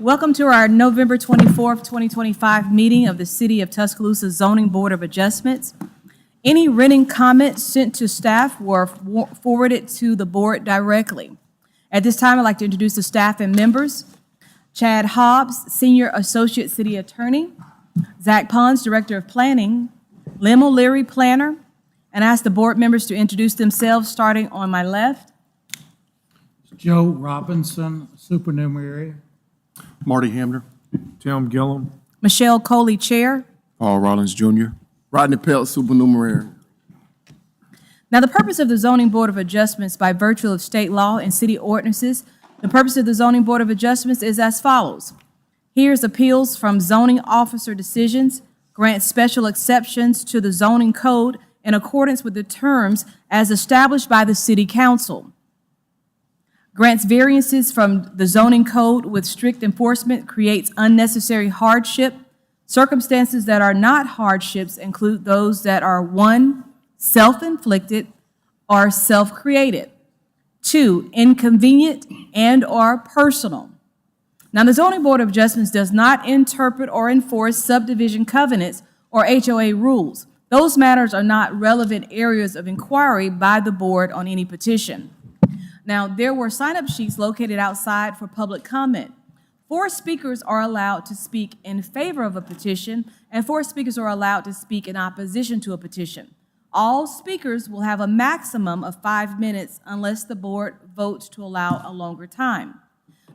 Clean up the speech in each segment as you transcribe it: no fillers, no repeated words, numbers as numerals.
Welcome to our November 24th, 2025 meeting of the City of Tuscaloosa Zoning Board of Adjustments. Any written comments sent to staff were forwarded to the board directly. At this time, I'd like to introduce the staff and members. Chad Hobbs, Senior Associate City Attorney. Zach Pons, Director of Planning. Lim O'Leary, Planner. And I ask the board members to introduce themselves, starting on my left. Joe Robinson, Supernumerary. Marty Hamner. Tim Gillum. Michelle Coley, Chair. Paul Rollins Jr. Rodney Pelt, supernumerary. Now, the purpose of the Zoning Board of Adjustments by virtue of state law and city ordinances, the purpose of the Zoning Board of Adjustments is as follows. Hears appeals from zoning officer decisions, grants special exceptions to the zoning code in accordance with the terms as established by the City Council. Grants variances from the zoning code with strict enforcement, creates unnecessary hardship. Circumstances that are not hardships include those that are 1, self-inflicted or self-created, 2, inconvenient and or personal. Now, the Zoning Board of Adjustments does not interpret or enforce subdivision covenants or HOA rules. Those matters are not relevant areas of inquiry by the board on any petition. Now, there were sign-up sheets located outside for public comment. 4 speakers are allowed to speak in favor of a petition, and 4 speakers are allowed to speak in opposition to a petition. All speakers will have a maximum of 5 minutes unless the board votes to allow a longer time.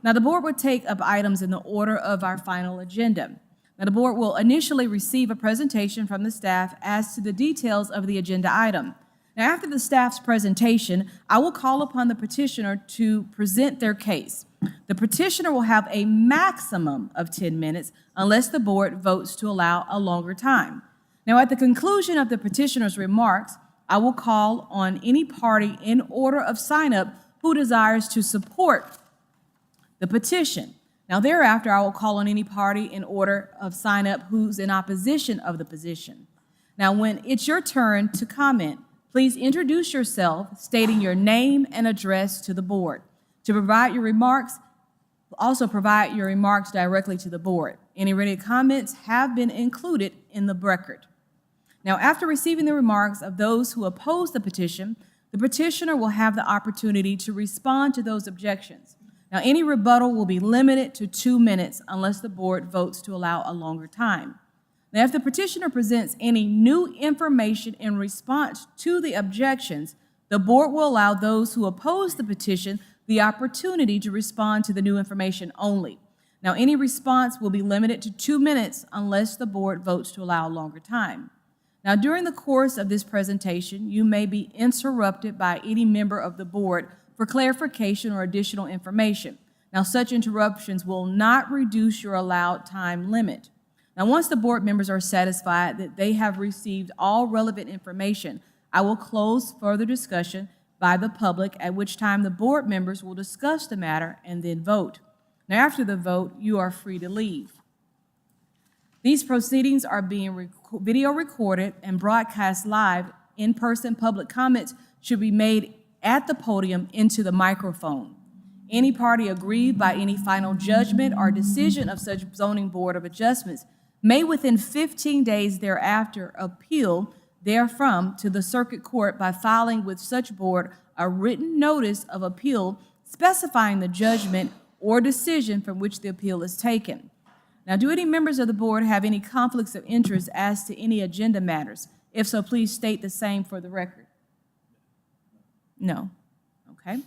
Now, the board will take up items in the order of our final agenda. Now, the board will initially receive a presentation from the staff as to the details of the agenda item. Now, after the staff's presentation, I will call upon the petitioner to present their case. The petitioner will have a maximum of 10 minutes unless the board votes to allow a longer time. Now, at the conclusion of the petitioner's remarks, I will call on any party in order of sign-up who desires to support the petition. Now, thereafter, I will call on any party in order of sign-up who's in opposition of the petition. Now, when it's your turn to comment, please introduce yourself, stating your name and address to the board. To provide your remarks, also provide your remarks directly to the board. Any written comments have been included in the record. Now, after receiving the remarks of those who oppose the petition, the petitioner will have the opportunity to respond to those objections. Now, any rebuttal will be limited to 2 minutes unless the board votes to allow a longer time. Now, if the petitioner presents any new information in response to the objections, the board will allow those who oppose the petition the opportunity to respond to the new information only. Now, any response will be limited to 2 minutes unless the board votes to allow a longer time. Now, during the course of this presentation, you may be interrupted by any member of the board for clarification or additional information. Now, such interruptions will not reduce your allowed time limit. Now, once the board members are satisfied that they have received all relevant information, I will close further discussion by the public, at which time the board members will discuss the matter and then vote. Now, after the vote, you are free to leave. These proceedings are being video recorded and broadcast live. In-person public comments should be made at the podium into the microphone. Any party aggrieved by any final judgment or decision of such zoning board of adjustments may within 15 days thereafter appeal therefrom to the circuit court by filing with such board a written notice of appeal specifying the judgment or decision from which the appeal is taken. Now, do any members of the board have any conflicts of interest as to any agenda matters? If so, please state the same for the record. No. Okay.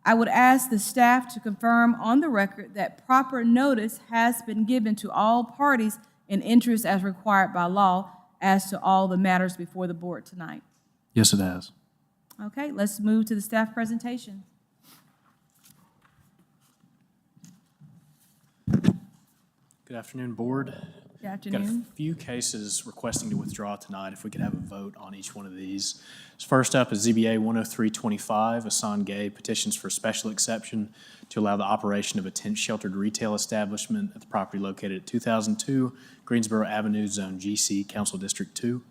I would ask the staff to confirm on the record that proper notice has been given to all parties in interest as required by law as to all the matters before the board tonight. Yes, it has. Okay, let's move to the staff presentation. Good afternoon, board. Good afternoon. Got a few cases requesting to withdraw tonight. If we could have a vote on each one of these. First up is ZBA 10325, Asan Gay, petitions for special exception to allow the operation of a tent sheltered retail establishment at the property located at 2002 Greensboro Avenue, Zone GC, Council District 2.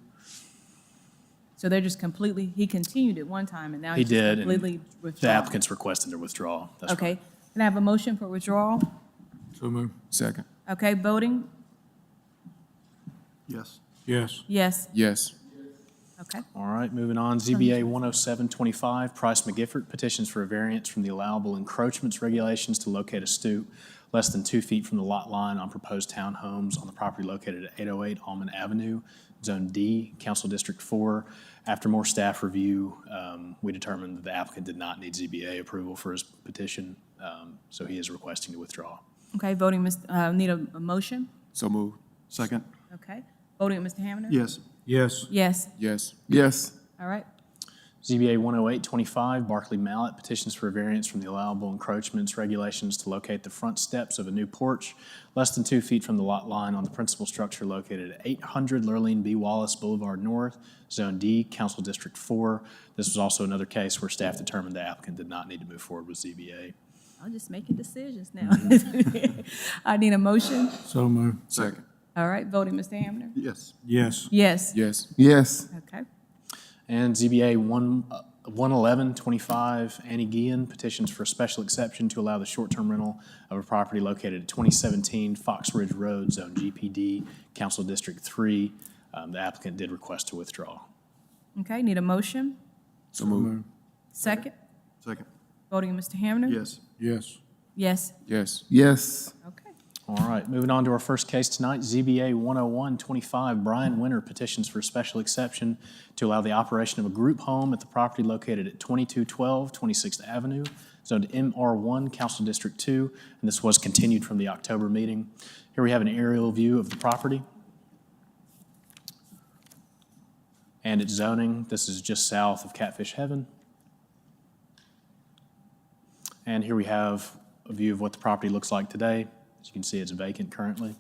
So they're just completely, he continued at one time and now He he's just did, completely and the withdrawn. applicant's requesting to withdraw. That's Okay. right. Can I have a motion for withdrawal? So moved. Second. Okay, voting? Yes. Yes. Yes. Yes. Okay. All right, moving on, ZBA 10725, Price McGiffert, petitions for a variance from the allowable encroachments regulations to locate a stoop less than 2 feet from the lot line on proposed townhomes on the property located at 808 Almond Avenue, Zone D, Council District 4. After more staff review, we determined that the applicant did not need ZBA approval for his petition, so he is requesting to withdraw. Okay, voting, need a motion? So moved. Second? Okay. Voting, Mr. Hamner? Yes. Yes. Yes. Yes. Yes. All right. ZBA 10825, Barkley Mallet, petitions for a variance from the allowable encroachments regulations to locate the front steps of a new porch less than 2 feet from the lot line on the principal structure located at 800 Lurleen B. Wallace Boulevard North, Zone D, Council District 4. This was also another case where staff determined the applicant did not need to move forward with ZBA. I'm just making decisions now. I need a motion. So moved. Second. All right, voting, Mr. Hamner? Yes. Yes. Yes. Yes. Yes. Okay. And ZBA 11125, Annie Guillen, petitions for a special exception to allow the short-term rental of a property located at 2017 Fox Ridge Road, Zone GPD, Council District 3. The applicant did request to withdraw. Okay, need a motion? So moved. Second? Second? Voting, Mr. Hamner? Yes. Yes. Yes. Yes. Yes. Okay. All right, moving on to our first case tonight, ZBA 10125, Brian Winter, petitions for a special exception to allow the operation of a group home at the property located at 2212 26th Avenue, zoned MR1, Council District 2, and this was continued from the October meeting. Here we have an aerial view of the property and its zoning. This is just south of Catfish Heaven. And here we have a view of what the property looks like today. As you can see, it's vacant currently.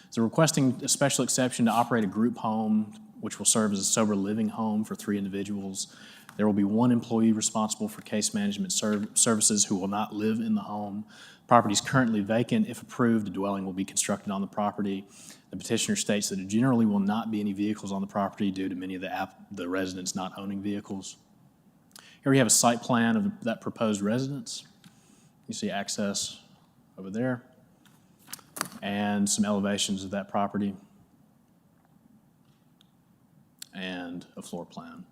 So requesting a special exception to operate a group home, which will serve as a sober living home for 3 individuals. There will be 1 employee responsible for case management services who will not live in the home. Property is currently vacant. If approved, a dwelling will be constructed on the property. The petitioner states that there generally will not be any vehicles on the property due to many of the residents not owning vehicles. Here we have a site plan of that proposed residence. You see access over there, and some elevations of that property, and a floor plan.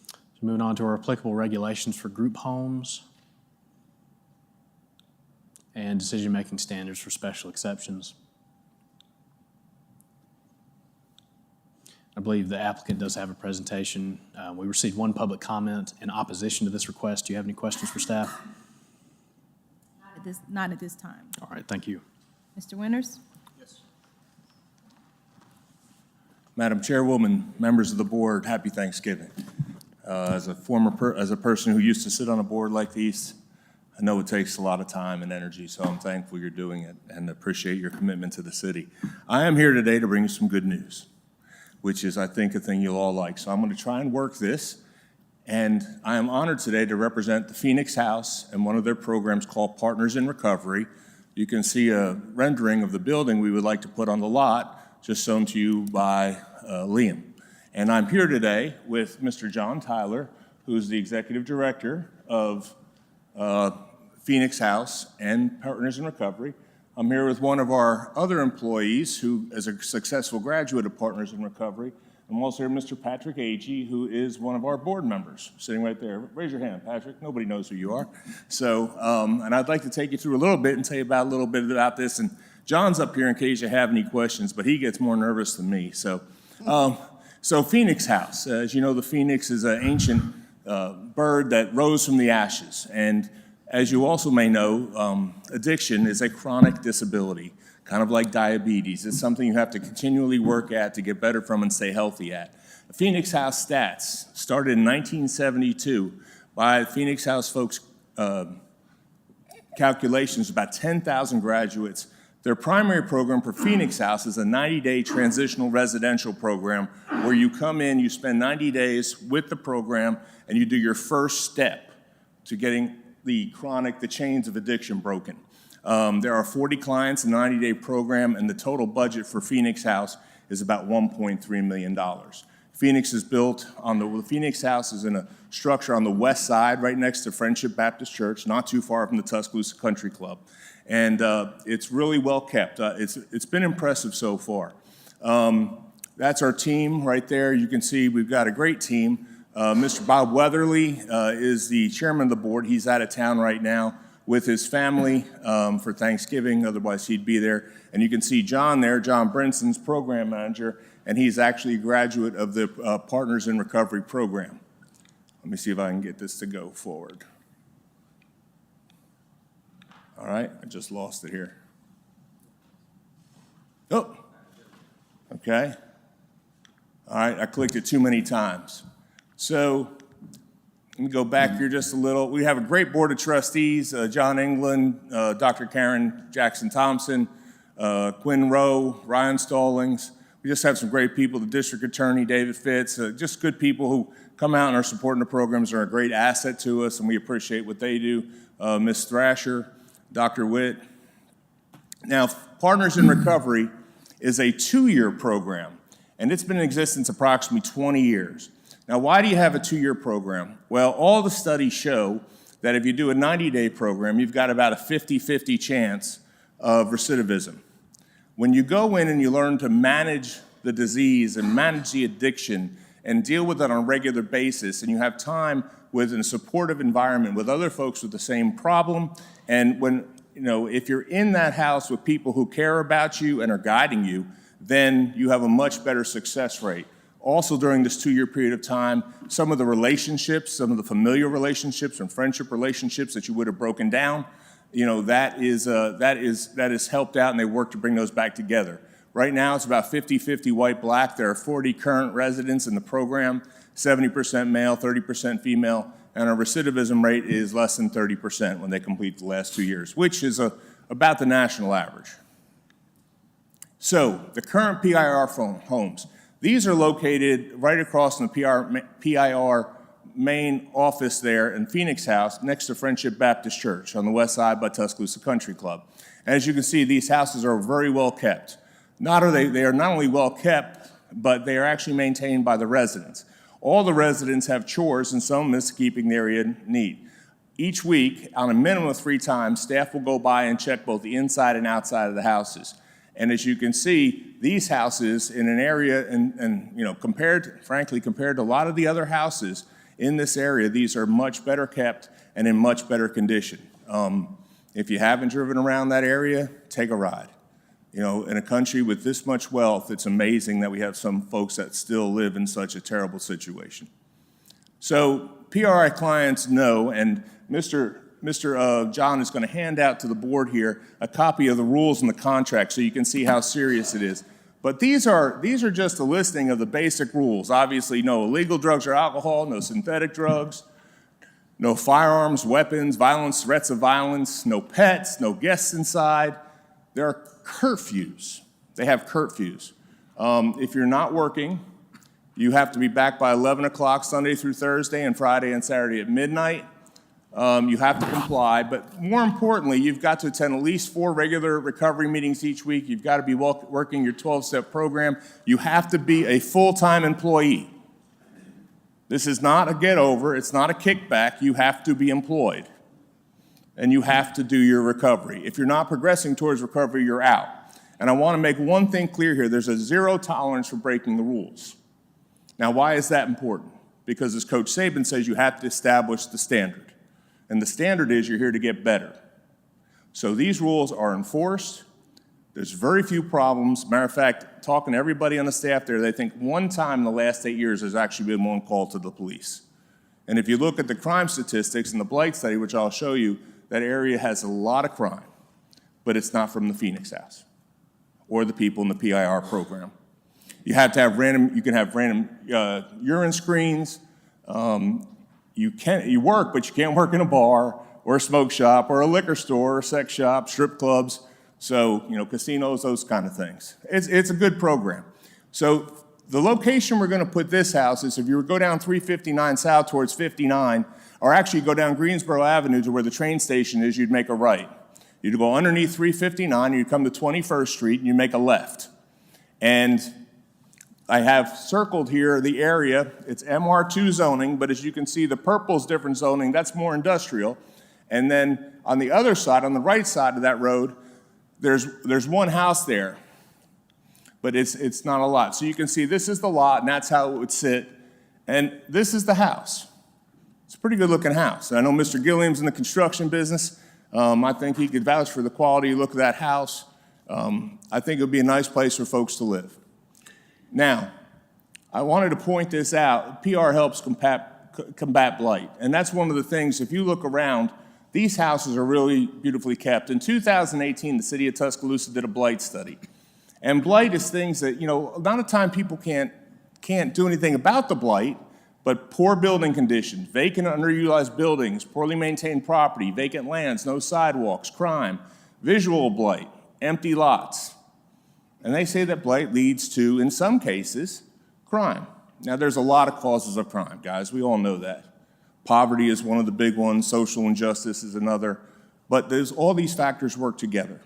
So moving on to our applicable regulations for group homes and decision-making standards for special exceptions. I believe the applicant does have a presentation. We received 1 public comment in opposition to this request. Do you have any questions for staff? Not at this time. All right, thank you. Mr. Winters? Madam Chairwoman, members of the board, happy Thanksgiving. As a person who used to sit on a board like these, I know it takes a lot of time and energy, so I'm thankful you're doing it and appreciate your commitment to the city. I am here today to bring you some good news, which is, I think, a thing you'll all like. So I'm going to try and work this. And I am honored today to represent the Phoenix House and one of their programs called Partners in Recovery. You can see a rendering of the building we would like to put on the lot, just shown to you by Liam. And I'm here today with Mr. John Tyler, who's the executive director of Phoenix House and Partners in Recovery. I'm here with one of our other employees who is a successful graduate of Partners in Recovery. I'm also here with Mr. Patrick Agee, who is one of our board members, sitting right there. Raise your hand, Patrick. Nobody knows who you are. So, and I'd like to take you through a little bit and tell you a little bit about this. And John's up here in case you have any questions, but he gets more nervous than me. So, so Phoenix House. As you know, the phoenix is an ancient bird that rose from the ashes. And as you also may know, addiction is a chronic disability, kind of like diabetes. It's something you have to continually work at to get better from and stay healthy at. The Phoenix House stats started in 1972 by Phoenix House folks' calculations, about 10,000 graduates. Their primary program for Phoenix House is a 90-day transitional residential program where you come in, you spend 90 days with the program, and you do your first step to getting the chains of addiction broken. There are 40 clients in a 90-day program, and the total budget for Phoenix House is about $1.3 million. Phoenix is built on the Phoenix House is in a structure on the west side, right next to Friendship Baptist Church, not too far from the Tuscaloosa Country Club. And it's really well kept. It's been impressive so far. That's our team right there. You can see we've got a great team. Mr. Bob Weatherly is the chairman of the board. He's out of town right now with his family for Thanksgiving, otherwise he'd be there. And you can see John there, John Brinson's program manager, and he's actually a graduate of the Partners in Recovery program. Let me see if I can get this to go forward. All right, I just lost it here. Oh, okay. All right, I clicked it too many times. So let me go back here just a little. We have a great board of trustees, John England, Dr. Karen Jackson-Thompson, Quinn Rowe, Ryan Stallings. We just have some great people, the district attorney, David Fitz, just good people who come out and are supporting the programs, are a great asset to us, and we appreciate what they do. Ms. Thrasher, Dr. Witt. Now, Partners in Recovery is a 2-year program, and it's been in existence approximately 20 years. Now, why do you have a 2-year program? Well, all the studies show that if you do a 90-day program, you've got about a 50-50 chance of recidivism. When you go in and you learn to manage the disease and manage the addiction and deal with it on a regular basis, and you have time within a supportive environment with other folks with the same problem, and when, if you're in that house with people who care about you and are guiding you, then you have a much better success rate. Also, during this 2-year period of time, some of the relationships, some of the familiar relationships and friendship relationships that you would have broken down, that is helped out, and they work to bring those back together. Right now, it's about 50-50 white-black. There are 40 current residents in the program, 70% male, 30% female, and our recidivism rate is less than 30% when they complete the last 2 years, which is about the national average. So, the current PIR homes. These are located right across from the PIR main office there in Phoenix House next to Friendship Baptist Church on the west side by Tuscaloosa Country Club. And as you can see, these houses are very well kept. They are not only well kept, but they are actually maintained by the residents. All the residents have chores, and some is keeping the area neat. Each week, on a minimum of 3 times, staff will go by and check both the inside and outside of the houses. And as you can see, these houses in an area, compared to a lot of the other houses in this area, these are much better kept and in much better condition. If you haven't driven around that area, take a ride. In a country with this much wealth, it's amazing that we have some folks that still live in such a terrible situation. So PRI clients know, and Mr. John is going to hand out to the board here a copy of the rules and the contract so you can see how serious it is. But these are just a listing of the basic rules. Obviously, no illegal drugs or alcohol, no synthetic drugs, no firearms, weapons, violence, threats of violence, no pets, no guests inside. There are curfews. They have curfews. If you're not working, you have to be back by 11 o'clock Sunday through Thursday and Friday and Saturday at midnight. You have to comply, but more importantly, you've got to attend at least 4 regular recovery meetings each week. You've got to be working your 12-step program. You have to be a full-time employee. This is not a get-over. It's not a kickback. You have to be employed, and you have to do your recovery. If you're not progressing towards recovery, you're out. And I want to make one thing clear here. There's a 0 tolerance for breaking the rules. Now, why is that important? Because as Coach Saban says, you have to establish the standard. And the standard is you're here to get better. So these rules are enforced. There's very few problems. Matter of fact, talking to everybody on the staff there, they think one time in the last 8 years there's actually been one call to the police. And if you look at the crime statistics in the Blight study, which I'll show you, that area has a lot of crime, but it's not from the Phoenix House or the people in the PIR program. You have to have you can have random urine screens. You work, but you can't work in a bar or a smoke shop or a liquor store or sex shop, strip clubs, so, casinos, those kind of things. It's a good program. So the location we're going to put this house is if you go down 359 south towards 59, or actually go down Greensboro Avenue to where the train station is, you'd make a right. You'd go underneath 359, you'd come to 21st Street, and you make a left. And I have circled here the area. It's MR2 zoning, but as you can see, the purple's different zoning. That's more industrial. And then on the other side, on the right side of that road, there's one house there, but it's not a lot. So you can see this is the lot, and that's how it would sit. And this is the house. It's a pretty good-looking house. I know Mr. Gilliam's in the construction business. I think he could vouch for the quality look of that house. I think it would be a nice place for folks to live. Now, I wanted to point this out. PR helps combat blight, and that's one of the things. If you look around, these houses are really beautifully kept. In 2018, the city of Tuscaloosa did a blight study. And blight is things that, a lot of time people can't do anything about the blight, but poor building conditions, vacant underutilized buildings, poorly maintained property, vacant lands, no sidewalks, crime, visual blight, empty lots. And they say that blight leads to, in some cases, crime. Now, there's a lot of causes of crime, guys. We all know that. Poverty is one of the big ones. Social injustice is another. But all these factors work together.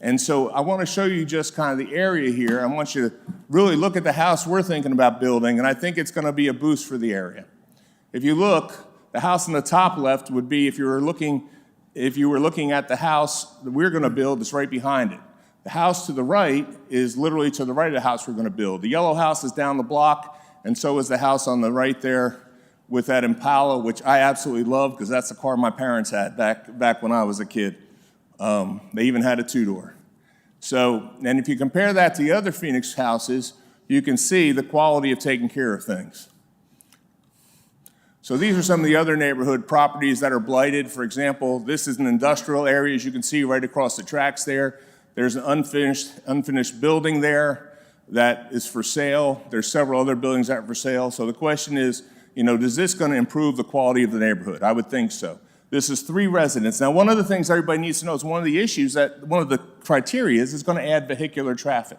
And so I want to show you just kind of the area here. I want you to really look at the house we're thinking about building, and I think it's going to be a boost for the area. If you look, the house in the top left would be if you were looking at the house that we're going to build, it's right behind it. The house to the right is literally to the right of the house we're going to build. The yellow house is down the block, and so is the house on the right there with that Impala, which I absolutely love because that's the car my parents had back when I was a kid. They even had a two-door. So, and if you compare that to the other Phoenix houses, you can see the quality of taking care of things. So these are some of the other neighborhood properties that are blighted. For example, this is an industrial area, as you can see right across the tracks there. There's an unfinished building there that is for sale. There's several other buildings that are for sale. So the question is, is this going to improve the quality of the neighborhood? I would think so. This is 3 residents. Now, one of the things everybody needs to know is one of the criteria is it's going to add vehicular traffic.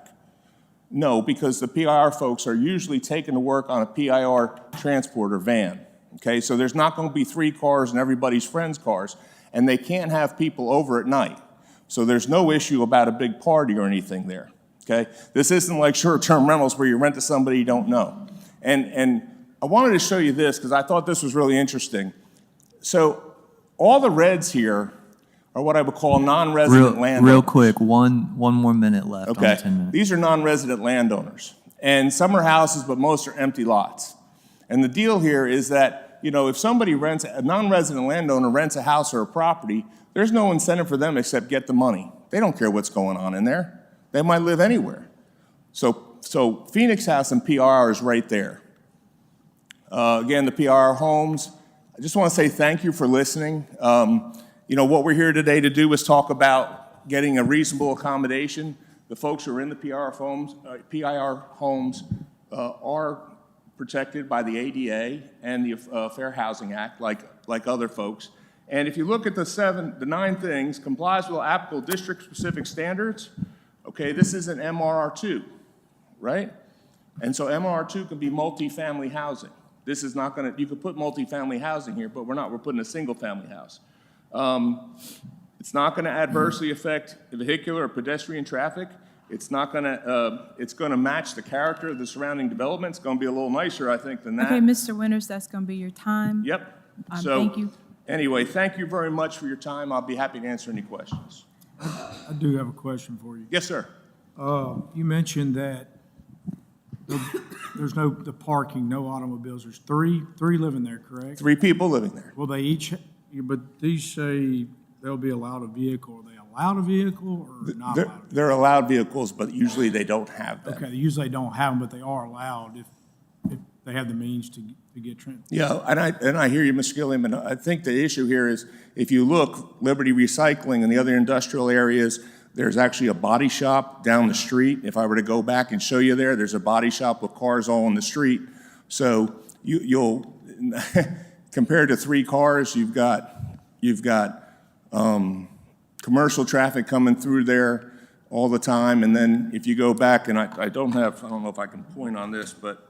No, because the PIR folks are usually taken to work on a PIR transporter van. Okay, so there's not going to be 3 cars and everybody's friends' cars, and they can't have people over at night. So there's no issue about a big party or anything there. Okay, this isn't like short-term rentals where you rent to somebody you don't know. And I wanted to show you this because I thought this was really interesting. So all the reds here are what I would call non-resident landowners. Real quick, one more minute left on Okay. 10 minutes. These are non-resident landowners. And some are houses, but most are empty lots. And the deal here is that, if somebody a non-resident landowner rents a house or a property, there's no incentive for them except get the money. They don't care what's going on in there. They might live anywhere. So Phoenix House and PR is right there. Again, the PR homes. I just want to say thank you for listening. What we're here today to do is talk about getting a reasonable accommodation. The folks who are in the PIR homes are protected by the ADA and the Fair Housing Act, like other folks. And if you look at the 9 things, complies with applicable district-specific standards. Okay, this is an MRR2, right? And so MRR2 can be multifamily housing. This is not going to, you could put multifamily housing here, but we're putting a single-family house. It's not going to adversely affect vehicular or pedestrian traffic. It's not going to, it's going to match the character of the surrounding development. It's going to be a little nicer, I think, than that. Okay, Mr. Winters, that's going to be your time. Yep. Thank you. Anyway, thank you very much for your time. I'll be happy to answer any questions. I do have a question for you. Yes, sir. You mentioned that there's the parking, no automobiles. There's three living there, correct? 3 people living there. Will they each, but these say they'll be allowed a vehicle. Are they allowed a vehicle or not allowed? They're allowed vehicles, but usually they don't have them. Okay, usually they don't have them, but they are allowed if they have the means to get transported. Yeah, and I hear you, Mr. Gilliam, and I think the issue here is if you look, Liberty Recycling and the other industrial areas, there's actually a body shop down the street. If I were to go back and show you there's a body shop with cars all on the street. So you'll compared to 3 cars, you've got commercial traffic coming through there all the time. And then if you go back, and I don't know if I can point on this, but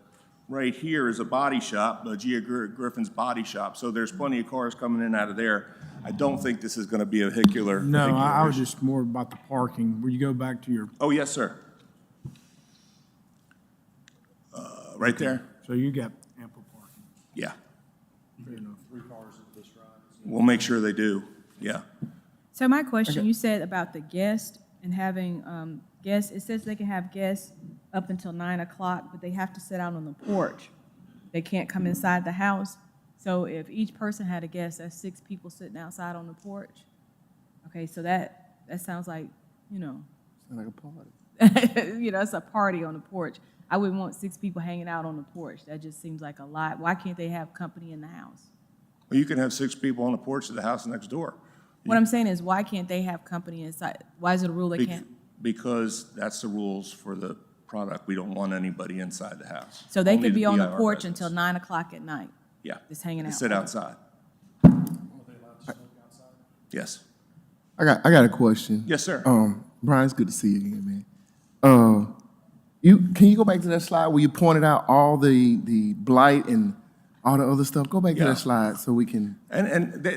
right here is a body shop, Gia Griffin's body shop. So there's plenty of cars coming in and out of there. I don't think this is going to be a vehicular. No, I was just more about the parking. Will you go back to your? Oh, yes, sir. right there, So you got ample parking. yeah. Fair enough. We'll make sure they do, yeah. So my question, you said about the guest and having guests, it says they can have guests up until 9 o'clock, but they have to sit out on the porch. They can't come inside the house. So if each person had a guest, that's 6 people sitting outside on the porch. Okay, so that sounds like, Sound like a party. it's a party on the porch. I wouldn't want 6 people hanging out on the porch. That just seems like a lot. Why can't they have company in the house? Well, you can have 6 people on the porch of the house next door. What I'm saying is, why can't they have company inside? Why is it a rule they Be- can't? Because that's the rules for the product. We don't want anybody inside the house. So they Only could be on the BIR porch residents. until 9 o'clock at night? Yeah. just hanging They out. sit outside. Yes. I got a question. Yes, sir. Brian, it's good to see you again, man. Can you go back to that slide where you pointed out all the blight and all the other stuff? Go back to Yeah. that slide so we can.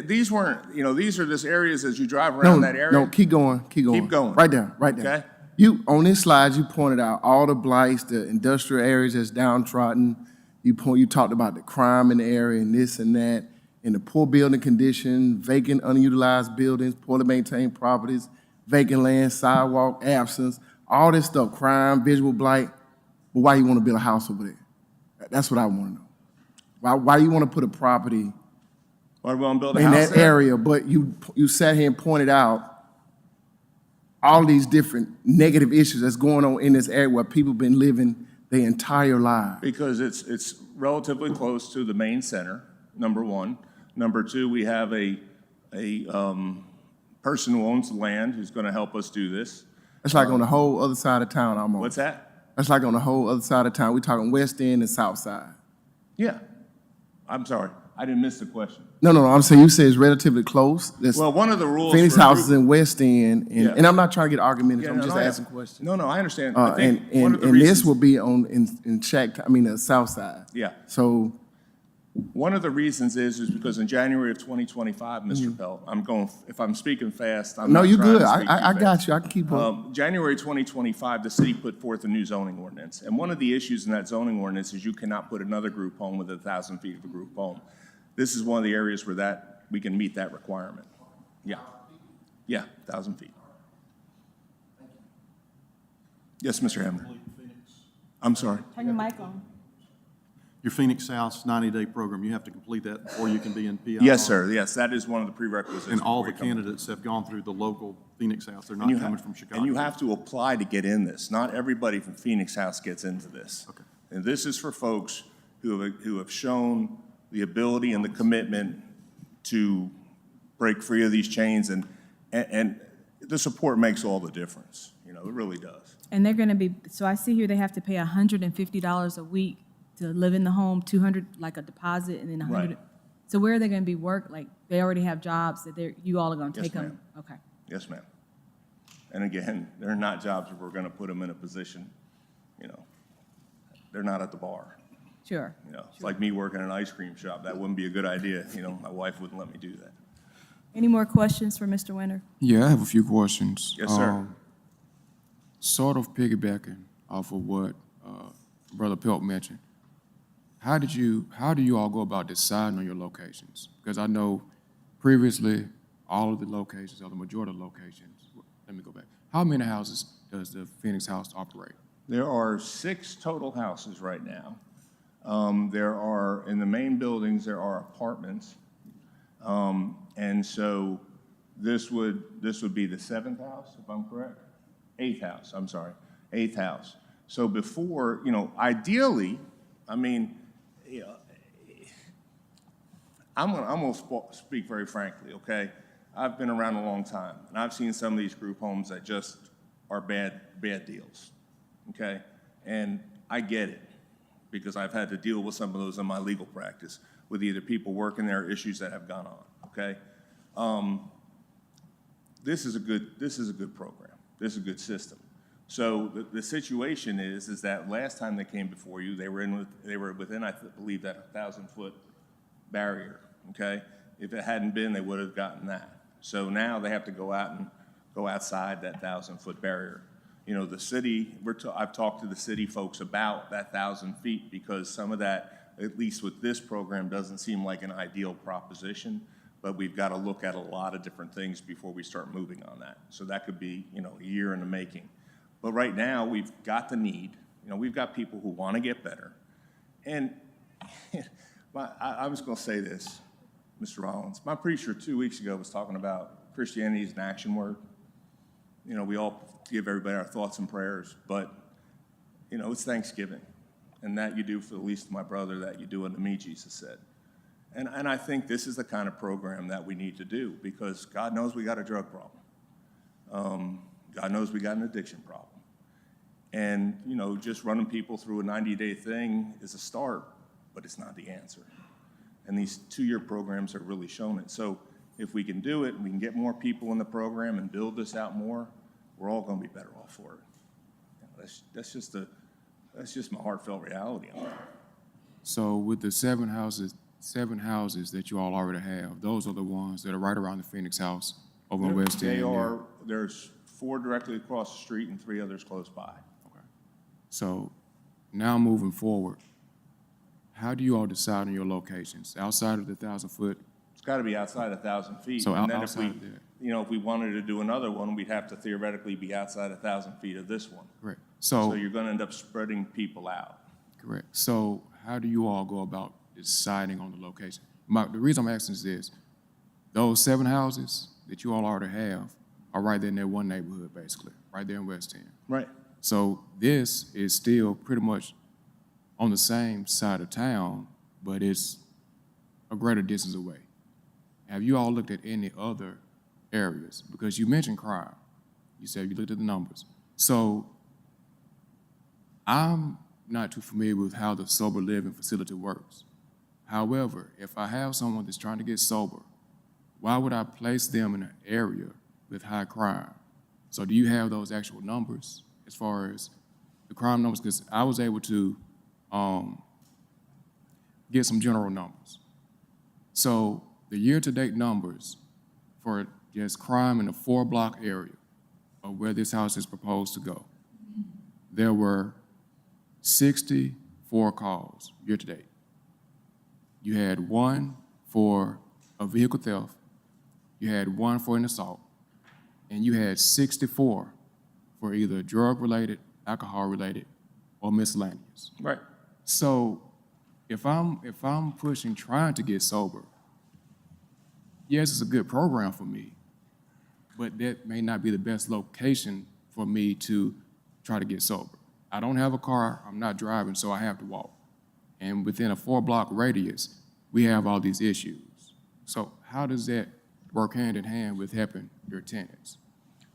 These weren't, these are just areas as you drive around that area. No, keep going. Keep going. Right down. Okay. You, on this slide, you pointed out all the blights, the industrial areas that's downtrodden. You talked about the crime in the area and this and that, and the poor building condition, vacant, unutilized buildings, poorly maintained properties, vacant land, sidewalk, absence, all this stuff, crime, visual blight. But why you want to build a house over there? That's what I want to know. Why you want to put a property Why do we want to build a in house that there? area, but you sat here and pointed out all these different negative issues that's going on in this area where people been living their entire lives. Because it's relatively close to the main center, number one. Number two, we have a person who owns the land who's going to help us do this. That's like on the whole other side of town almost. What's that? That's like on the whole other side of town. We're talking West End and South Side. Yeah. I'm sorry. I didn't miss the question. No, I'm saying you say it's relatively close. There's Well, one of the rules. Phoenix for a houses group- in West End, Yeah. and I'm not trying to get argumentative. Yeah, I'm no, just no, asking yeah. questions. No, I understand. I think And one of the this reasons- will be the South Side. Yeah. So One of the reasons is because in January of 2025, Mr. Pelt, if I'm speaking fast, I'm no, not you're trying good. to speak too I got fast. you. I can keep up. January 2025, the city put forth a new zoning ordinance. And one of the issues in that zoning ordinance is you cannot put another group home within 1,000 feet of a group home. This is one of the areas where we can meet that requirement. Yeah. Yeah, 1,000 feet. Yes, Mr. Hamner. I'm sorry. Turn your mic on. Your Phoenix House 90-day program, you have to complete that before you can be in PIR. Yes, sir. Yes, that is one of the prerequisites. And all before the you come in. candidates have gone through the local Phoenix House. They're And not you coming have- from Chicago. And you have to apply to get in this. Not everybody from Phoenix House gets into this. Okay. And this is for folks who have shown the ability and the commitment to break free of these chains, and the support makes all the difference. It really does. And they're going to be, so I see here they have to pay $150 a week to live in the home, 200 like a deposit, and then 100. Right. So where are they going to be like they already have jobs that you all are going to Yes, take them? ma'am. Okay. Yes, ma'am. And again, they're not jobs where we're going to put them in a position, they're not at the bar. Sure. It's like me working in an ice cream shop. That wouldn't be a good idea. My wife wouldn't let me do that. Any more questions for Mr. Winter? Yeah, I have a few questions. Yes, sir. Sort of piggybacking off of what Brother Pelt mentioned. How do you all go about deciding on your locations? Because I know previously all of the locations, or the majority of the locations, let me go back. How many houses does the Phoenix House operate? There are 6 total houses right now. There are, in the main buildings, there are apartments. And so this would be the 7th house, if I'm correct? 8th house, I'm sorry, 8th house. So before, ideally, I'm gonna speak very frankly, okay? I've been around a long time, and I've seen some of these group homes that just are bad deals, okay? And I get it, because I've had to deal with some of those in my legal practice, with either people working there or issues that have gone on, okay? This is a good program. This is a good system. So the situation is that last time they came before you, they were within, I believe, that 1,000-foot barrier, okay? If it hadn't been, they would have gotten that. So now they have to go out and go outside that 1,000-foot barrier. you know, the city, I've talked to the city folks about that 1,000 feet because some of that, at least with this program, doesn't seem like an ideal proposition, but we've got to look at a lot of different things before we start moving on that. So that could be, you know, a year in the making. But right now, we've got the need. You know, we've got people who want to get better. And I was going to say this, Mr. Rollins. My preacher 2 weeks ago was talking about Christianity as an action word. You know, we all give everybody our thoughts and prayers, but, you know, it's Thanksgiving. And that you do for the least of my brother, that you do unto me, Jesus said. And I think this is the kind of program that we need to do because God knows we got a drug problem. God knows we got an addiction problem. And, you know, just running people through a 90-day thing is a start, but it's not the answer. And these 2-year programs have really shown it. So if we can do it and we can get more people in the program and build this out more, we're all going to be better off for it. You know, that's just my heartfelt reality on that. So with the seven houses that you all already have, those are the ones that are right around the Phoenix House over in West End. There's 4 directly across the street and 3 others close by. So now moving forward, how do you all decide on your locations? Outside of the 1,000-foot? It's got to be outside 1,000 feet. So and then outside of that. you know, if we wanted to do another one, we'd have to theoretically be outside 1,000 feet of this one. Correct. So you're going to end up spreading people out. Correct. So how do you all go about deciding on the location? The reason I'm asking is this. Those 7 houses that you all already have are right there in that one neighborhood, basically, right there in West End. Right. So this is still pretty much on the same side of town, but it's a greater distance away. Have you all looked at any other areas? Because you mentioned crime. You said you looked at the numbers. So I'm not too familiar with how the sober living facility works. However, if I have someone that's trying to get sober, why would I place them in an area with high crime? So do you have those actual numbers as far as the crime numbers? Because I was able to get some general numbers. So the year-to-date numbers for just crime in the 4-block area of where this house is proposed to go, there were 64 calls year-to-date. You had 1 for a vehicle theft, you had 1 for an assault, and you had 64 for either drug-related, alcohol-related, or miscellaneous. Right. So if I'm pushing trying to get sober, yes, it's a good program for me, but that may not be the best location for me to try to get sober. I don't have a car, I'm not driving, so I have to walk. And within a 4-block radius, we have all these issues. So how does that work hand in hand with helping your tenants?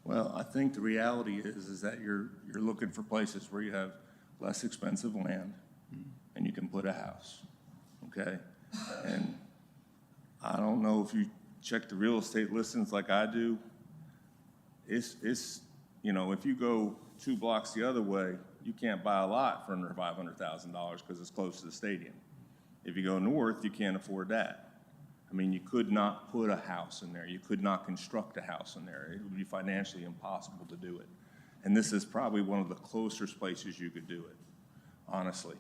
Well, I think the reality is that you're looking for places where you have less expensive land and you can put a house, okay? And I don't know if you check the real estate listings like I do. It's you know, if you go 2 blocks the other way, you can't buy a lot for under $500,000 because it's close to the stadium. If you go north, you can't afford that. I mean, you could not put a house in there. You could not construct a house in there. It would be financially impossible to do it. And this is probably one of the closest places you could do it, honestly.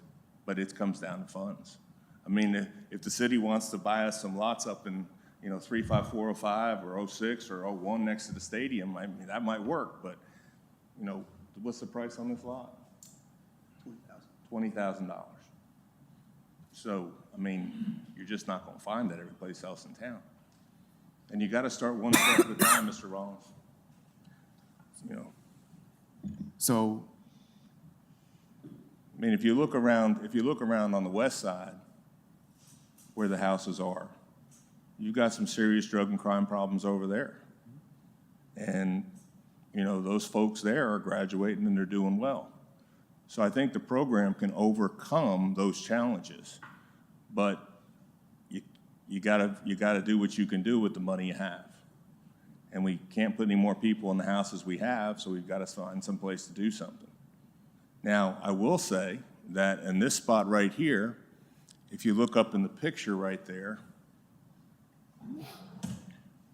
But it comes down to funds. I mean, if the city wants to buy us some lots up in, you know, 35405 or 06 or 01 next to the stadium, I mean, that might work. But, you know, what's the price on this lot? $20,000. So, I mean, you're just not going to find that every place else in town. And you got to start one step at a time, Mr. Rollins. You know. So, I mean, if you look around on the west side, where the houses are, you've got some serious drug and crime problems over there. And, you know, those folks there are graduating and they're doing well. So I think the program can overcome those challenges, but you gotta do what you can do with the money you have. And we can't put any more people in the houses we have, so we've got to find some place to do something. Now, I will say that in this spot right here, if you look up in the picture right there,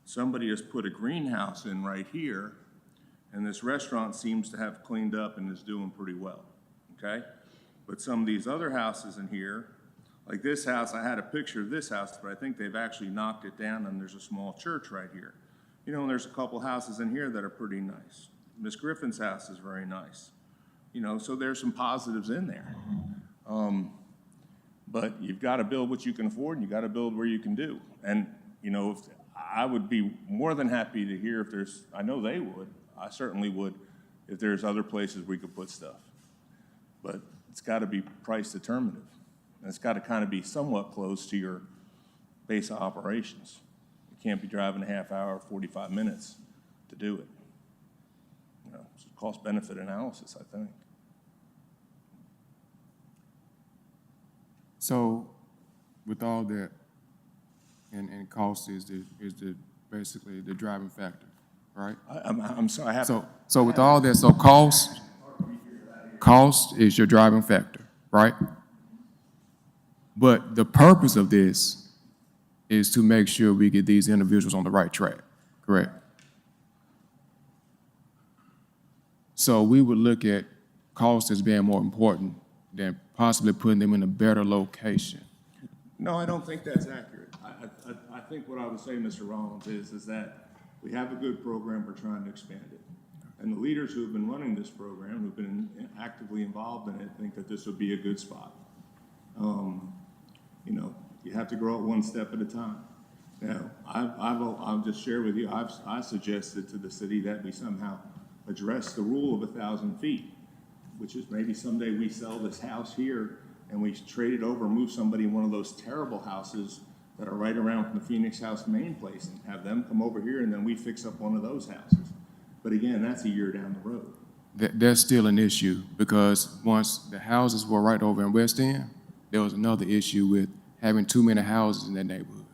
somebody has put a greenhouse in right here, And this restaurant seems to have cleaned up and is doing pretty well, okay? But some of these other houses in here, like this house, I had a picture of this house, but I think they've actually knocked it down and there's a small church right here. You know, and there's a couple houses in here that are pretty nice. Miss Griffin's house is very nice. You know, so there's some positives in there. But you've got to build what you can afford, and you got to build where you can do. And, you know, if, I would be more than happy to hear if there's, I know they would, I certainly would, if there's other places we could put stuff. But it's got to be price determinative. And it's got to kind of be somewhat close to your base of operations. You can't be driving a half hour, 45 minutes to do it. You know, it's a cost-benefit analysis, I think. So with all that, and cost is basically the driving factor, right? I'm sorry, I have. So with all that, so cost is your driving factor, right? But the purpose of this is to make sure we get these individuals on the right track, correct? So we would look at cost as being more important than possibly putting them in a better location. No, I don't think that's accurate. I think what I would say, Mr. Rollins, is that we have a good program, we're trying to expand it. And the leaders who have been running this program, who've been actively involved in it, think that this would be a good spot. You know, you have to grow it one step at a time. Now, I'll just share with you, I suggested to the city that we somehow address the rule of 1,000 feet, which is maybe someday we sell this house here and we trade it over, move somebody in one of those terrible houses that are right around from the Phoenix House main place and have them come over here and then we fix up one of those houses. But again, that's a year down the road. That's still an issue because once the houses were right over in West End, there was another issue with having too many houses in that neighborhood.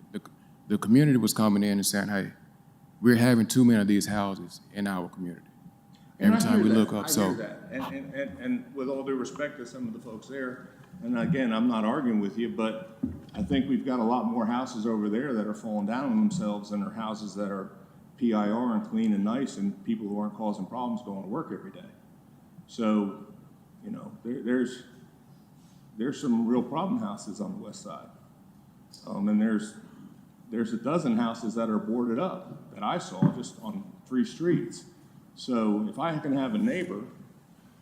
The community was coming in and saying, hey, we're having too many of these houses in our community. Every time we look up, so. And with all due respect to some of the folks there, and again, I'm not arguing with you, but I think we've got a lot more houses over there that are falling down on themselves than are houses that are PIR and clean and nice and people who aren't causing problems going to work every day. So, you know, there's some real problem houses on the west side. And there's a dozen houses that are boarded up that I saw just on 3 streets. So if I can have a neighbor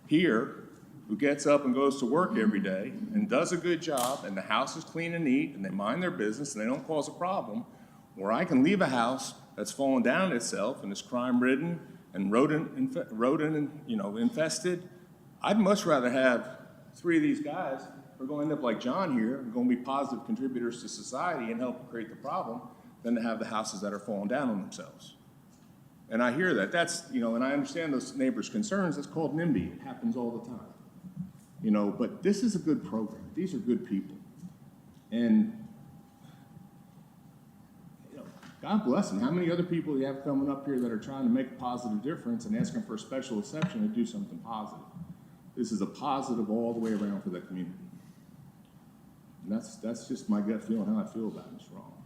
here who gets up and goes to work every day and does a good job and the house is clean and neat and they mind their business and they don't cause a problem, or I can leave a house that's fallen down itself and is crime-ridden and rodent infested, I'd much rather have 3 of these guys who are going to end up like John here and going to be positive contributors to society and help create the problem than to have the houses that are falling down on themselves. And I hear that. That's, you know, and I understand those neighbors' concerns. That's called NIMBY. It happens all the time. You know, but this is a good program. These are good people. And, you know, God bless them. How many other people do you have coming up here that are trying to make a positive difference and asking for a special exception to do something positive? This is a positive all the way around for the community. And that's just my gut feeling, how I feel about it, Mr. Rollins.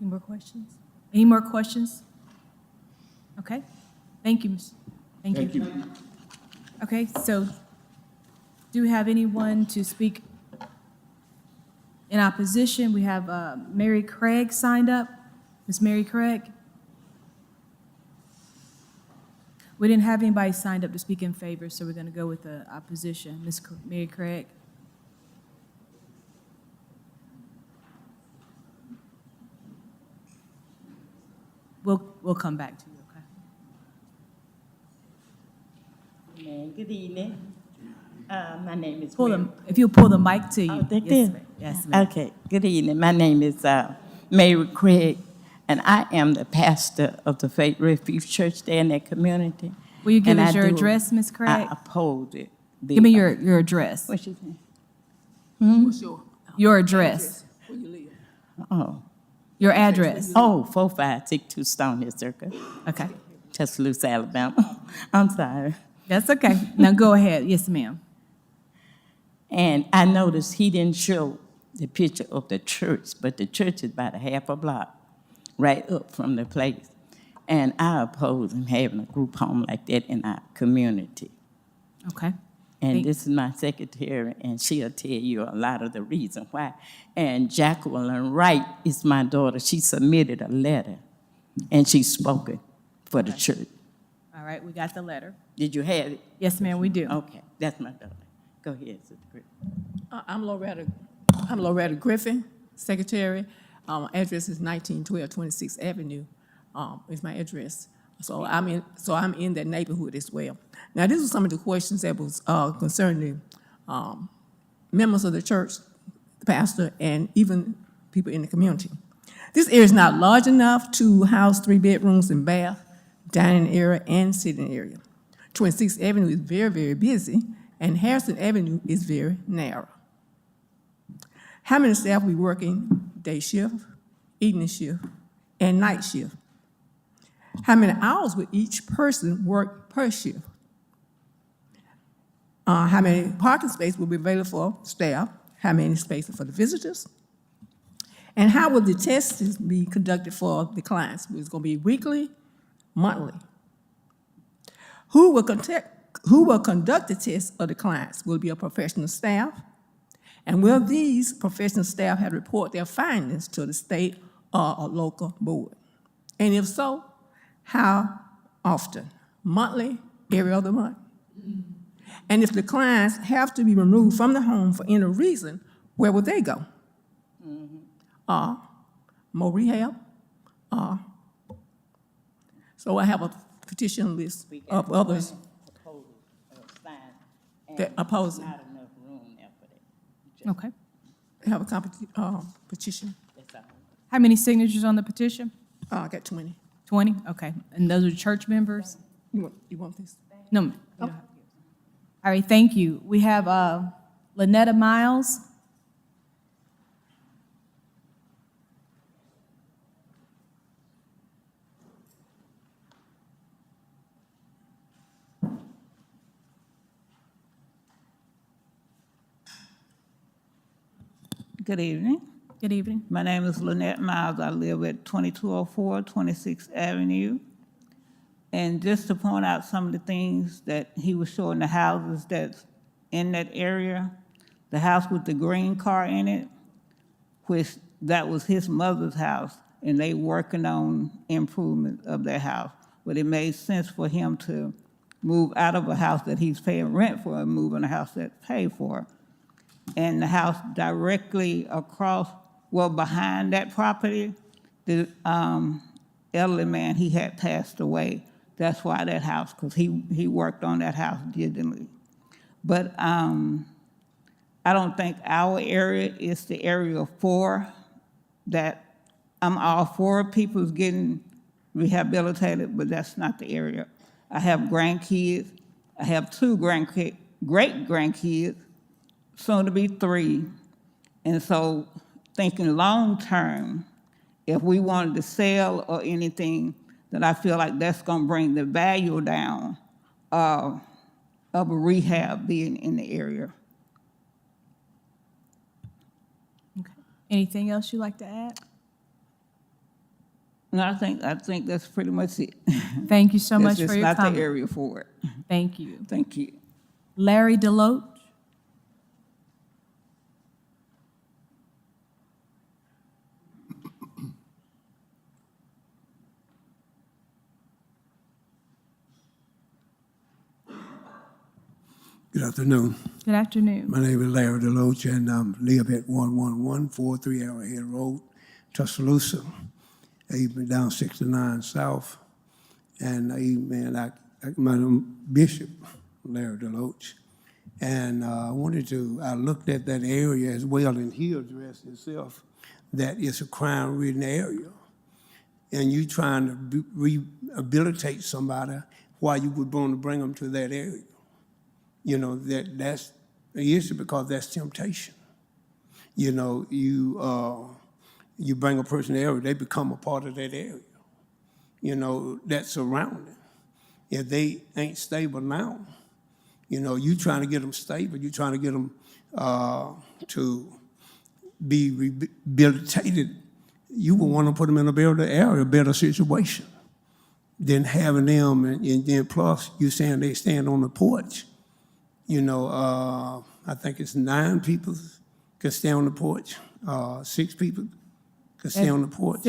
Any more questions? Any more questions? Okay. Thank you, Ms. Thank you. Okay, so do we have anyone to speak in opposition? We have Mary Craig signed up. Ms. Mary Craig? We didn't have anybody signed up to speak in favor, so we're going to go with the opposition. Ms. Mary Craig? We'll come back to you, okay? Good evening. My name is If you'll pull the mic to you. Oh, they Yes, did? ma'am. Yes, ma'am. Okay, good evening. My name is Mary Craig, and I am the pastor of the Faith Refuge Church there in that community. Will you give And us I your do- address, Ms. Craig? I oppose it. Give me your address. What's your name? Your address. Oh, Your address. 4562 Stonehill Circle, Okay. Tuscaloosa, Alabama. I'm sorry. That's okay. Now go ahead. Yes, ma'am. And I noticed he didn't show the picture of the church, but the church is about a half a block right up from the place. And I oppose him having a group home like that in our community. Okay. And Thank- this is my secretary, and she'll tell you a lot of the reason why. And Jacqueline Wright is my daughter. She submitted a letter, and she spoke it for the church. All right, we got the letter. Did you have it? Yes, ma'am, we do. Okay, that's my daughter. Go ahead, Sister Griffin. I'm Loretta Griffin, secretary. Address is 1912 26th Avenue, is my address. So I'm in that neighborhood as well. Now, this was some of the questions that was concerning members of the church, the pastor, and even people in the community. This area is not large enough to house 3 bedrooms and bath, dining area, and sitting area. 26th Avenue is very, very busy, and Harrison Avenue is very narrow. How many staff we working day shift, evening shift, and night shift? How many hours would each person work per shift? How many parking spaces will be available for staff? How many spaces for the visitors? And how will the tests be conducted for the clients? Is it going to be weekly, monthly? Who will conduct the tests of the clients? Will it be a professional staff? And will these professional staff have to report their findings to the state or a local board? And if so, how often? Monthly, every other month? And if the clients have to be removed from the home for any reason, where would they go? More rehab? So I have a petition list of others that oppose it. Not enough room there for that. Okay. I have a petition. That's all. How many signatures on the petition? I got 20. 20? Okay. And those are church members? You want this? No. You don't have to. All right, thank you. We have Lynetta Miles. Good evening. Good evening. My name is Lynette Miles. I live at 2204 26th Avenue. And just to point out some of the things that he was showing, the houses that's in that area, the house with the green car in it, which that was his mother's house, and they working on improvement of their house. But it made sense for him to move out of a house that he's paying rent for and move in a house that's paid for. And the house directly across, well, behind that property, the elderly man, he had passed away. That's why that house, because he worked on that house diligently. But I don't think our area is the area for that. I'm all for people's getting rehabilitated, but that's not the area. I have grandkids. I have 2 great-grandkids, soon to be 3. And so thinking long-term, if we wanted to sell or anything, then I feel like that's going to bring the value down of a rehab being in the area. Okay. Anything else you'd like to add? No, I think that's pretty much it. Thank you so much It's for your not comment. the area for it. Thank you. Thank you. Larry Deloach. Good afternoon. Good afternoon. My name is Larry Deloach, and I live at 11143 Arrowhead Road, Tuscaloosa. Even down 69 South. And my Bishop, Larry Deloach. And I looked at that area as well, and he addressed himself that it's a crime-ridden area. And you trying to rehabilitate somebody while you would want to bring them to that area. You know, that's the issue because that's temptation. You know, you bring a person to the area, they become a part of that area. You know, that surrounding. If they ain't stable now, you know, you trying to get them stable, you trying to get them to be rehabilitated, you would want to put them in a better area, a better situation. than having them, and then plus you saying they stand on the porch. You know, I think it's 9 people can stay on the porch. 6 people can stay on the porch.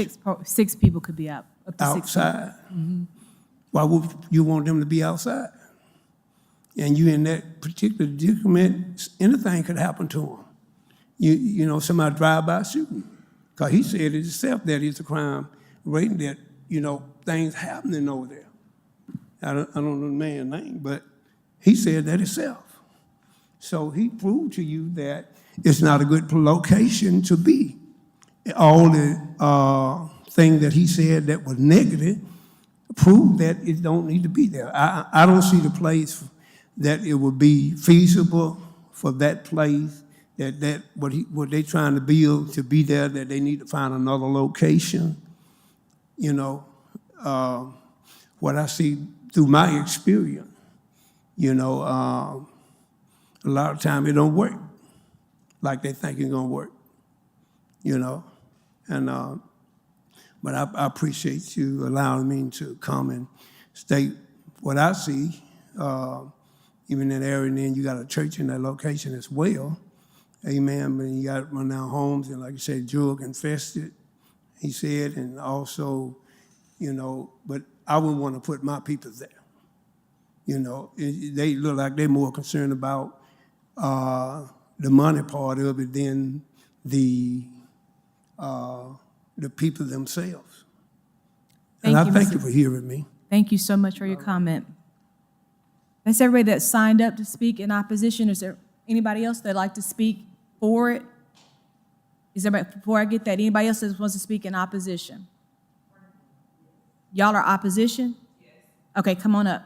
6 people could be out, up to 6 people. Outside. Why would you want them to be outside? And you in that particular predicament, anything could happen to them. You know, somebody drive-by shooting. Because he said it himself that it's a crime rate, that, you know, things happening over there. I don't know the man's name, but he said that himself. So he proved to you that it's not a good location to be. All the thing that he said that was negative proved that it don't need to be there. I don't see the place that it would be feasible for that place, that what they trying to build to be there, that they need to find another location. You know, what I see through my experience, you know, a lot of time it don't work like they think it's gonna work, you know. And but I appreciate you allowing me to come and state what I see, even in that area. And then you got a church in that location as well, amen. But you got run-down homes, and like you said, drug infested, he said, and also, you know, but I wouldn't want to put my people there. You know, they look like they're more concerned about the money part of it than the people themselves. And I thank you for hearing me. Thank you so much for your comment. That's everybody that signed up to speak in opposition. Is there anybody else that'd like to speak for it? Is there, before I get that, anybody else that wants to speak in opposition? Y'all are opposition? Yes. Okay, come on up.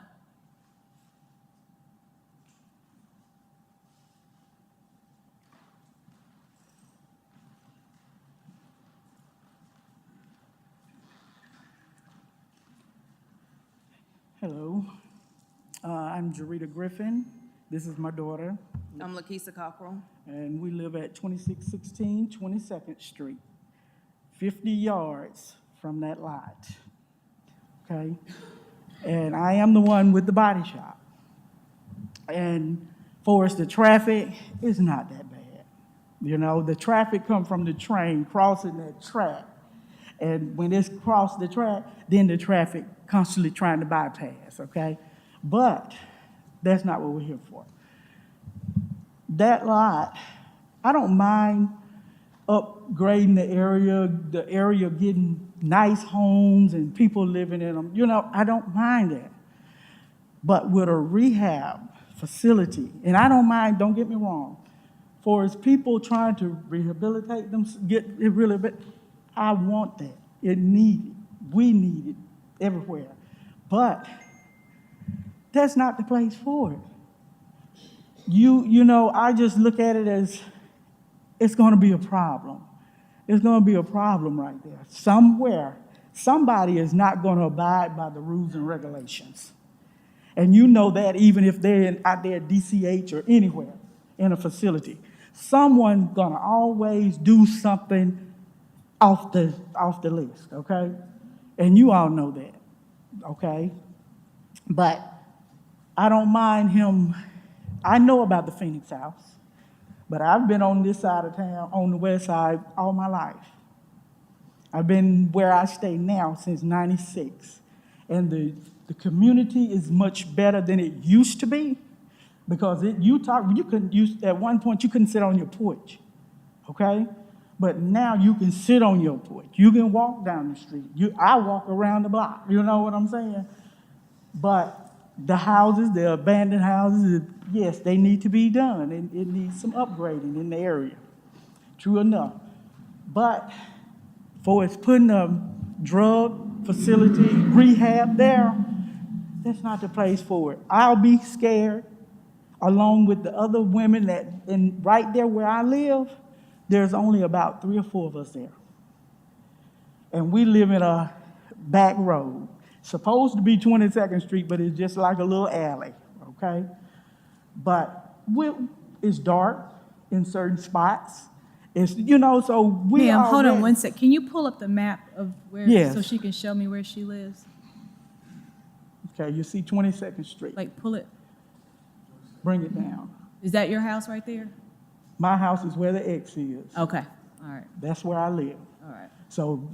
Hello, I'm Jarita Griffin. This is my daughter. I'm Lakeisha Cockrell. And we live at 2616 22nd Street, 50 yards from that lot, okay? And I am the one with the body shop. And for us, the traffic is not that bad. You know, the traffic come from the train crossing that track. And when it's crossed the track, then the traffic constantly trying to bypass, okay? But that's not what we're here for. That lot, I don't mind upgrading the area getting nice homes and people living in them. You know, I don't mind that. But with a rehab facility, and I don't mind, don't get me wrong, for as people trying to rehabilitate them, get it really, but I want that. It needed. We need it everywhere. But that's not the place for it. You know, I just look at it as it's going to be a problem. It's going to be a problem right there. Somewhere, somebody is not going to abide by the rules and regulations. And you know that even if they're out there at DCH or anywhere in a facility, someone's going to always do something off the list, okay? And you all know that, okay? But I don't mind him. I know about the Phoenix House, but I've been on this side of town, on the west side, all my life. I've been where I stay now since '96. And the community is much better than it used to be, because at one point you couldn't sit on your porch, okay? But now you can sit on your porch. You can walk down the street. I walk around the block, you know what I'm saying? But the houses, the abandoned houses, yes, they need to be done. It needs some upgrading in the area, true enough. But for it's putting a drug facility, rehab there, that's not the place for it. I'll be scared, along with the other women right there where I live, there's only about 3 or 4 of us there. And we live in a back road. Supposed to be 22nd Street, but it's just like a little alley, okay? But it's dark in certain spots. It's, you know, so we Ma'am, hold on one sec. Can you pull up the map of where, Yes. so she can show me where she lives? Okay, you see 22nd Street. Like, pull it. Bring it down. Is that your house right there? My house is where the X is. Okay, all right, That's where I live. all right. So,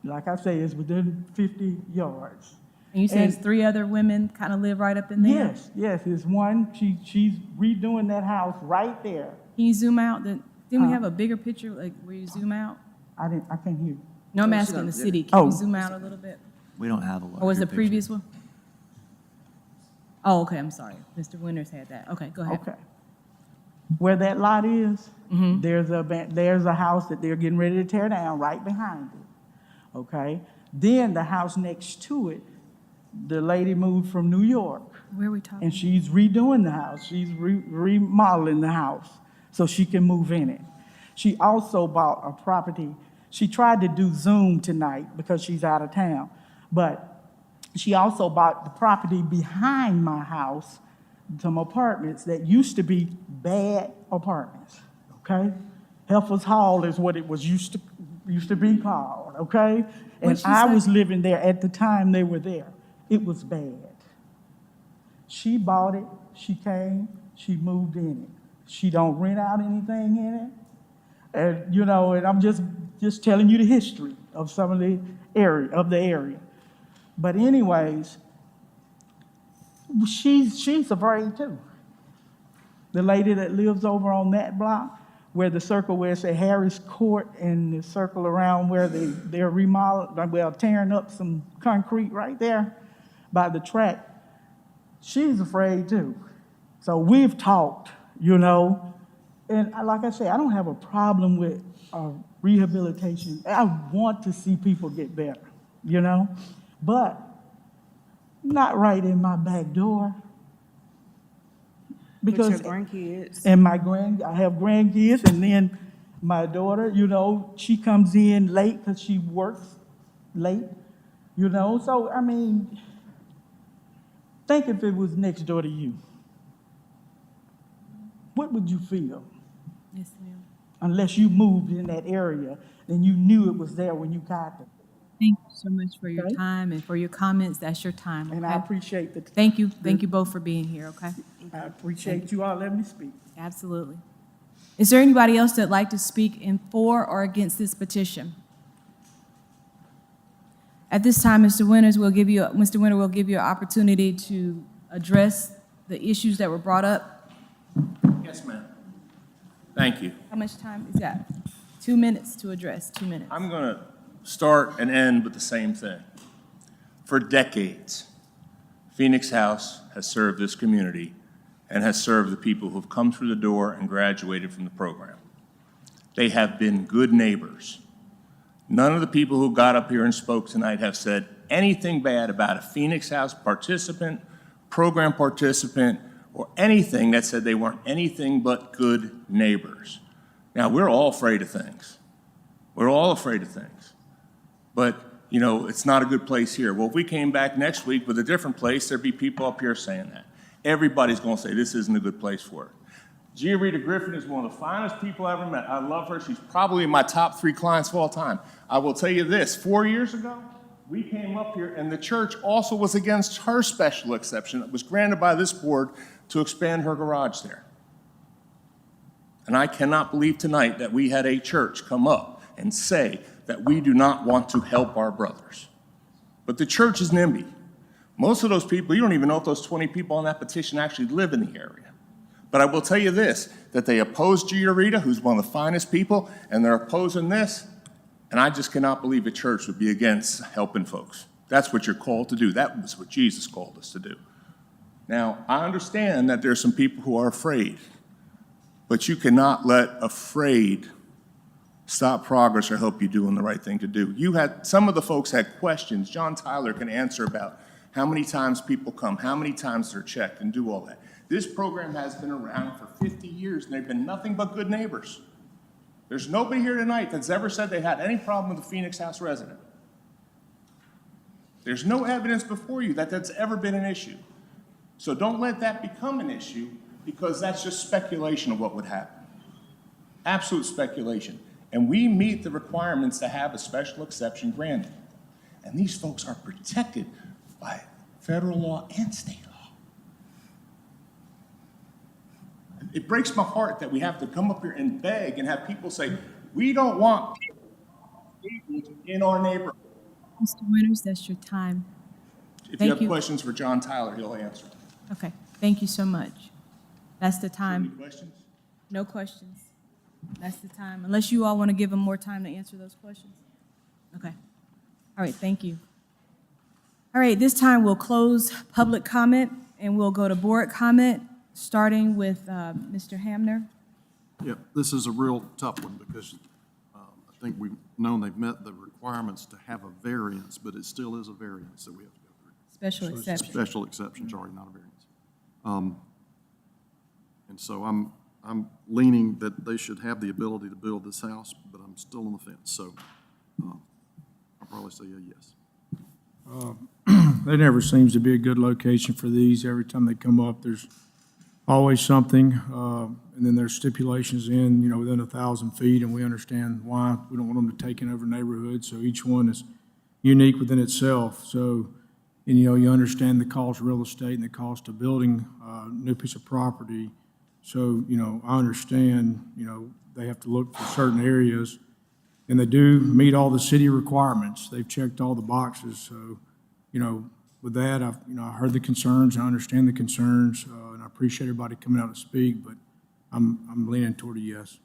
like I say, it's within 50 yards. And you said And- it's 3 other women kind of live right up in there? Yes, it's one, she's redoing that house right there. Can you zoom out? Didn't we Huh? have a bigger picture, like where you zoom out? I can't hear you. No, I'm asking the city. Can Oh. you zoom out a little bit? We don't have a lot. Or was the previous one? Oh, okay, I'm sorry. Mr. Winters had that. Okay, go ahead. Okay. Where that lot is, there's a house that they're getting ready to tear down right behind it. Okay? Then the house next to it, the lady moved from New York, Where are we talking? and she's redoing the house. She's remodeling the house so she can move in it. She also bought a property. She tried to do Zoom tonight because she's out of town, but she also bought the property behind my house, some apartments that used to be bad apartments, okay? Helfer's Hall is what it was used to be called, okay? And What'd she I say? was living there at the time they were there. It was bad. She bought it, she came, she moved in it. She don't rent out anything in it. And, you know, and I'm just telling you the history of some of the area. But anyways, she's afraid too. The lady that lives over on that block, where the circle where it say Harris Court and the circle around where they're remodeling, well, tearing up some concrete right there by the track, she's afraid too. So we've talked, you know, and like I say, I don't have a problem with rehabilitation. I want to see people get better, you know, but not right in my back door. Because with your grandkids. and I have grandkids, and then my daughter, you know, she comes in late because she works late, you know. So, I mean, think if it was next door to you. What would you feel? Yes, ma'am. Unless you moved in that area and you knew it was there when you got there. Thank you so much for your Okay. time and for your comments. That's your time, And I okay? appreciate the Thank you both for being here, okay? I appreciate you all letting me speak. Absolutely. Is there anybody else that'd like to speak in for or against this petition? At this time, Mr. Winter will give you an opportunity to address the issues that were brought up. Yes, ma'am. Thank you. How much time is that? 2 minutes to address, 2 minutes. I'm going to start and end with the same thing. For decades, Phoenix House has served this community and has served the people who have come through the door and graduated from the program. They have been good neighbors. None of the people who got up here and spoke tonight have said anything bad about a Phoenix House participant, program participant, or anything that said they weren't anything but good neighbors. Now, we're all afraid of things. We're all afraid of things. But, you know, it's not a good place here. Well, if we came back next week with a different place, there'd be people up here saying that. Everybody's going to say this isn't a good place for it. Gia Rita Griffin is one of the finest people I ever met. I love her. She's probably in my top 3 clients of all time. I will tell you this, 4 years ago, we came up here and the church also was against her special exception that was granted by this board to expand her garage there. And I cannot believe tonight that we had a church come up and say that we do not want to help our brothers. But the church is NIMBY. Most of those people, you don't even know if those 20 people on that petition actually live in the area. But I will tell you this, that they oppose Gia Rita, who's one of the finest people, and they're opposing this, and I just cannot believe a church would be against helping folks. That's what you're called to do. That was what Jesus called us to do. Now, I understand that there's some people who are afraid, but you cannot let afraid stop progress or help you doing the right thing to do. Some of the folks had questions. John Tyler can answer about how many times people come, how many times they're checked, and do all that. This program has been around for 50 years, and they've been nothing but good neighbors. There's nobody here tonight that's ever said they had any problem with a Phoenix House resident. There's no evidence before you that that's ever been an issue. So don't let that become an issue, because that's just speculation of what would happen. Absolute speculation. And we meet the requirements to have a special exception granted. And these folks are protected by federal law and state law. It breaks my heart that we have to come up here and beg and have people say, we don't want people in our neighborhood. Mr. Winters, that's your time. If you Thank have you. questions for John Tyler, he'll answer. Okay, thank you so much. That's the Any time. questions? No questions. That's the time, unless you all want to give them more time to answer those questions. Okay. All right, thank you. All right, this time we'll close public comment and we'll go to board comment, starting with Mr. Hamner. Yeah, this is a real tough one because I think we've known they've met the requirements to have a variance, but it still is a variance that we have to go through. Special exception. Special exception, sorry, not a variance. And so I'm leaning that they should have the ability to build this house, but I'm still on the fence, so I'll probably say a yes. There never seems to be a good location for these. Every time they come up, there's always something. And then there's stipulations in, within 1,000 feet, and we understand why. We don't want them to take in over neighborhoods, so each one is unique within itself. So, and, you understand the cost of real estate and the cost of building a new piece of property. So, I understand, they have to look for certain areas, and they do meet all the city requirements. They've checked all the boxes. So, with that, I heard the concerns, I understand the concerns, and I appreciate everybody coming out to speak, but I'm leaning toward a yes.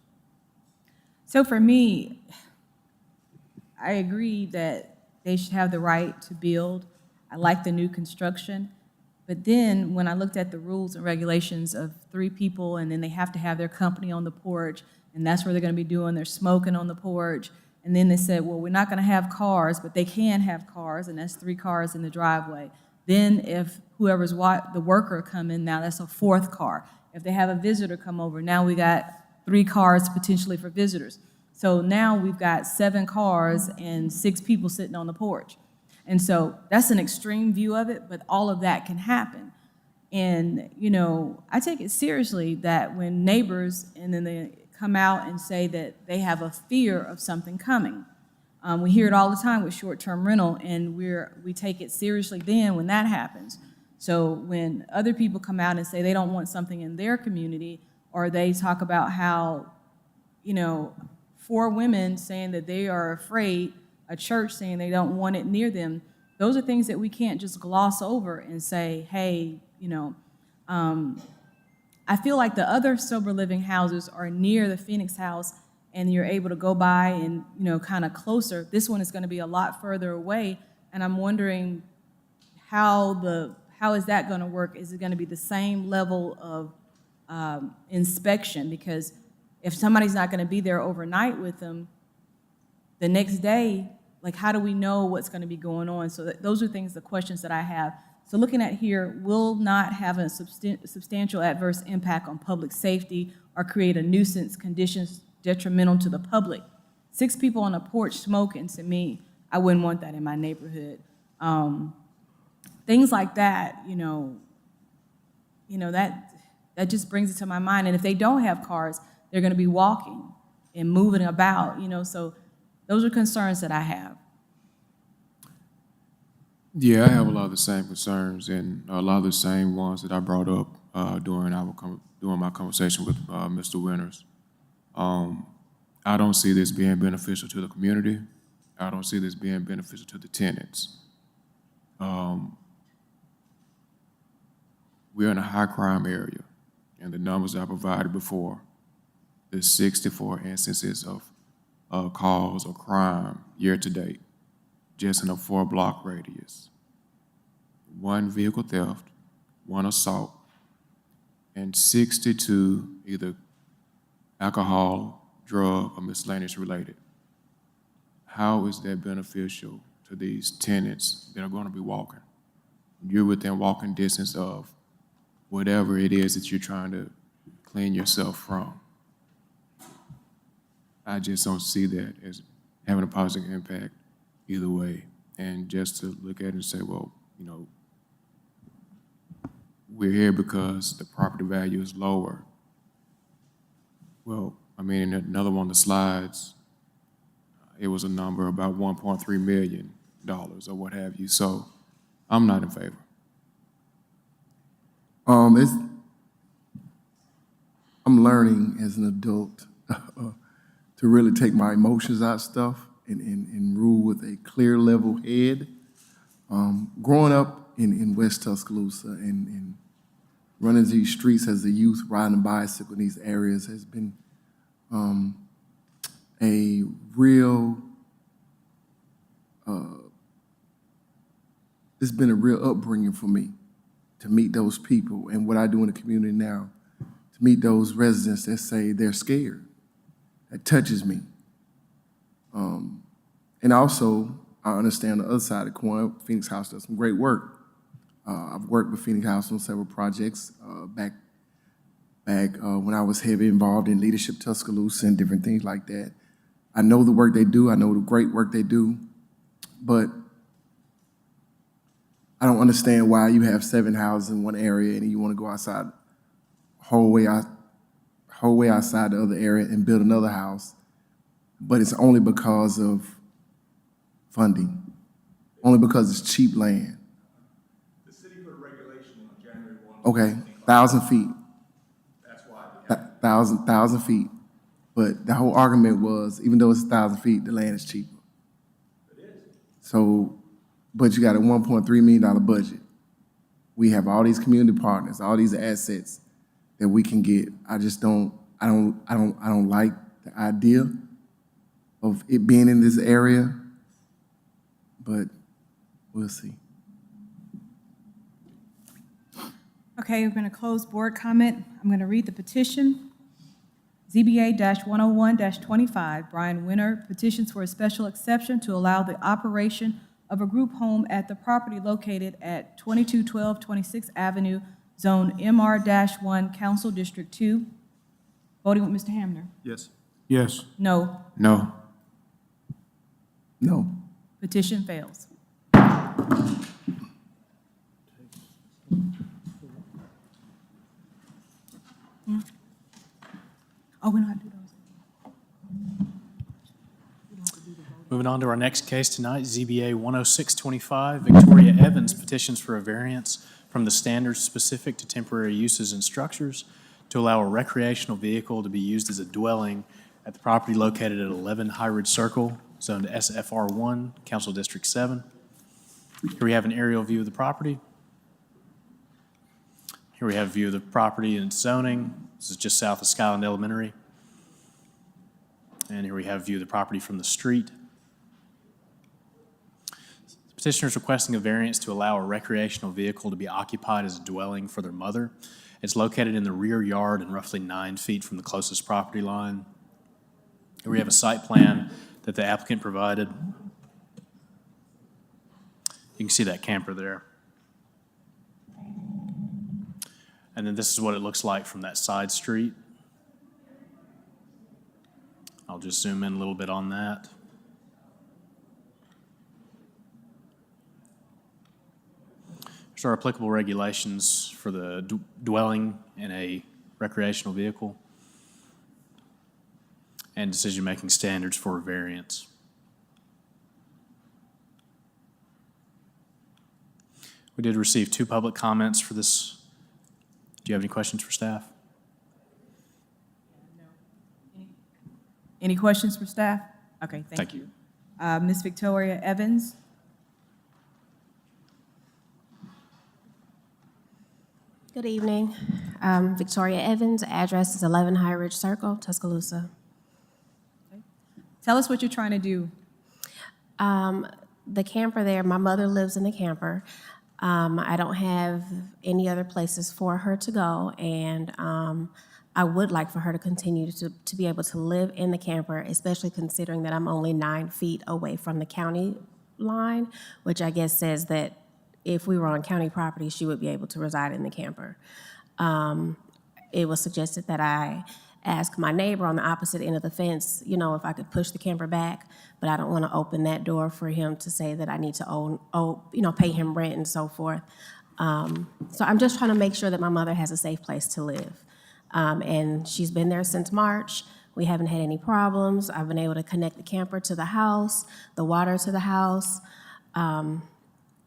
So for me, I agree that they should have the right to build. I like the new construction. But then when I looked at the rules and regulations of 3 people, and then they have to have their company on the porch, and that's where they're going to be doing their smoking on the porch. And then they said, well, we're not going to have cars, but they can have cars, and that's 3 cars in the driveway. Then if whoever's the worker come in now, that's a 4th car. If they have a visitor come over, now we got 3 cars potentially for visitors. So now we've got 7 cars and 6 people sitting on the porch. And so that's an extreme view of it, but all of that can happen. And, I take it seriously that when neighbors, and then they come out and say that they have a fear of something coming. We hear it all the time with short-term rental, and we take it seriously then when that happens. So when other people come out and say they don't want something in their community, or they talk about how, 4 women saying that they are afraid, a church saying they don't want it near them, those are things that we can't just gloss over and say, hey, I feel like the other sober living houses are near the Phoenix house, and you're able to go by and, kind of closer. This one is going to be a lot further away, and I'm wondering how is that going to work? Is it going to be the same level of inspection? Because if somebody's not going to be there overnight with them, the next day, like, how do we know what's going to be going on? So those are the questions that I have. So looking at here, will not have a substantial adverse impact on public safety or create a nuisance conditions detrimental to the public. 6 people on a porch smoking, to me, I wouldn't want that in my neighborhood. Things like that, that just brings it to my mind. And if they don't have cars, they're going to be walking and moving about, so those are concerns that I have. Yeah, I have a lot of the same concerns and a lot of the same ones that I brought up during my conversation with Mr. Winters. I don't see this being beneficial to the community. I don't see this being beneficial to the tenants. We're in a high crime area, and the numbers I provided before, there's 64 instances of calls of crime year to date, just in a 4-block radius. 1 vehicle theft, 1 assault, and 62 either alcohol, drug, or miscellaneous related. How is that beneficial to these tenants that are going to be walking? You're within walking distance of whatever it is that you're trying to clean yourself from. I just don't see that as having a positive impact either way. And just to look at it and say, well, we're here because the property value is lower. Well, in another one of the slides, it was a number about $1.3 million or what have you. So I'm not in favor. It's, I'm learning as an adult to really take my emotions out of stuff and rule with a clear, level head. Growing up in West Tuscaloosa and running these streets as a youth, riding a bicycle in these areas has been a real, it's been a real upbringing for me to meet those people and what I do in the community now, to meet those residents that say they're scared. That touches me. And also, I understand the other side of the coin. Phoenix House does some great work. I've worked with Phoenix House on several projects back when I was heavily involved in Leadership Tuscaloosa and different things like that. I know the work they do. I know the great work they do. But I don't understand why you have 7 houses in one area and you want to go outside, whole way outside the other area and build another house, but it's only because of funding, only because it's cheap land. The city put a regulation on January 1. Okay, 1,000 feet. That's why. 1,000 feet. But the whole argument was, even though it's 1,000 feet, the land is cheaper. It is. So, but you got a $1.3 million budget. We have all these community partners, all these assets that we can get. I just don't like the idea of it being in this area, but we'll see. Okay, we're going to close board comment. I'm going to read the petition. ZBA-101-25, Brian Winter, petitions for a special exception to allow the operation of a group home at the property located at 2212 26th Avenue, Zone MR-1, Council District 2. Voting with Mr. Hamner. Yes. Yes. No. No. No. Petition fails. Oh, we don't have to do those. Moving on to our next case tonight, ZBA 10625, Victoria Evans petitions for a variance from the standards specific to temporary uses and structures to allow a recreational vehicle to be used as a dwelling at the property located at 11 High Ridge Circle, zoned SFR1, Council District 7. Here we have an aerial view of the property. Here we have a view of the property and its zoning. This is just south of Skyland Elementary. And here we have a view of the property from the street. The petitioner is requesting a variance to allow a recreational vehicle to be occupied as a dwelling for their mother. It's located in the rear yard and roughly 9 feet from the closest property line. Here we have a site plan that the applicant provided. You can see that camper there. And then this is what it looks like from that side street. I'll just zoom in a little bit on that. There's our applicable regulations for the dwelling in a recreational vehicle and decision-making standards for a variance. We did receive 2 public comments for this. Do you have any questions for staff? Any questions for staff? Okay, thank you. Ms. Victoria Evans? Good evening. Victoria Evans, address is 11 High Ridge Circle, Tuscaloosa. Tell us what you're trying to do. The camper there, my mother lives in the camper. I don't have any other places for her to go, and I would like for her to continue to be able to live in the camper, especially considering that I'm only 9 feet away from the county line, which I guess says that if we were on county property, she would be able to reside in the camper. It was suggested that I ask my neighbor on the opposite end of the fence, you know, if I could push the camper back, but I don't want to open that door for him to say that I need to pay him rent and so forth. So I'm just trying to make sure that my mother has a safe place to live. And she's been there since March. We haven't had any problems. I've been able to connect the camper to the house, the water to the house.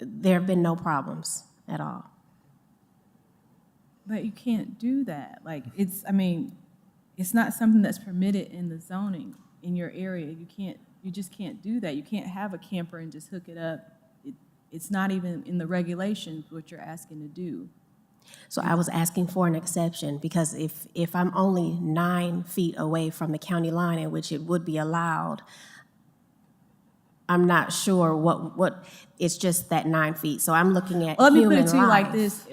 There have been no problems at all. But you can't do that. Like, it's not something that's permitted in the zoning in your area. You just can't do that. You can't have a camper and just hook it up. It's not even in the regulations what you're asking to do. So I was asking for an exception because if I'm only 9 feet away from the county line in which it would be allowed, I'm not sure what it's just that 9 feet. So I'm looking at Let me human put it to you like life. this.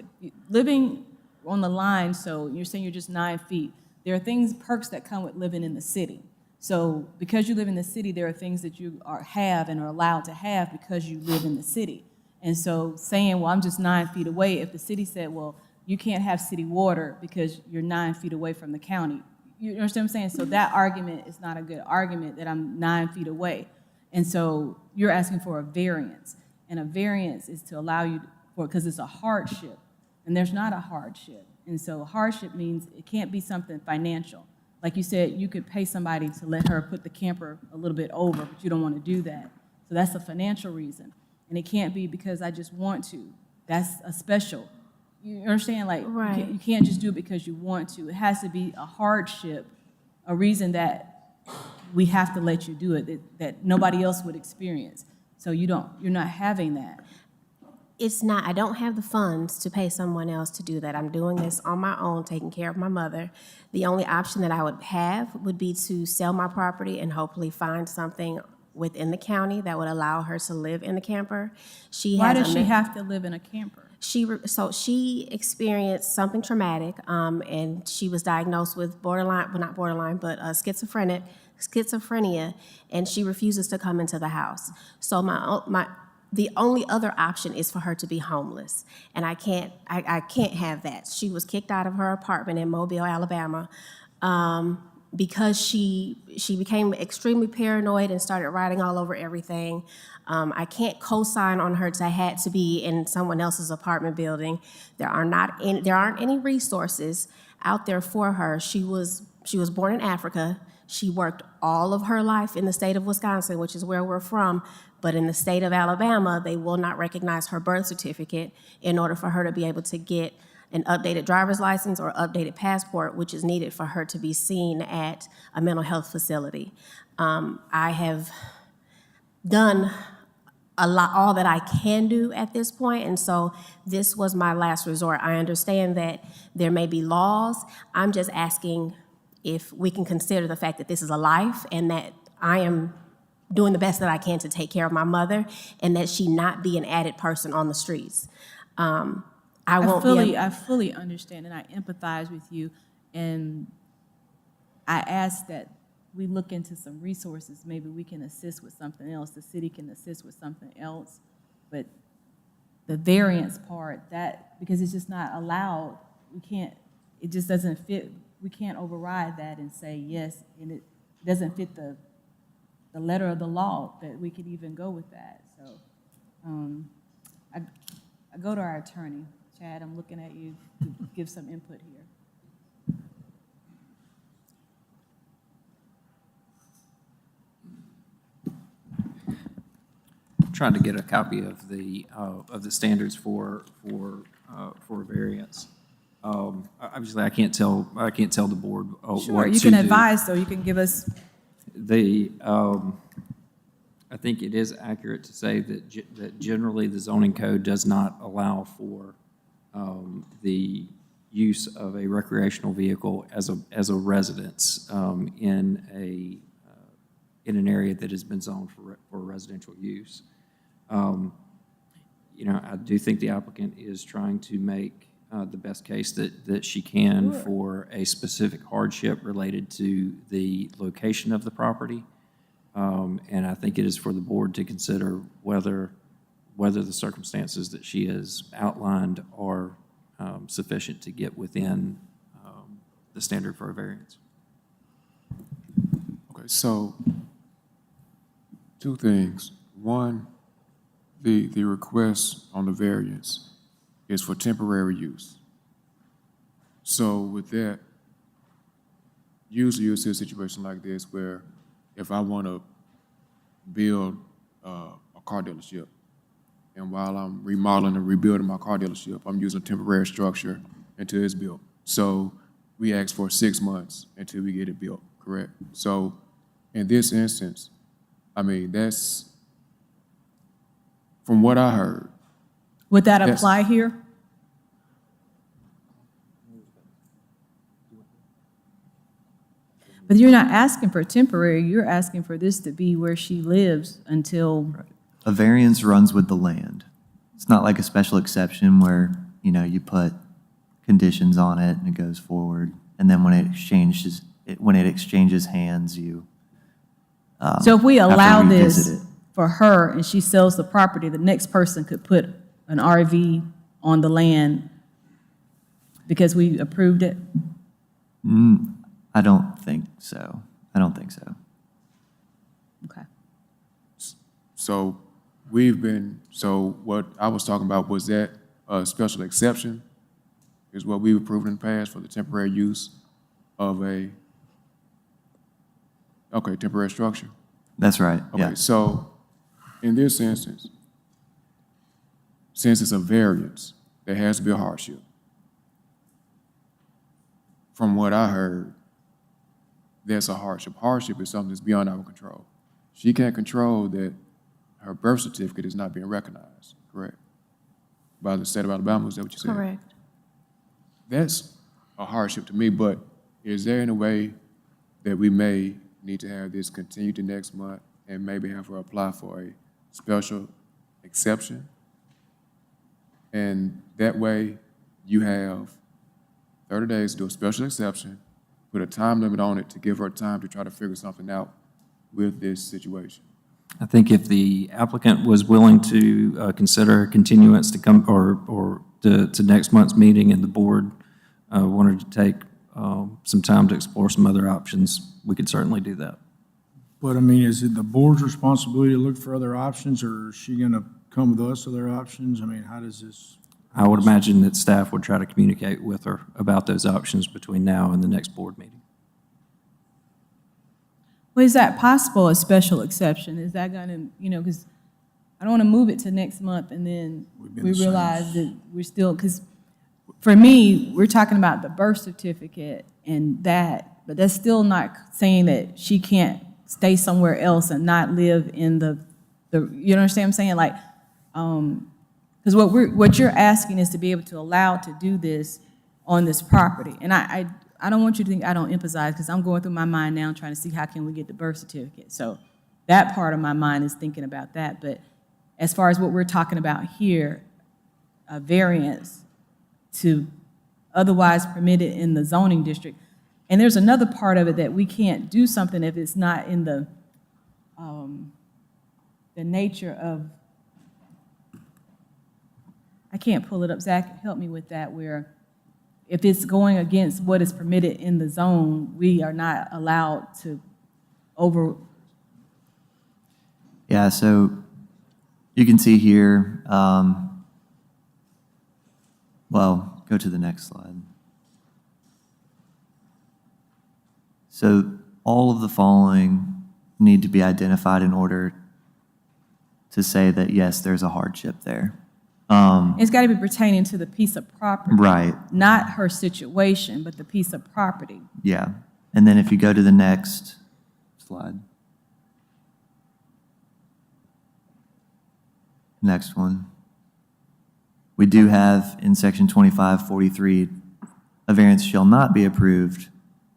Living on the line, so you're saying you're just 9 feet. There are perks that come with living in the city. So because you live in the city, there are things that you have and are allowed to have because you live in the city. And so saying, well, I'm just 9 feet away, if the city said, well, you can't have city water because you're 9 feet away from the county. You understand what I'm saying? So that argument is not a good argument that I'm 9 feet away. And so you're asking for a variance. And a variance is to allow you, because it's a hardship. And there's not a hardship. And so hardship means it can't be something financial. Like you said, you could pay somebody to let her put the camper a little bit over, but you don't want to do that. So that's a financial reason. And it can't be because I just want to. That's a special. You understand? Like, Right. you can't just do it because you want to. It has to be a hardship, a reason that we have to let you do it, that nobody else would experience. So you're not having that. It's not, I don't have the funds to pay someone else to do that. I'm doing this on my own, taking care of my mother. The only option that I would have would be to sell my property and hopefully find something within the county that would allow her to live in the camper. Why does she have to live in a camper? She experienced something traumatic, and she was diagnosed with schizophrenia, and she refuses to come into the house. So the only other option is for her to be homeless, and I can't have that. She was kicked out of her apartment in Mobile, Alabama, because she became extremely paranoid and started writing all over everything. I can't co-sign on her to had to be in someone else's apartment building. There aren't any resources out there for her. She was born in Africa. She worked all of her life in the state of Wisconsin, which is where we're from, but in the state of Alabama, they will not recognize her birth certificate in order for her to be able to get an updated driver's license or updated passport, which is needed for her to be seen at a mental health facility. I have done all that I can do at this point, and so this was my last resort. I understand that there may be laws. I'm just asking if we can consider the fact that this is a life and that I am doing the best that I can to take care of my mother and that she not be an added person on the streets. I fully understand and I empathize with you, and I ask that we look into some resources. Maybe we can assist with something else. The city can assist with something else, but the variance part, because it's just not allowed, it just doesn't fit. We can't override that and say yes, and it doesn't fit the letter of the law that we could even go with that. So I go to our attorney. Chad, I'm looking at you to give some input here. Trying to get a copy of the standards for variance. Obviously, I can't tell the board what to do. Sure, you can advise, though. You can give us. I think it is accurate to say that generally the zoning code does not allow for the use of a recreational vehicle as a residence in an area that has been zoned for residential use. I do think the applicant is trying to make the best case that she can for a specific hardship related to the location of the property. And I think it is for the board to consider whether the circumstances that she has outlined are sufficient to get within the standard for a variance. Okay, so two things. One, the request on the variance is for temporary use. So with that, usually you'll see a situation like this where if I want to build a car dealership, and while I'm remodeling and rebuilding my car dealership, I'm using a temporary structure until it's built. So we ask for 6 months until we get it built, correct? So in this instance, I mean, that's, from what I heard, Would that Yes. apply here? But you're not asking for temporary, you're asking for this to be where she lives until, A variance runs with the land. It's not like a special exception where, you know, you put conditions on it and it goes forward. And then when it exchanges hands, you so if we have to allow revisit this it. for her and she sells the property, the next person could put an RV on the land because we approved it? I don't think so. I don't think so. Okay. so so what I was talking about, was that a special exception? Is what we've approved in the past for the temporary use of temporary structure? That's right, Okay, yeah. so in this instance, since it's a variance, there has to be a hardship. From what I heard, there's a hardship. Hardship is something that's beyond our control. She can't control that her birth certificate is not being recognized, correct? By the state of Alabama, is that what you said? Correct. That's a hardship to me, but is there any way that we may need to have this continue to next month and maybe have her apply for a special exception? And that way, you have 30 days to do a special exception, put a time limit on it to give her time to try to figure something out with this situation. I think if the applicant was willing to consider continuance to come, or to next month's meeting, and the board wanted to take some time to explore some other options, we could certainly do that. But I mean, is it the board's responsibility to look for other options, or is she gonna come with us with other options? I mean, how does this? I would imagine that staff would try to communicate with her about those options between now and the next board meeting. Well, is that possible, a special exception? Is that gonna, you know, because I don't want to move it to next month and then we realize that we're still, because for me, we're talking about the birth certificate and that, but that's still not saying that she can't stay somewhere else and not live in the you understand what I'm saying? Like, because what you're asking is to be able to allow to do this on this property. And I don't want you to think I don't empathize, because I'm going through my mind now trying to see how can we get the birth certificate. So that part of my mind is thinking about that. But as far as what we're talking about here, a variance to otherwise permitted in the zoning district. And there's another part of it that we can't do something if it's not in the nature of, I can't pull it up, Zach, help me with that, where if it's going against what is permitted in the zone, we are not allowed to Yeah, so you can see here, well, go to the next slide. So all of the following need to be identified in order to say that, yes, there's a hardship there. It's got to be pertaining to the piece of property. Right. Not her situation, but the piece of property. Yeah. And then if you go to the next slide. Next one. We do have in section 2543, a variance shall not be approved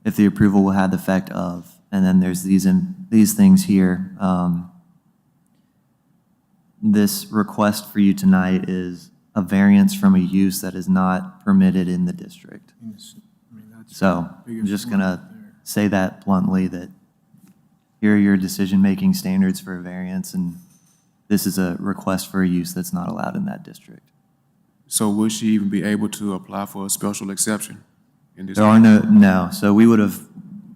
if the approval will have the effect of, and then there's these things here. This request for you tonight is a variance from a use that is not permitted in the district. So I'm just gonna say that bluntly, that here are your decision-making standards for a variance, and this is a request for a use that's not allowed in that district. So would she even be able to apply for a special exception in this? There are no, so we would have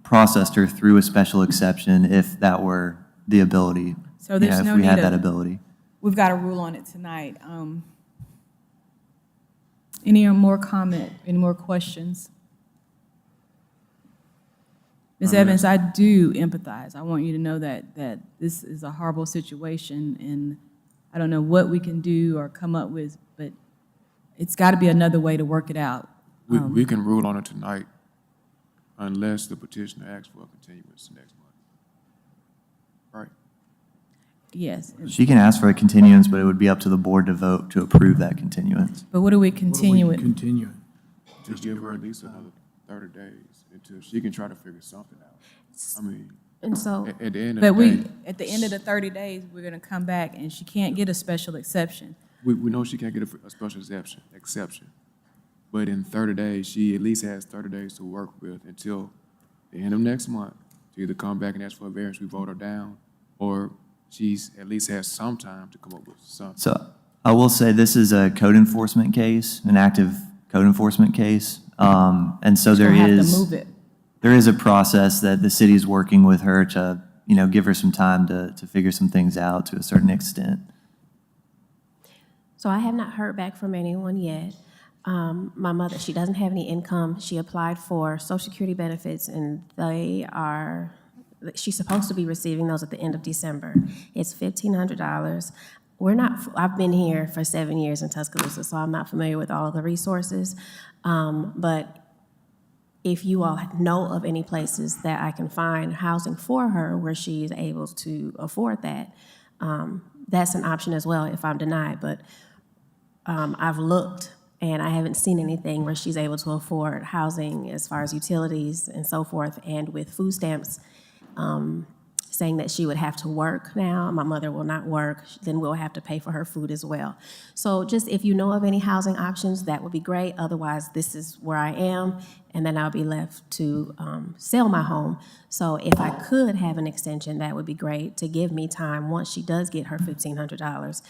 processed her through a special exception if that were the ability. So there's if no we need had of- that ability. We've got a rule on it tonight. Any more comment, any more questions? Ms. Evans, I do empathize. I want you to know that this is a horrible situation, and I don't know what we can do or come up with, but it's got to be another way to work it out. We can rule on it tonight unless the petitioner asks for a continuance next month. Right? Yes. She can ask for a continuance, but it would be up to the board to vote to approve that continuance. But what do we continue with? Continue it. Just give her at least another 30 days until she can try to figure something out. I mean, And so, at the end of But the day, at the end of the 30 days, we're gonna come back and she can't get a special exception. we know she can't get a special exception. But in 30 days, she at least has 30 days to work with until the end of next month to either come back and ask for a variance, we vote her down, or she's at least has some time to come up with something. So I will say this is a code enforcement case, an active code enforcement case. And so there We'll have to is, move it. there is a process that the city is working with her to, give her some time to figure some things out to a certain extent. so I have not heard back from anyone yet. My mother, she doesn't have any income. She applied for Social Security benefits, and she's supposed to be receiving those at the end of December. It's $1,500. I've been here for 7 years in Tuscaloosa, so I'm not familiar with all of the resources. But if you all know of any places that I can find housing for her where she is able to afford that, that's an option as well if I'm denied. But I've looked, and I haven't seen anything where she's able to afford housing as far as utilities and so forth. And with food stamps saying that she would have to work now, my mother will not work, then we'll have to pay for her food as well. So just if you know of any housing options, that would be great. Otherwise, this is where I am, and then I'll be left to sell my home. So if I could have an extension, that would be great to give me time once she does get her $1,500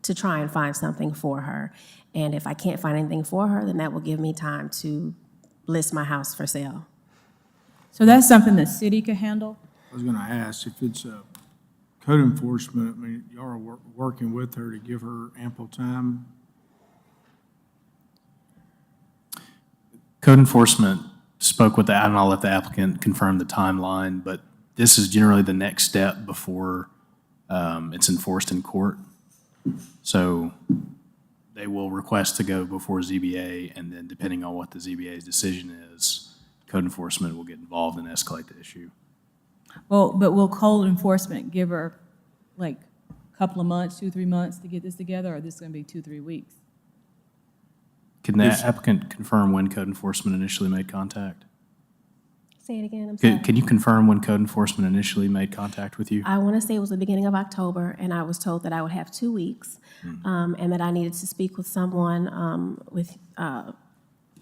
to try and find something for her. And if I can't find anything for her, then that will give me time to list my house for sale. So that's something the city could handle? I was gonna ask if it's code enforcement, I mean, y'all are working with her to give her ample time. Code enforcement spoke with and I'll let the applicant confirm the timeline, but this is generally the next step before it's enforced in court. So they will request to go before ZBA, and then depending on what the ZBA's decision is, code enforcement will get involved and escalate the issue. Well, but will code enforcement give her like a couple of months, 2-3 months to get this together, or is this gonna be 2-3 weeks? Can the applicant confirm when code enforcement initially made contact? Say it again, I'm sorry. Can you confirm when code enforcement initially made contact with you? I want to say it was the beginning of October, and I was told that I would have 2 weeks, and that I needed to speak with someone with a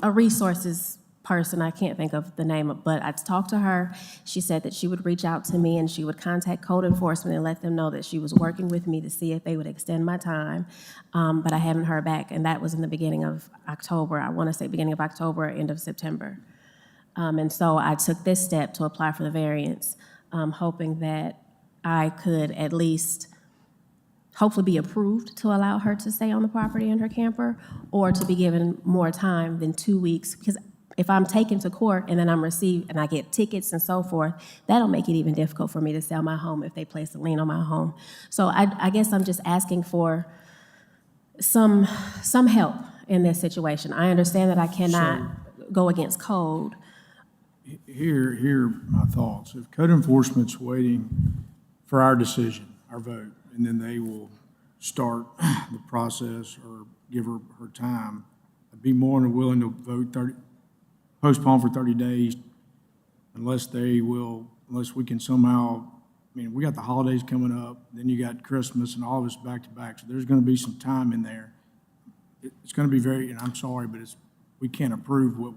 resources person. I can't think of the name, but I talked to her. She said that she would reach out to me and she would contact code enforcement and let them know that she was working with me to see if they would extend my time. But I haven't heard back, and that was in the beginning of October. I want to say beginning of October, end of September. And so I took this step to apply for the variance, hoping that I could at least hopefully be approved to allow her to stay on the property in her camper, or to be given more time than 2 weeks. Because if I'm taken to court and then I'm received and I get tickets and so forth, that'll make it even difficult for me to sell my home if they place a lien on my home. So I guess I'm just asking for some help in this situation. I understand that I cannot go against code. Here are my thoughts. If code enforcement's waiting for our decision, our vote, and then they will start the process or give her time, I'd be more than willing to postpone for 30 days unless we can somehow, I mean, we got the holidays coming up, then you got Christmas and all of this back to back, so there's gonna be some time in there. It's gonna be very, and I'm sorry, but we can't approve what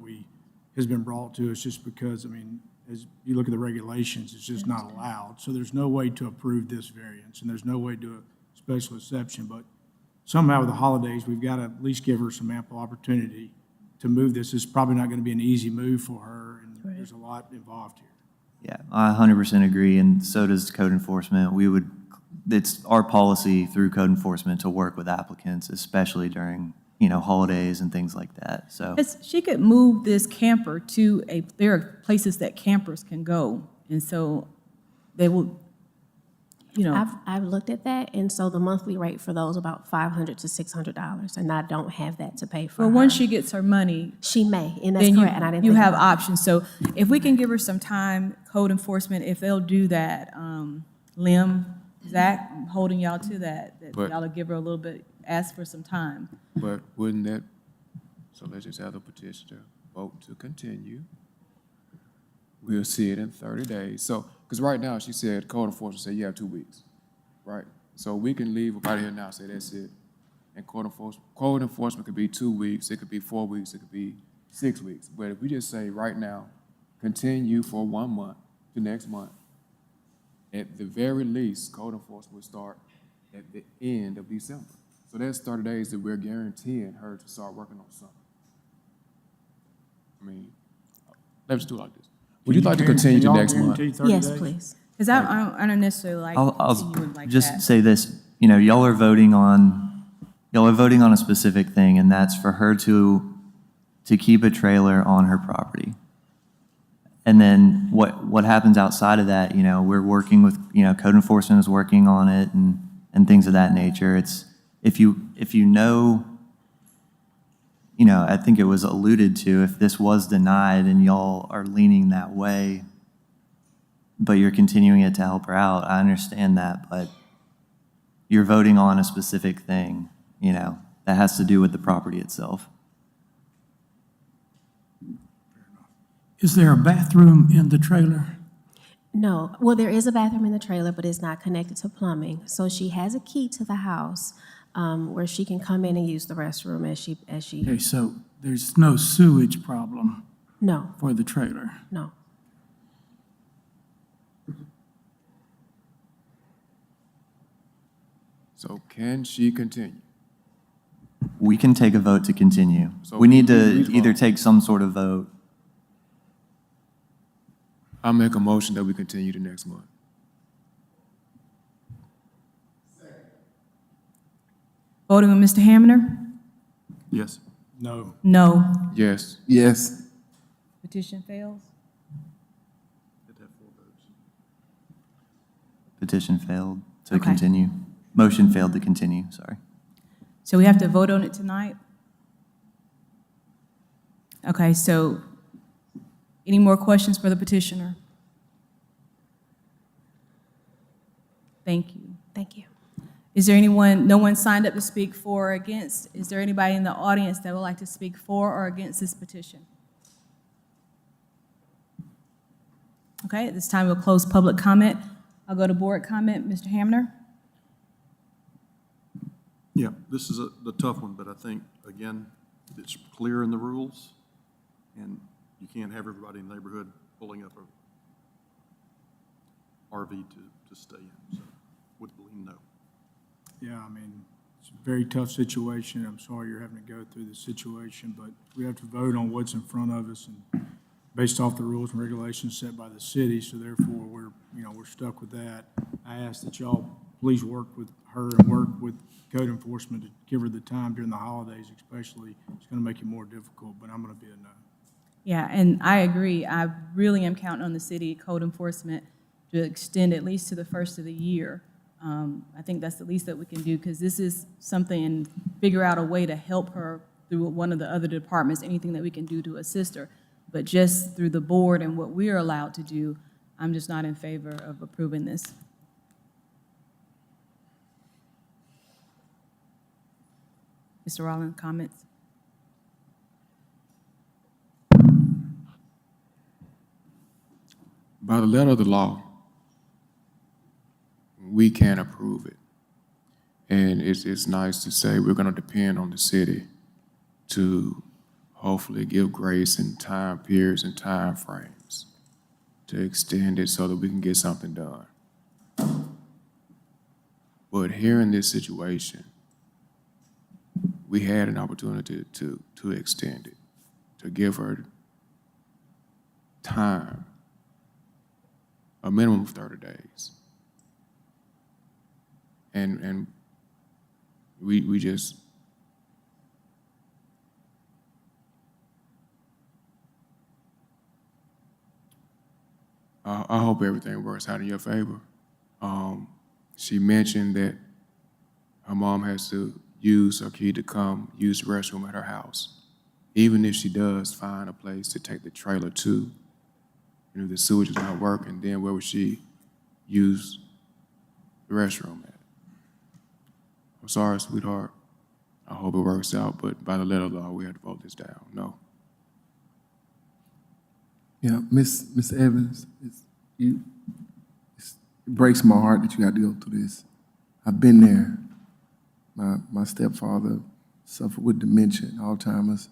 has been brought to us just because, I mean, as you look at the regulations, it's just not allowed. So there's no way to approve this variance, and there's no way to do a special exception, but somehow with the holidays, we've got to at least give her some ample opportunity to move this. It's probably not going to be an easy move for her, and there's a lot involved here. Yeah, I 100% agree, and so does code enforcement. It's our policy through code enforcement to work with applicants, especially during, holidays and things like that, so. She could move this camper to there are places that campers can go, and so they will, you know, I've looked at that, and so the monthly rate for those about $500 to $600, and I don't have that to pay for well, her. once she gets her money, She may, and that's then correct, and I didn't you think have about it. options. So if we can give her some time, code enforcement, if they'll do that, Lim, Zach, I'm holding y'all to that But- y'all will give her a little bit, ask for some time. But wouldn't that, so let's just have the petitioner vote to continue. We'll see it in 30 days. So, because right now, she said, code enforcement said you have 2 weeks, right? So we can leave about here now, say that's it. And code enforcement could be 2 weeks, it could be 4 weeks, it could be 6 weeks. But if we just say right now, continue for 1 month to next month, at the very least, code enforcement will start at the end of December. So that's 30 days that we're guaranteeing her to start working on something. I mean, let's do it like this. Would you like to continue to next month? Yes, please. Because I don't necessarily like I'll continuing like just that. say this, you know, y'all are voting on a specific thing, and that's for her to keep a trailer on her property. And then what happens outside of that, you know, we're working with, you know, code enforcement is working on it and things of that nature. It's, if you know, you know, I think it was alluded to, if this was denied and y'all are leaning that way, but you're continuing it to help her out, I understand that, but you're voting on a specific thing, you know, that has to do with the property itself. Is there a bathroom in the trailer? No, well, there is a bathroom in the trailer, but it's not connected to plumbing. So she has a key to the house where she can come in and use the restroom as she. Okay, so there's no sewage problem No, for the trailer? no. So can she continue? We can take a vote to continue. So We need to please either vote. take some sort of vote. I'll make a motion that we continue to next month. Voting with Mr. Hamner? Yes. No. No. Yes. Yes. Petition fails? It'd have 4 votes. Petition failed to Okay. continue. Motion failed to continue, sorry. So we have to vote on it tonight? Okay, so any more questions for the petitioner? Thank you. Thank you. Is there anyone, no one signed up to speak for or against? Is there anybody in the audience that would like to speak for or against this petition? Okay, at this time we'll close public comment. I'll go to board comment. Mr. Hamner? Yeah, this is the tough one, but I think, again, it's clear in the rules, and you can't have everybody in the neighborhood pulling up a RV to stay in, so would lean no. Yeah, I mean, it's a very tough situation. I'm sorry you're having to go through this situation, but we have to vote on what's in front of us and based off the rules and regulations set by the city, so therefore we're stuck with that. I ask that y'all please work with her and work with code enforcement to give her the time during the holidays especially. It's gonna make it more difficult, but I'm gonna be a no. Yeah, and I agree. I really am counting on the city code enforcement to extend at least to the first of the year. I think that's the least that we can do, because this is something, and figure out a way to help her through one of the other departments, anything that we can do to assist her. But just through the board and what we are allowed to do, I'm just not in favor of approving this. Mr. Rollins, comments? By the letter of the law, we can't approve it. And it's nice to say we're gonna depend on the city to hopefully give grace and time periods and time frames to extend it so that we can get something done. But here in this situation, we had an opportunity to extend it, to give her time, a minimum of 30 days. And we just, I hope everything works out in your favor. she mentioned that her mom has to use her key to come use the restroom at her house. Even if she does find a place to take the trailer to, the sewage is not working, then where would she use the restroom at? I'm sorry, sweetheart. I hope it works out, but by the letter of law, we have to vote this down. No. Yeah, Miss Evans, it breaks my heart that you got to go through this. I've been there. My stepfather suffered with dementia and Alzheimer's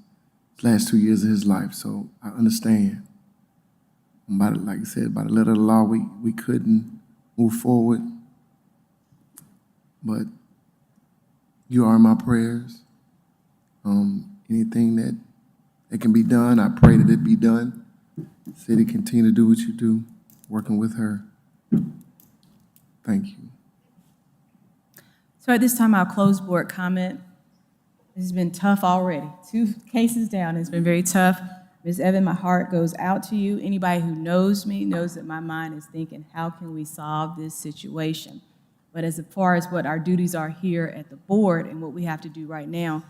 last 2 years of his life, so I understand. And like I said, by the letter of the law, we couldn't move forward, but you are in my prayers. Anything that can be done, I pray that it be done. City, continue to do what you do, working with her. Thank you. So at this time, I'll close board comment. This has been tough already. 2 cases down, it's been very tough. Ms. Evan, my heart goes out to you. Anybody who knows me knows that my mind is thinking, how can we solve this situation? But as far as what our duties are here at the board and what we have to do right now,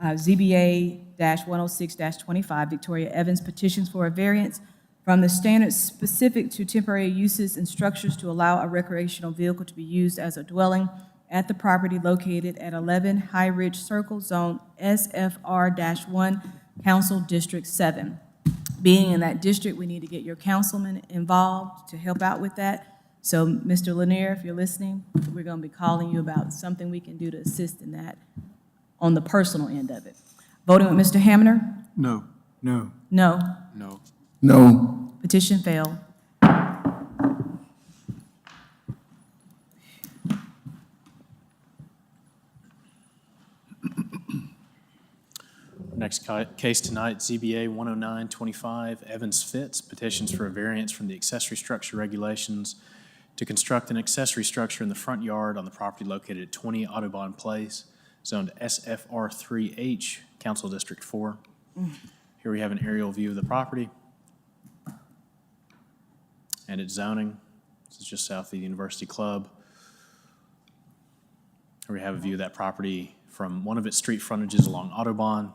ZBA-106-25, Victoria Evans petitions for a variance from the standards specific to temporary uses and structures to allow a recreational vehicle to be used as a dwelling at the property located at 11 High Ridge Circle, Zone SFR-1, Council District 7. Being in that district, we need to get your councilman involved to help out with that. So, Mr. Lanier, if you're listening, we're going to be calling you about something we can do to assist in that on the personal end of it. Voting with Mr. Hamner? No. No. No. No. No. Petition failed. Next case tonight, ZBA 10925, Evans Fitz, petitions for a variance from the accessory structure regulations to construct an accessory structure in the front yard on the property located at 20 Audubon Place, zoned SFR3H, Council District 4. Here we have an aerial view of the property and its zoning. This is just south of the University Club. Here we have a view of that property from one of its street frontages along Audubon.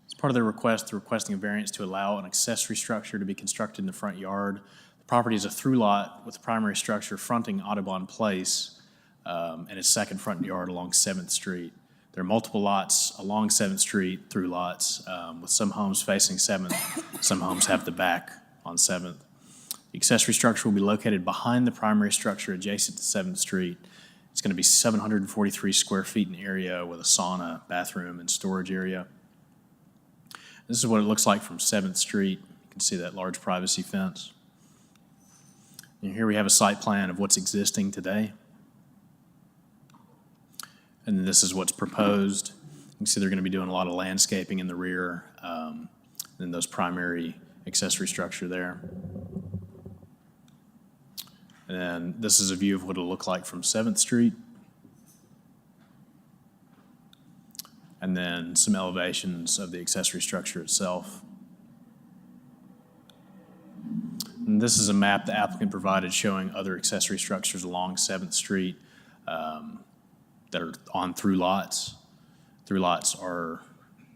As part of their request, they're requesting a variance to allow an accessory structure to be constructed in the front yard. The property is a through lot with the primary structure fronting Audubon Place and its second front yard along 7th Street. There are multiple lots along 7th Street, through lots, with some homes facing 7th. Some homes have the back on 7th. The accessory structure will be located behind the primary structure adjacent to 7th Street. It's going to be 743 square feet in area with a sauna, bathroom, and storage area. This is what it looks like from 7th Street. You can see that large privacy fence. And here we have a site plan of what's existing today. And then this is what's proposed. You can see they're going to be doing a lot of landscaping in the rear, and those primary accessory structure there. And then this is a view of what it'll look like from 7th Street. And then some elevations of the accessory structure itself. And this is a map the applicant provided showing other accessory structures along 7th Street that are on through lots. Through lots are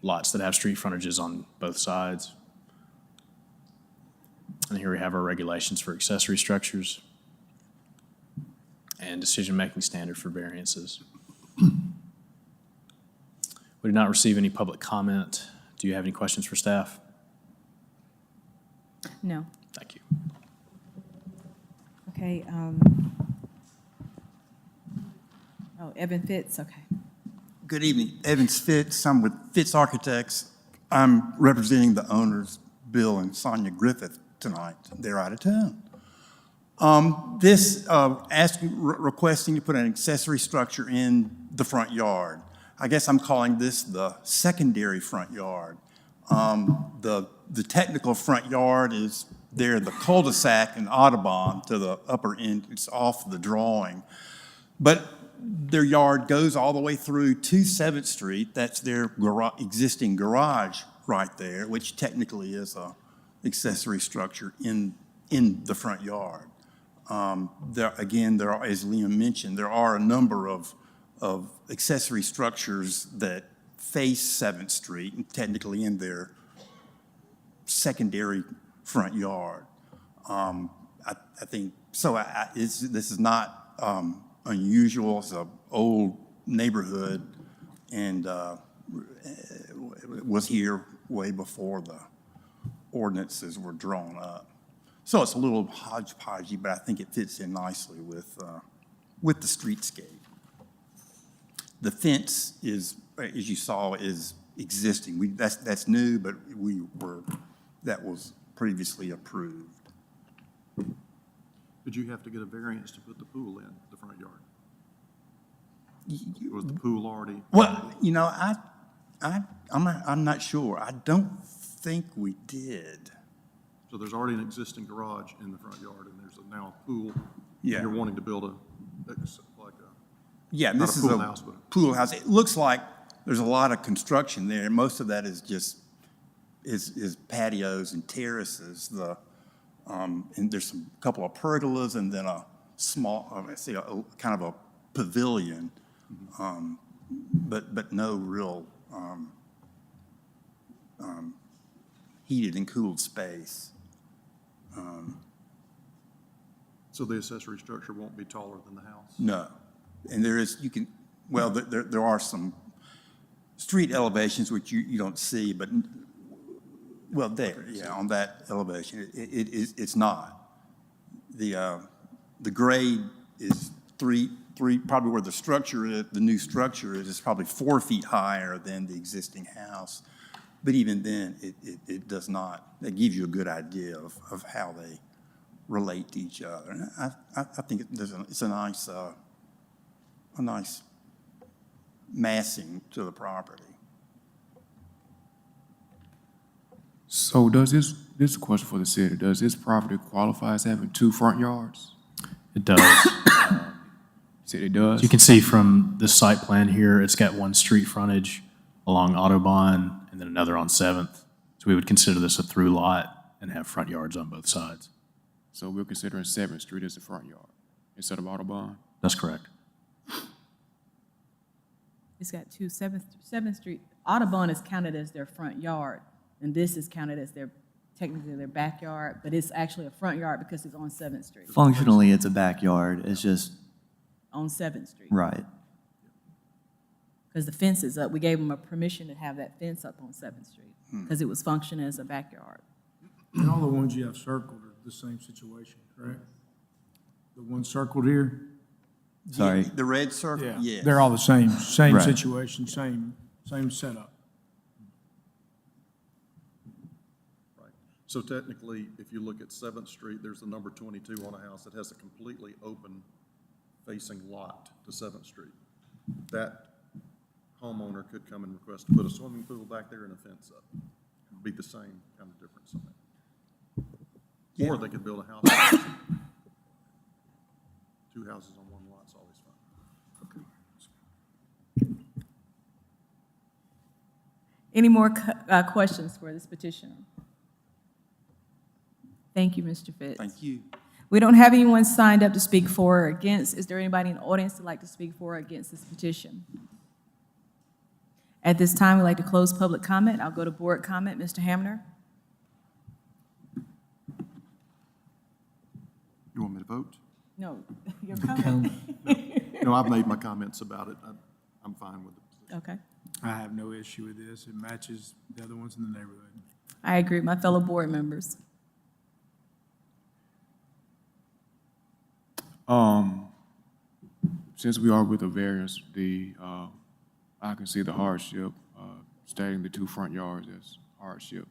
lots that have street frontages on both sides. And here we have our regulations for accessory structures and decision-making standard for variances. We did not receive any public comment. Do you have any questions for staff? No. Thank you. Okay. Oh, Evan Fitz, okay. Good evening. Evans Fitz. I'm with Fitz Architects. I'm representing the owners, Bill and Sonia Griffith, tonight. They're out of town. Requesting to put an accessory structure in the front yard. I guess I'm calling this the secondary front yard. The technical front yard is there, the cul-de-sac in Audubon to the upper end. It's off the drawing. But their yard goes all the way through to 7th Street. That's their existing garage right there, which technically is a accessory structure in in the front yard. There are, as Liam mentioned, there are a number of accessory structures that face 7th Street, and technically in their secondary front yard. I think, so this is not unusual. It's an old neighborhood and was here way before the ordinances were drawn up. So it's a little hodgepodgey, but I think it fits in nicely with the streetscape. The fence is, as you saw, is existing. That's new, but that was previously approved. Did you have to get a variance to put the pool in the front yard? Was the pool already? Well, you know, I'm not sure. I don't think we did. So there's already an existing garage in the front yard, and there's now a pool. Yeah. And you're wanting to build Yeah, not this a is pool a house, but a pool house. It looks like there's a lot of construction there. Most of that is just is patios and terraces. And there's a couple of pergolas and then a small, a kind of a pavilion, but no real heated and cooled space. So the accessory structure won't be taller than the house? No. And there are some street elevations which you don't see, but, well, there, yeah, on that elevation, it's not. The grade is three, probably where the structure is, the new structure is probably 4 feet higher than the existing house. But even then, it does not, that gives you a good idea of how they relate to each other. And I think it's a nice massing to the property. So does this is a question for the city, does this property qualify as having 2 front yards? It does. You said it does? As you can see from this site plan here, it's got one street frontage along Autobahn and then another on 7th. So we would consider this a through lot and have front yards on both sides. So we're considering 7th Street as the front yard instead of Autobahn? That's correct. It's got 7th Street. Audubon is counted as their front yard, and this is counted as technically their backyard, but it's actually a front yard because it's on 7th Street. Functionally, it's a backyard. It's just, On 7th Street. right. Because the fence is up. We gave them a permission to have that fence up on 7th Street because it was functioning as a backyard. And all the ones you have circled are the same situation, correct? The one circled here? Sorry. The red circle, yes. They're all the same Right. situation, same setup. Right. So technically, if you look at 7th Street, there's the number 22 on a house that has a completely open facing lot to 7th Street. That homeowner could come and request to put a swimming pool back there and a fence up. It'd be the same kind of difference on that. Or they could build a house. 2 houses on one lot is always fine. Any more questions for this petitioner? Thank you, Mr. Fitz. Thank you. We don't have anyone signed up to speak for or against. Is there anybody in the audience that'd like to speak for or against this petition? At this time, we'd like to close public comment. I'll go to board comment. Mr. Hamner? You want me to vote? No, your comment. No, I've made my comments about it. I'm fine with it. Okay. I have no issue with this. It matches the other ones in the neighborhood. I agree with my fellow board members. Since we are with a variance, I can see the hardship, stating the 2 front yards as hardship,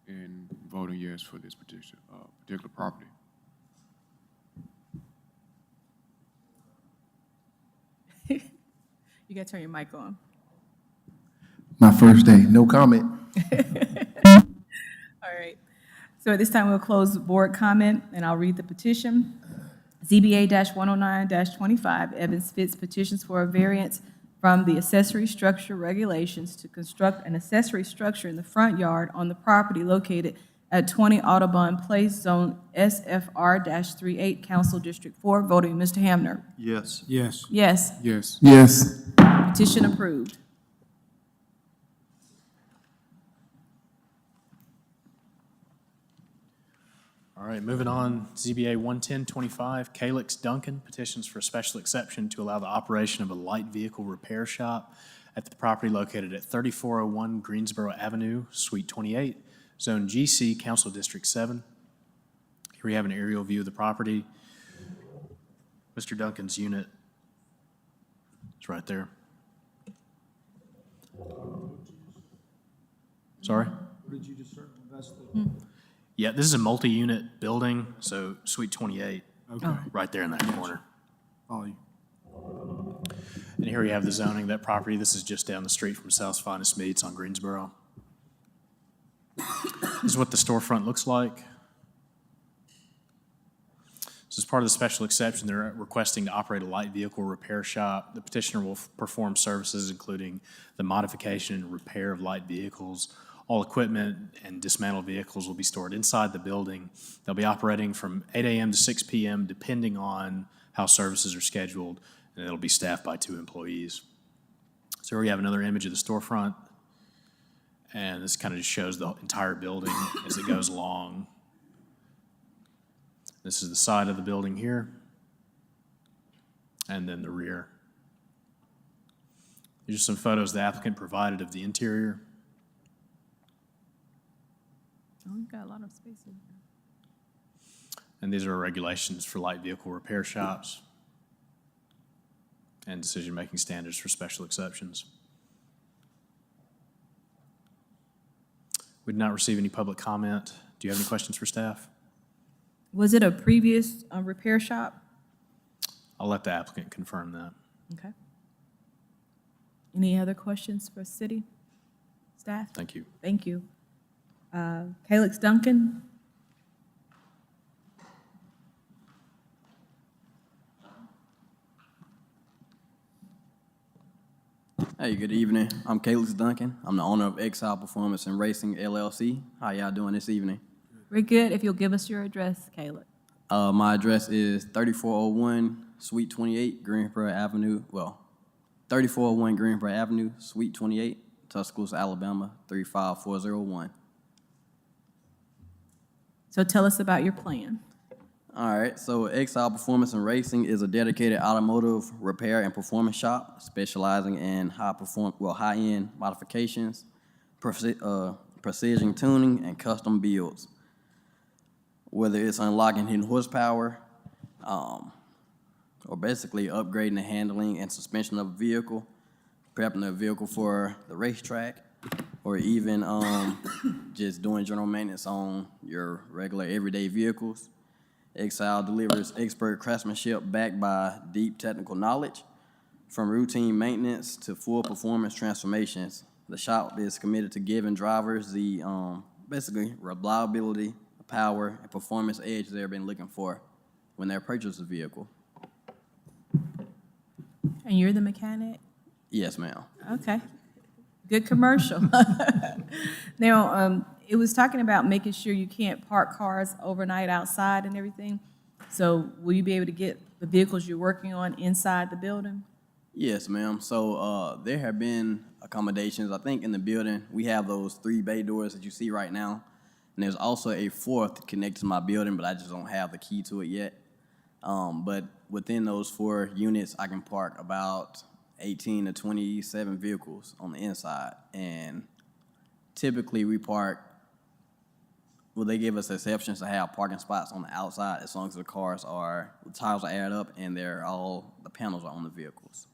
in voting yes for this particular property. You gotta turn your mic on. My first day, no comment. All right. So at this time, we'll close board comment, and I'll read the petition. ZBA-109-25, Evans Fitz petitions for a variance from the accessory structure regulations to construct an accessory structure in the front yard on the property located at 20 Audubon Place, Zone SFR-38, Council District 4. Voting, Mr. Hamner. Yes. Yes. Yes. Yes. Yes. Petition approved. All right, moving on, ZBA 11025, Calix Duncan, petitions for special exception to allow the operation of a light vehicle repair shop at the property located at 3401 Greensboro Avenue, Suite 28, Zone GC, Council District 7. Here we have an aerial view of the property. Mr. Duncan's unit is right there. Sorry? What did you just say? Yeah, this is a multi-unit building, so Suite 28, Okay. right there in that corner. Follow you. And here we have the zoning, that property, this is just down the street from South's Finest Meats on Greensboro. This is what the storefront looks like. So as part of the special exception, they're requesting to operate a light vehicle repair shop. The petitioner will perform services including the modification and repair of light vehicles. All equipment and dismantled vehicles will be stored inside the building. They'll be operating from 8 a.m. to 6 p.m. depending on how services are scheduled, and it'll be staffed by 2 employees. So here we have another image of the storefront, and this kind of just shows the entire building as it goes along. This is the side of the building here, and then the rear. These are some photos the applicant provided of the interior. Oh, you've got a lot of space in here. And these are regulations for light vehicle repair shops and decision-making standards for special exceptions. We did not receive any public comment. Do you have any questions for staff? Was it a previous repair shop? I'll let the applicant confirm that. Okay. Any other questions for city staff? Thank you. Thank you. Calix Duncan? Hey, good evening. I'm Calix Duncan. I'm the owner of Exile Performance and Racing LLC. How y'all doing this evening? We're good. If you'll give us your address, Calix. My address is 3401 Suite 28, Greensboro Avenue. 3401 Greensboro Avenue, Suite 28, Tuscaloosa, Alabama, 35401. So tell us about your plan. All right, so Exile Performance and Racing is a dedicated automotive repair and performance shop specializing in high-end modifications, precision tuning, and custom builds. Whether it's unlocking hidden horsepower, or basically upgrading the handling and suspension of a vehicle, prepping the vehicle for the racetrack, or even just doing general maintenance on your regular everyday vehicles. Exile delivers expert craftsmanship backed by deep technical knowledge. From routine maintenance to full performance transformations, the shop is committed to giving drivers the basically reliability, power, and performance edge they've been looking for when they purchase a vehicle. And you're the mechanic? Yes, ma'am. Okay. Good commercial. Now, it was talking about making sure you can't park cars overnight outside and everything. So will you be able to get the vehicles you're working on inside the building? Yes, ma'am. So there have been accommodations. I think in the building, we have those 3 bay doors that you see right now. And there's also a 4th connected to my building, but I just don't have the key to it yet. But within those 4 units, I can park about 18 to 27 vehicles on the inside. And typically we park, they give us exceptions to have parking spots on the outside as long as the tires are aired up and the panels are on the vehicles.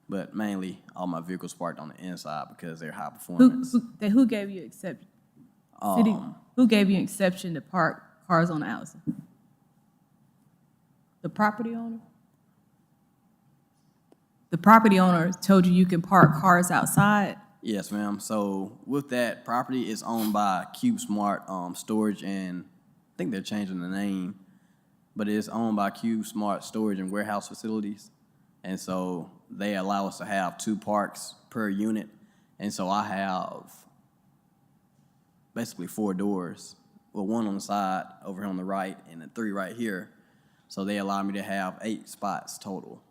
But mainly, all my vehicles parked on the inside because they're high performance. Who gave you exception? City, who gave you exception to park cars on the outside? The property owner? The property owner told you can park cars outside? Yes, ma'am. So with that, property is owned by CubeSmart Storage, and I think they're changing the name, but it's owned by CubeSmart Storage and Warehouse Facilities. And so they allow us to have 2 parks per unit. And so I have basically 4 doors, well, 1 on the side over here on the right and then 3 right here. So they allow me to have 8 spots total.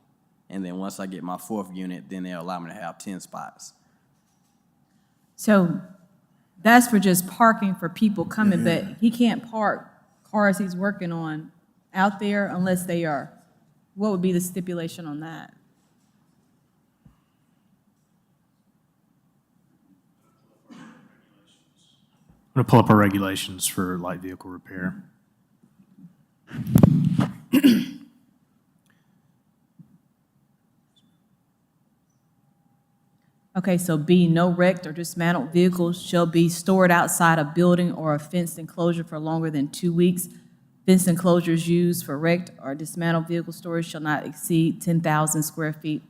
And then once I get my 4th unit, then they'll allow me to have 10 spots. So that's for just parking for people coming, but he can't park cars he's working on out there unless they are, what would be the stipulation on that? I'm going to pull up our regulations for light vehicle repair. Okay, so B, no wrecked or dismantled vehicles shall be stored outside a building or a fenced enclosure for longer than 2 weeks. Fenced enclosures used for wrecked or dismantled vehicle storage shall not exceed 10,000 square feet.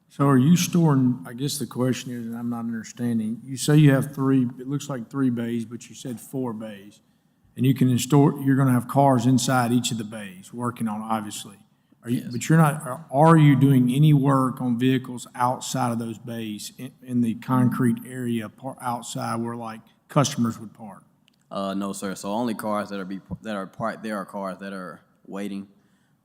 So are you storing, I guess the question is, and I'm not understanding, you say you have 3, it looks like 3 bays, but you said 4 bays. And you can store, you're gonna have cars inside each of the bays, working on, obviously. But you're not, are you doing any work on vehicles outside of those bays, in the concrete area outside where like customers would park? No, sir. So only cars that are parked there are cars that are waiting.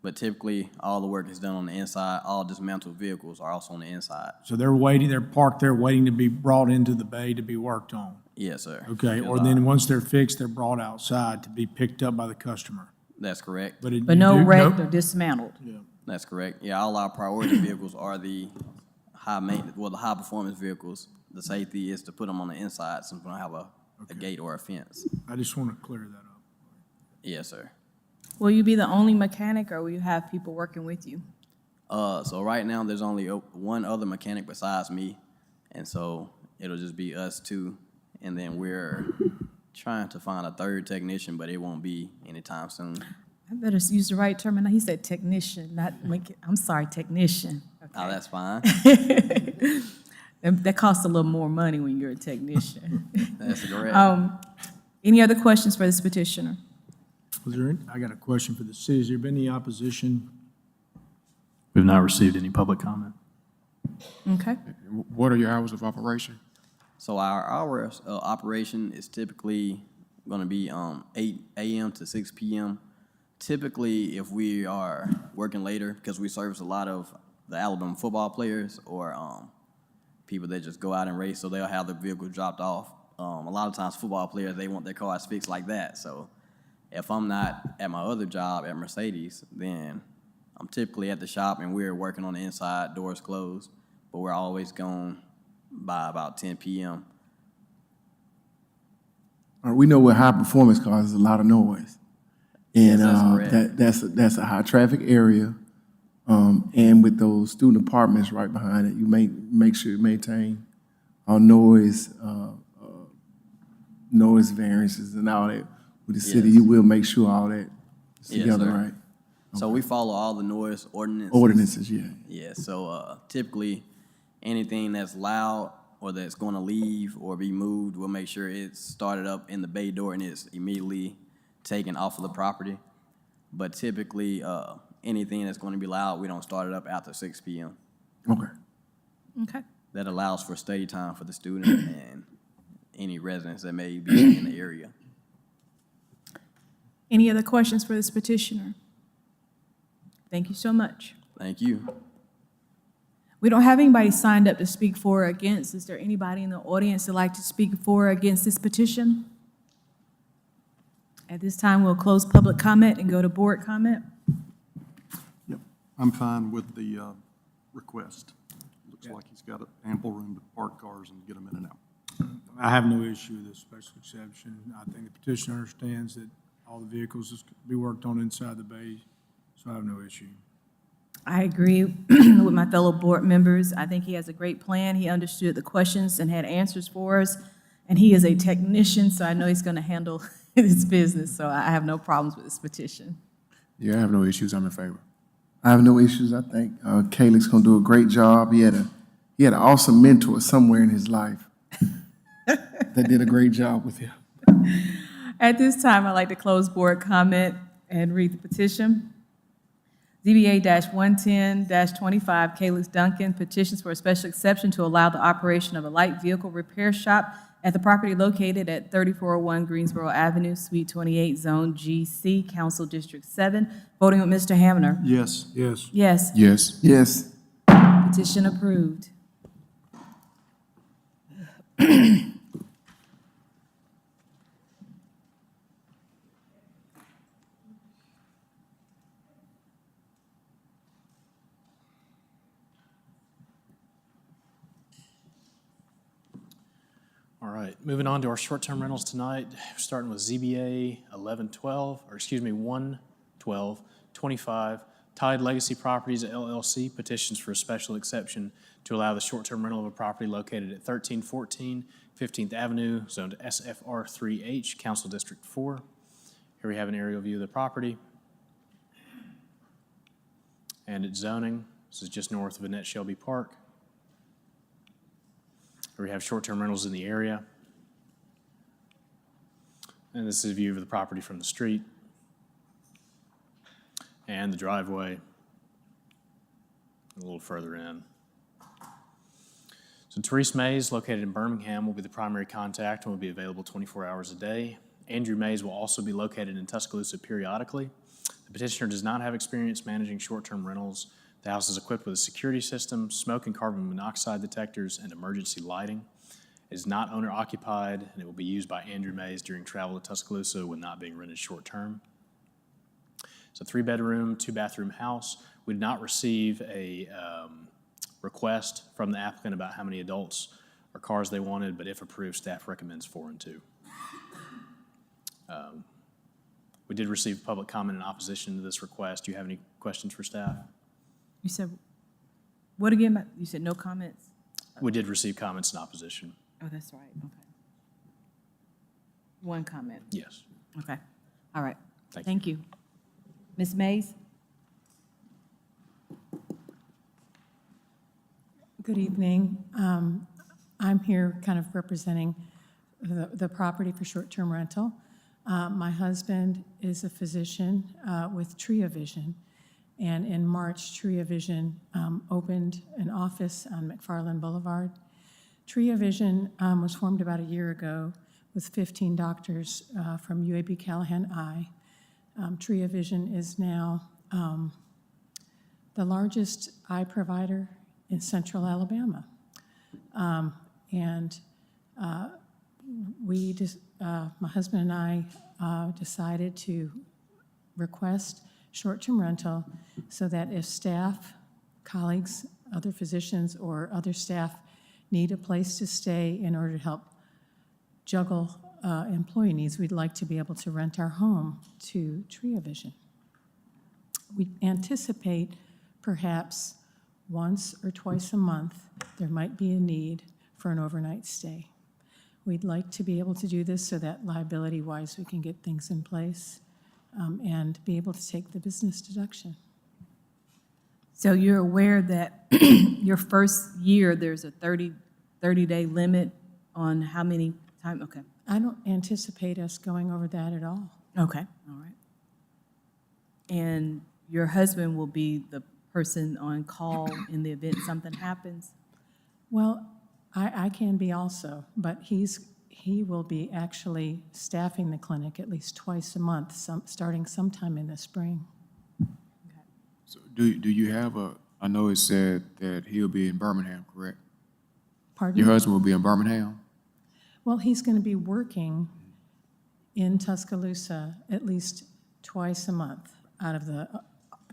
But typically, all the work is done on the inside. All dismantled vehicles are also on the inside. So they're waiting, they're parked there waiting to be brought into the bay to be worked on? Yes, sir. Okay, or then once they're fixed, they're brought outside to be picked up by the customer? That's correct. But no wrecked or dismantled? Yeah. That's correct. Yeah, all our priority vehicles are the high maintenance, well, the high performance vehicles. The safety is to put them on the inside since we don't have a gate or a fence. I just want to clear that up. Yes, sir. Will you be the only mechanic or will you have people working with you? So right now, there's only one other mechanic besides me, and so it'll just be us 2, and then we're trying to find a 3rd technician, but it won't be anytime soon. I better use the right term. He said technician, not, I'm sorry, technician. Okay. Oh, that's fine. That costs a little more money when you're a technician. That's correct. Any other questions for this petitioner? I got a question for the city. Has there been any opposition? We've not received any public comment. Okay. What are your hours of operation? So our hours of operation is typically going to be 8 a.m. to 6 p.m. Typically, if we are working later, because we service a lot of the Alabama football players or people that just go out and race, so they'll have the vehicle dropped off. A lot of times football players, they want their cars fixed like that. So if I'm not at my other job at Mercedes, then I'm typically at the shop and we're working on the inside, doors closed, but we're always gone by about 10 p.m. We know with high performance cars, there's a lot of noise. And Yes, that's a high traffic area. And with those student apartments right behind it, you make sure you maintain our noise variances and all that. With the city, you will make sure all that is together, sir. right? So we follow all the noise ordinances. Ordinances, yeah. Yeah, so typically anything that's loud or that's going to leave or be moved, we'll make sure it's started up in the bay door and it's immediately taken off of the property. But typically, anything that's going to be loud, we don't start it up after 6 p.m. Okay. Okay. That allows for study time for the student and any residents that may be in the area. Any other questions for this petitioner? Thank you so much. Thank you. We don't have anybody signed up to speak for or against. Is there anybody in the audience that'd like to speak for or against this petition? At this time, we'll close public comment and go to board comment. Yep, I'm fine with the request. Looks like he's got ample room to park cars and get them in and out. I have no issue with this special exception. I think the petitioner understands that all the vehicles is to be worked on inside the bay, so I have no issue. I agree with my fellow board members. I think he has a great plan. He understood the questions and had answers for us. And he is a technician, so I know he's going to handle his business. So I have no problems with this petition. Yeah, I have no issues. I'm in favor. I have no issues. I think Kaylee's gonna do a great job. He had an awesome mentor somewhere in his life that did a great job with him. At this time, I'd like to close board comment and read the petition. ZBA-110-25, Calix Duncan, petitions for a special exception to allow the operation of a light vehicle repair shop at the property located at 3401 Greensboro Avenue, Suite 28, Zone GC, Council District 7. Voting with Mr. Hamner. Yes. Yes. Yes. Yes. Yes. Petition approved. All right, moving on to our short-term rentals tonight, starting with ZBA 112, Tide Legacy Properties LLC, petitions for a special exception to allow the short-term rental of a property located at 1314 15th Avenue, zoned SFR 3H, Council District 4. Here we have an aerial view of the property and its zoning. This is just north of Annette Shelby Park. We have short-term rentals in the area. And this is a view of the property from the street and the driveway a little further in. So Therese Mays, located in Birmingham, will be the primary contact and will be available 24 hours a day. Andrew Mays will also be located in Tuscaloosa periodically. The petitioner does not have experience managing short-term rentals. The house is equipped with a security system, smoke and carbon monoxide detectors, and emergency lighting. It is not owner-occupied, and it will be used by Andrew Mays during travel to Tuscaloosa when not being rented short-term. It's a 3-bedroom, 2-bathroom house. We did not receive a request from the applicant about how many adults or cars they wanted, but if approved, staff recommends 4 and 2. We did receive public comment in opposition to this request. Do you have any questions for staff? You said, what again? You said no comments? We did receive comments in opposition. Oh, that's right, okay. One comment. Yes. Okay, all right. Thank you. Thank you. Ms. Mays? Good evening. I'm here kind of representing the property for short-term rental. My husband is a physician with Tria Vision, and in March, Tria Vision opened an office on McFarland Boulevard. Tria Vision was formed about a year ago with 15 doctors from UAB Callahan Eye. Tria Vision is now the largest eye provider in central Alabama. My husband and I decided to request short-term rental so that if staff, colleagues, other physicians, or other staff need a place to stay in order to help juggle employee needs, we'd like to be able to rent our home to Tria Vision. We anticipate perhaps once or twice a month there might be a need for an overnight stay. We'd like to be able to do this so that liability-wise we can get things in place and be able to take the business deduction. So you're aware that your first year, there's a 30-day limit on how many time? Okay. I don't anticipate us going over that at all. Okay, all right. And your husband will be the person on call in the event something happens? Well, I can be also, but he will be actually staffing the clinic at least twice a month, starting sometime in the spring. So do you have I know it said that he'll be in Birmingham, correct? Pardon? Your husband will be in Birmingham? Well, he's going to be working in Tuscaloosa at least twice a month out of the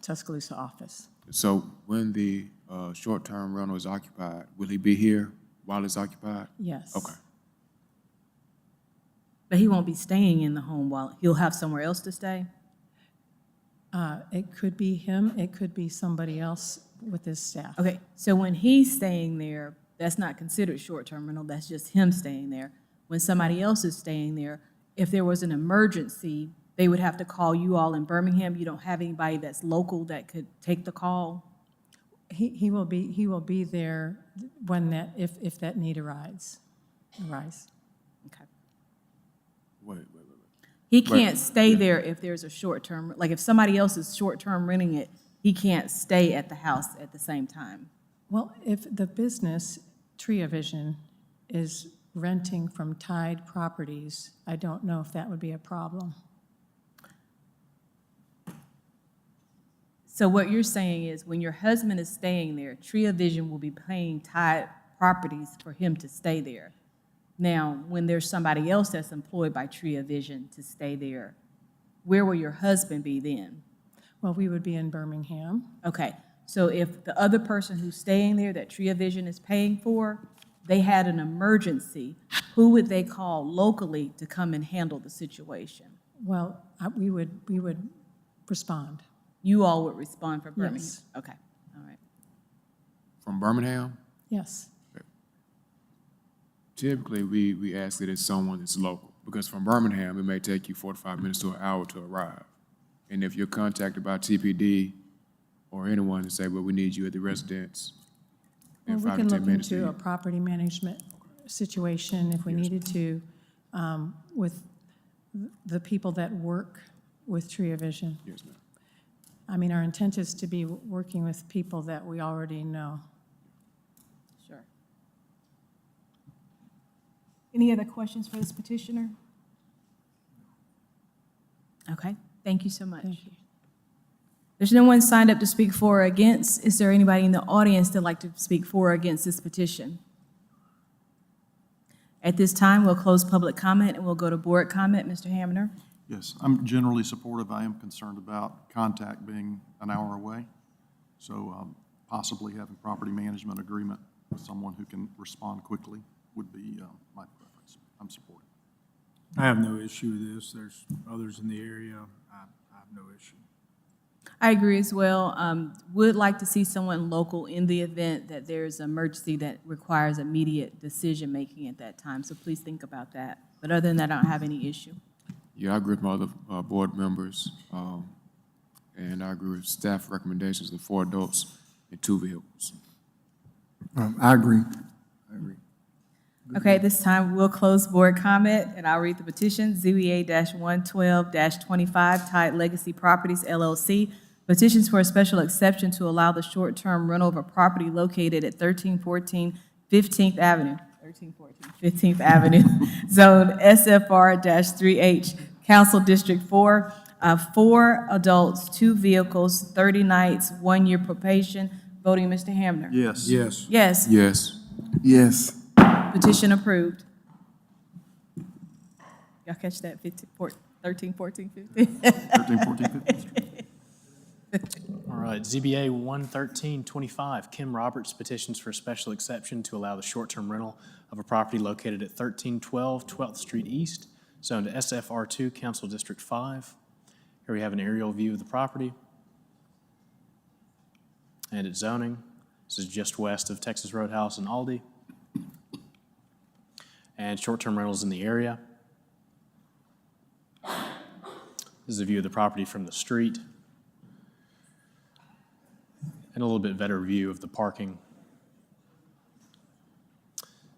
Tuscaloosa office. So when the short-term rental is occupied, will he be here while it's occupied? Yes. Okay. But he won't be staying in the home while, he'll have somewhere else to stay? It could be him, it could be somebody else with his staff. Okay, so when he's staying there, that's not considered short-term rental, that's just him staying there. When somebody else is staying there, if there was an emergency, they would have to call you all in Birmingham. You don't have anybody that's local that could take the call? He will be there when if that need arise. Okay. Wait. He can't stay there if there's a short-term, like if somebody else is short-term renting it, he can't stay at the house at the same time. Well, if the business, Tria Vision, is renting from Tide Properties, I don't know if that would be a problem. So what you're saying is when your husband is staying there, Tria Vision will be paying Tide Properties for him to stay there. Now, when there's somebody else that's employed by Tria Vision to stay there, where will your husband be then? Well, we would be in Birmingham. Okay, so if the other person who's staying there that Tria Vision is paying for, they had an emergency, who would they call locally to come and handle the situation? Well, we would respond. You all would respond for Birmingham? Yes. Okay, all right. From Birmingham? Yes. Typically, we ask that it's someone that's local, because from Birmingham, it may take you 45 minutes to an hour to arrive. And if you're contacted by TPD or anyone to say, well, we need you at the residence Well, in we 5 can to 10 look minutes. into a property management situation if we needed to with the people that work with Tria Vision. Yes, ma'am. I mean, our intent is to be working with people that we already know. Sure. Any other questions for this petitioner? Okay, thank you so much. Thank you. There's no one signed up to speak for or against. Is there anybody in the audience that'd like to speak for or against this petition? At this time, we'll close public comment and we'll go to board comment. Mr. Hamner? Yes, I'm generally supportive. I am concerned about contact being an hour away. So possibly having property management agreement with someone who can respond quickly would be my preference. I'm supportive. I have no issue with this. There's others in the area. I have no issue. I agree as well. Would like to see someone local in the event that there's an emergency that requires immediate decision-making at that time. So please think about that. But other than that, I don't have any issue. Yeah, I agree with my other board members, and I agree with staff recommendations of 4 adults and 2 vehicles. I agree. Okay, at this time, we'll close board comment, and I'll read the petition, ZBA-112-25, Tide Legacy Properties, LLC. Petitions for a special exception to allow the short-term rental of a property located at 1314 15th Avenue, 15th Avenue, Zone SFR-3H, Council District 4, 4 adults, 2 vehicles, 30 nights, 1 year probation. Voting, Mr. Hamner? Yes. Yes. Yes. Yes. Yes. Petition approved. Y'all catch that? 13, 14, 15? 13, 14, 15. All right, ZBA 11325, Kim Roberts petitions for a special exception to allow the short-term rental of a property located at 1312 12th Street East, zoned SFR2, Council District 5. Here we have an aerial view of the property and its zoning. This is just west of Texas Roadhouse and Aldi. And short-term rentals in the area. This is a view of the property from the street. And a little bit better view of the parking.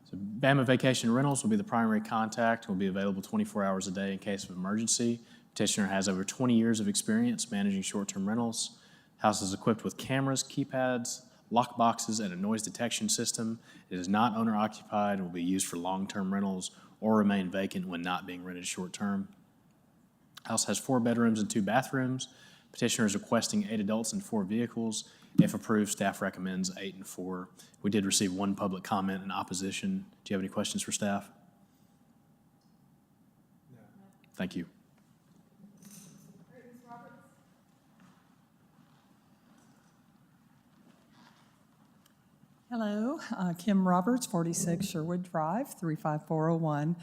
So Bama Vacation Rentals will be the primary contact, will be available 24 hours a day in case of emergency. Petitioner has over 20 years of experience managing short-term rentals. House is equipped with cameras, keypads, lock boxes, and a noise detection system. It is not owner-occupied and will be used for long-term rentals or remain vacant when not being rented short-term. House has 4 bedrooms and 2 bathrooms. Petitioner is requesting 8 adults and 4 vehicles. If approved, staff recommends 8 and 4. We did receive 1 public comment in opposition. Do you have any questions for staff? No. Thank you. Hello, Kim Roberts, 46 Sherwood Drive, 35401.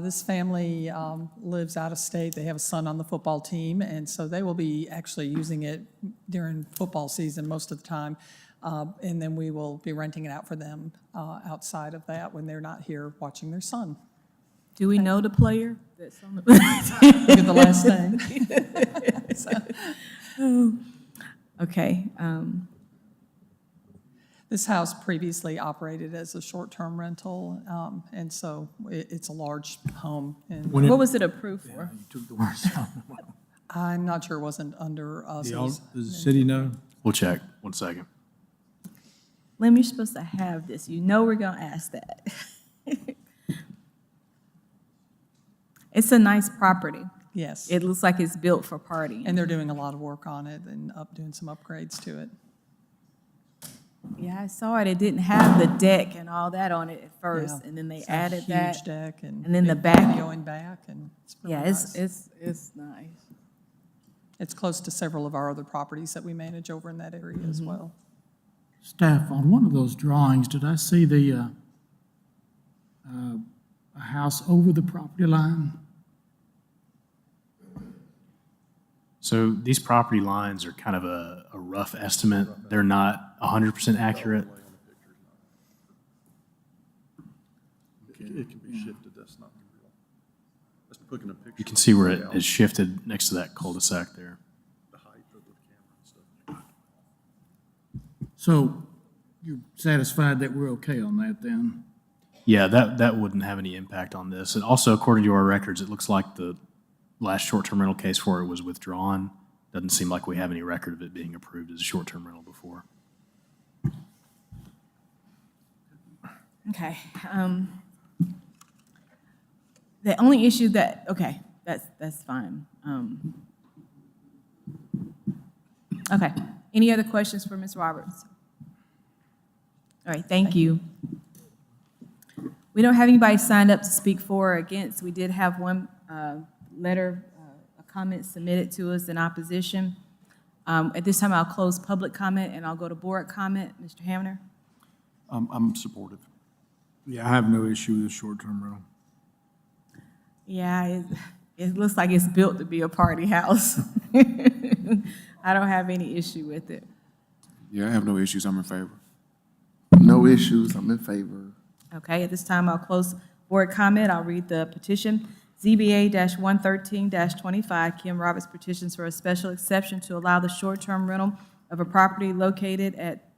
This family lives out of state. They have a son on the football team, and so they will be actually using it during football season most of the time. And then we will be renting it out for them outside of that when they're not here watching their son. Do we know the player that's on the? Look at the last name. Okay. This house previously operated as a short-term rental, and so it's a large home. And What was it approved for? You took the words out. I'm not sure it wasn't under us. Does the city know? We'll check. 1 second. Lem, you're supposed to have this. You know we're gonna ask that. It's a nice property. Yes. It looks like it's built for partying. And they're doing a lot of work on it and doing some upgrades to it. Yeah, I saw it. It didn't have the deck and all that on it at first, Yeah. and then they It's a added that. Huge deck and. And then the big back. Going back, and it's really Yeah, nice. it's nice. It's close to several of our other properties that we manage over in that area Mm-hmm. as well. Staff, on one of those drawings, did I see a house over the property line? So these property lines are kind of a rough estimate. They're not 100% accurate. It can be shifted, that's not real. That's putting a picture. You can see where of it the is house, shifted next to that cul-de-sac there. the height of the camera and stuff. So you're satisfied that we're okay on that then? Yeah, that wouldn't have any impact on this. And also, according to our records, it looks like the last short-term rental case for it was withdrawn. Doesn't seem like we have any record of it being approved as a short-term rental before. Okay. The only issue that's fine. Okay. Any other questions for Ms. Roberts? All right, thank you. We don't have anybody signed up to speak for or against. We did have one letter, a comment submitted to us in opposition. At this time, I'll close public comment and I'll go to board comment. Mr. Hamner? I'm supportive. Yeah, I have no issue with the short-term rental. Yeah, it looks like it's built to be a party house. I don't have any issue with it. Yeah, I have no issues. I'm in favor. No issues, I'm in favor. Okay, at this time, I'll close board comment. I'll read the petition. ZBA-113-25, Kim Roberts petitions for a special exception to allow the short-term rental of a property located at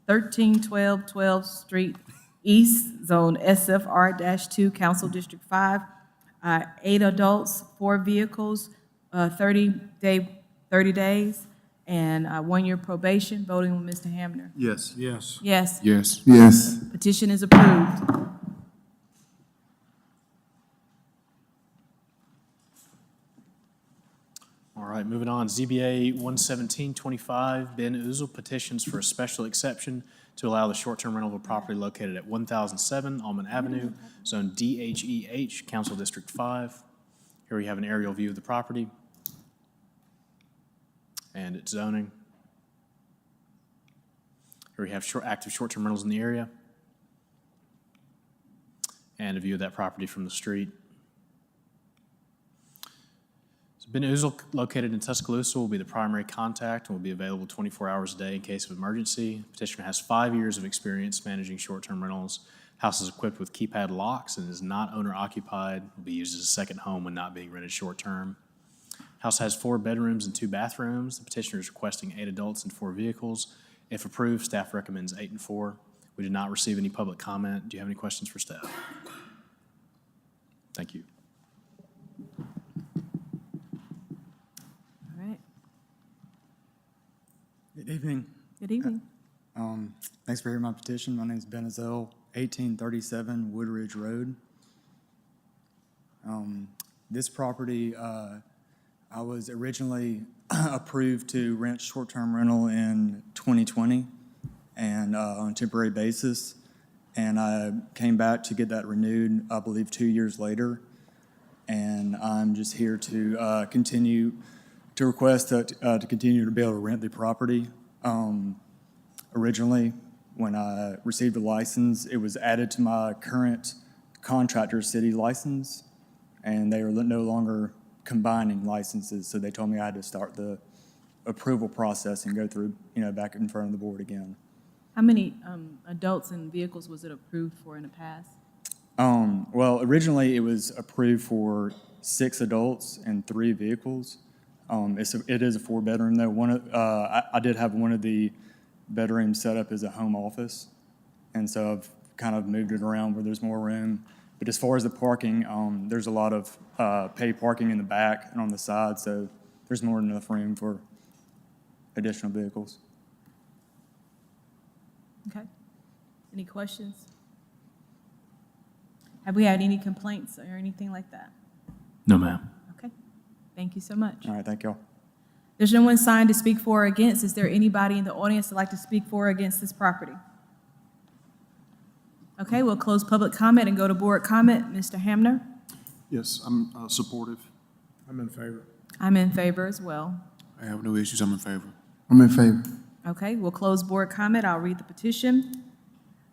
1312 12th Street East, Zone SFR-2, Council District 5. 8 adults, 4 vehicles, 30 days, and 1-year probation. Voting with Mr. Hamner. Yes. Yes. Yes. Yes. Yes. Petition is approved. All right, moving on. ZBA 11725, Ben Uzel petitions for a special exception to allow the short-term rental of a property located at 1007 Almond Avenue, Zone DHEH, Council District 5. Here we have an aerial view of the property and its zoning. Here we have active short-term rentals in the area and a view of that property from the street. Ben Uzel, located in Tuscaloosa, will be the primary contact and will be available 24 hours a day in case of emergency. Petitioner has 5 years of experience managing short-term rentals. House is equipped with keypad locks and is not owner-occupied. Will be used as a second home when not being rented short-term. House has 4 bedrooms and 2 bathrooms. The petitioner is requesting 8 adults and 4 vehicles. If approved, staff recommends 8 and 4. We did not receive any public comment. Do you have any questions for staff? Thank you. Good evening. Good evening. Thanks for hearing my petition. My name is Ben Uzel, 1837 Woodridge Road. This property, I was originally approved to rent short-term rental in 2020 and on a temporary basis. And I came back to get that renewed, I believe, 2 years later. And I'm just here to continue to request to continue to be able to rent the property. Originally, when I received a license, it was added to my current contractor city license, and they are no longer combining licenses, so they told me I had to start the approval process and go through, back in front of the board again. How many adults and vehicles was it approved for in the past? Well, originally it was approved for 6 adults and 3 vehicles. It is a 4-bedroom though. I did have one of the bedrooms set up as a home office, and so I've kind of moved it around where there's more room. But as far as the parking, there's a lot of paid parking in the back and on the side, so there's more than enough room for additional vehicles. Okay. Any questions? Have we had any complaints or anything like that? No, ma'am. Okay. Thank you so much. All right, thank y'all. There's no one signed to speak for or against. Is there anybody in the audience that'd like to speak for or against this property? Okay, we'll close public comment and go to board comment. Mr. Hamner? Yes, I'm supportive. I'm in favor. I'm in favor as well. I have no issues, I'm in favor. I'm in favor. Okay, we'll close board comment. I'll read the petition.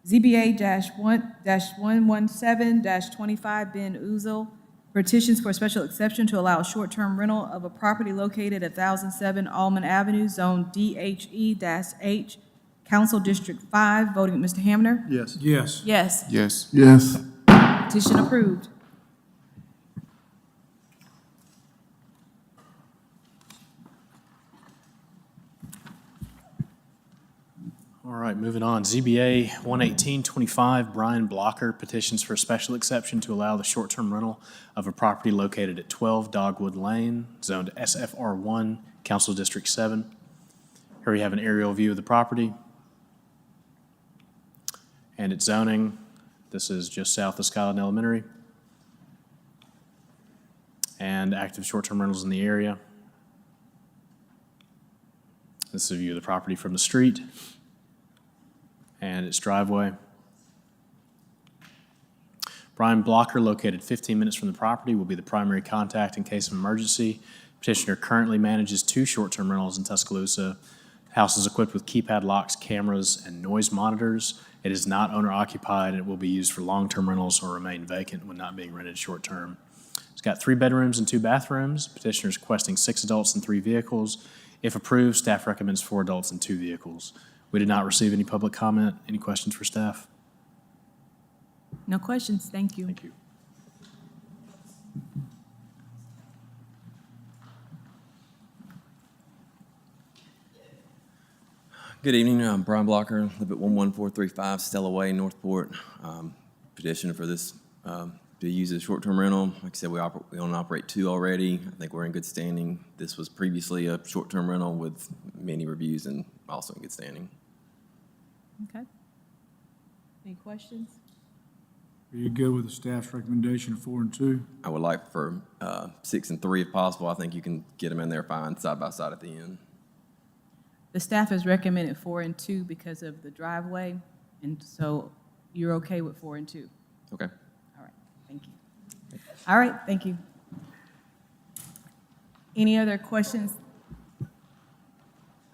ZBA-117-25 Ben Uzel, petitions for special exception to allow a short-term rental of a property located at 1007 Almond Avenue, Zone DHE-H, Council District 5. Voting Mr. Hamner? Yes. Yes. Yes. Yes. Yes. Petition approved. All right, moving on. ZBA 11825, Brian Blocker, petitions for a special exception to allow the short-term rental of a property located at 12 Dogwood Lane, zoned SFR1, Council District 7. Here we have an aerial view of the property and its zoning. This is just south of Skyline Elementary. And active short-term rentals in the area. This is a view of the property from the street and its driveway. Brian Blocker, located 15 minutes from the property, will be the primary contact in case of emergency. Petitioner currently manages 2 short-term rentals in Tuscaloosa. House is equipped with keypad locks, cameras, and noise monitors. It is not owner-occupied, and it will be used for long-term rentals or remain vacant when not being rented short-term. It's got 3 bedrooms and 2 bathrooms. Petitioner is requesting 6 adults and 3 vehicles. If approved, staff recommends 4 adults and 2 vehicles. We did not receive any public comment. Any questions for staff? No questions. Thank you. Thank you. Good evening. I'm Brian Blocker, live at 11435 Stella Way, Northport. Petition for this to use as a short-term rental. Like I said, we own and operate 2 already. I think we're in good standing. This was previously a short-term rental with many reviews and also in good standing. Okay. Any questions? Are you good with the staff's recommendation of 4 and 2? I would like for 6 and 3 if possible. I think you can get them in there fine side by side at the end. The staff has recommended 4 and 2 because of the driveway, and so you're okay with 4 and 2? Okay. All right, thank you. All right, thank you. Any other questions?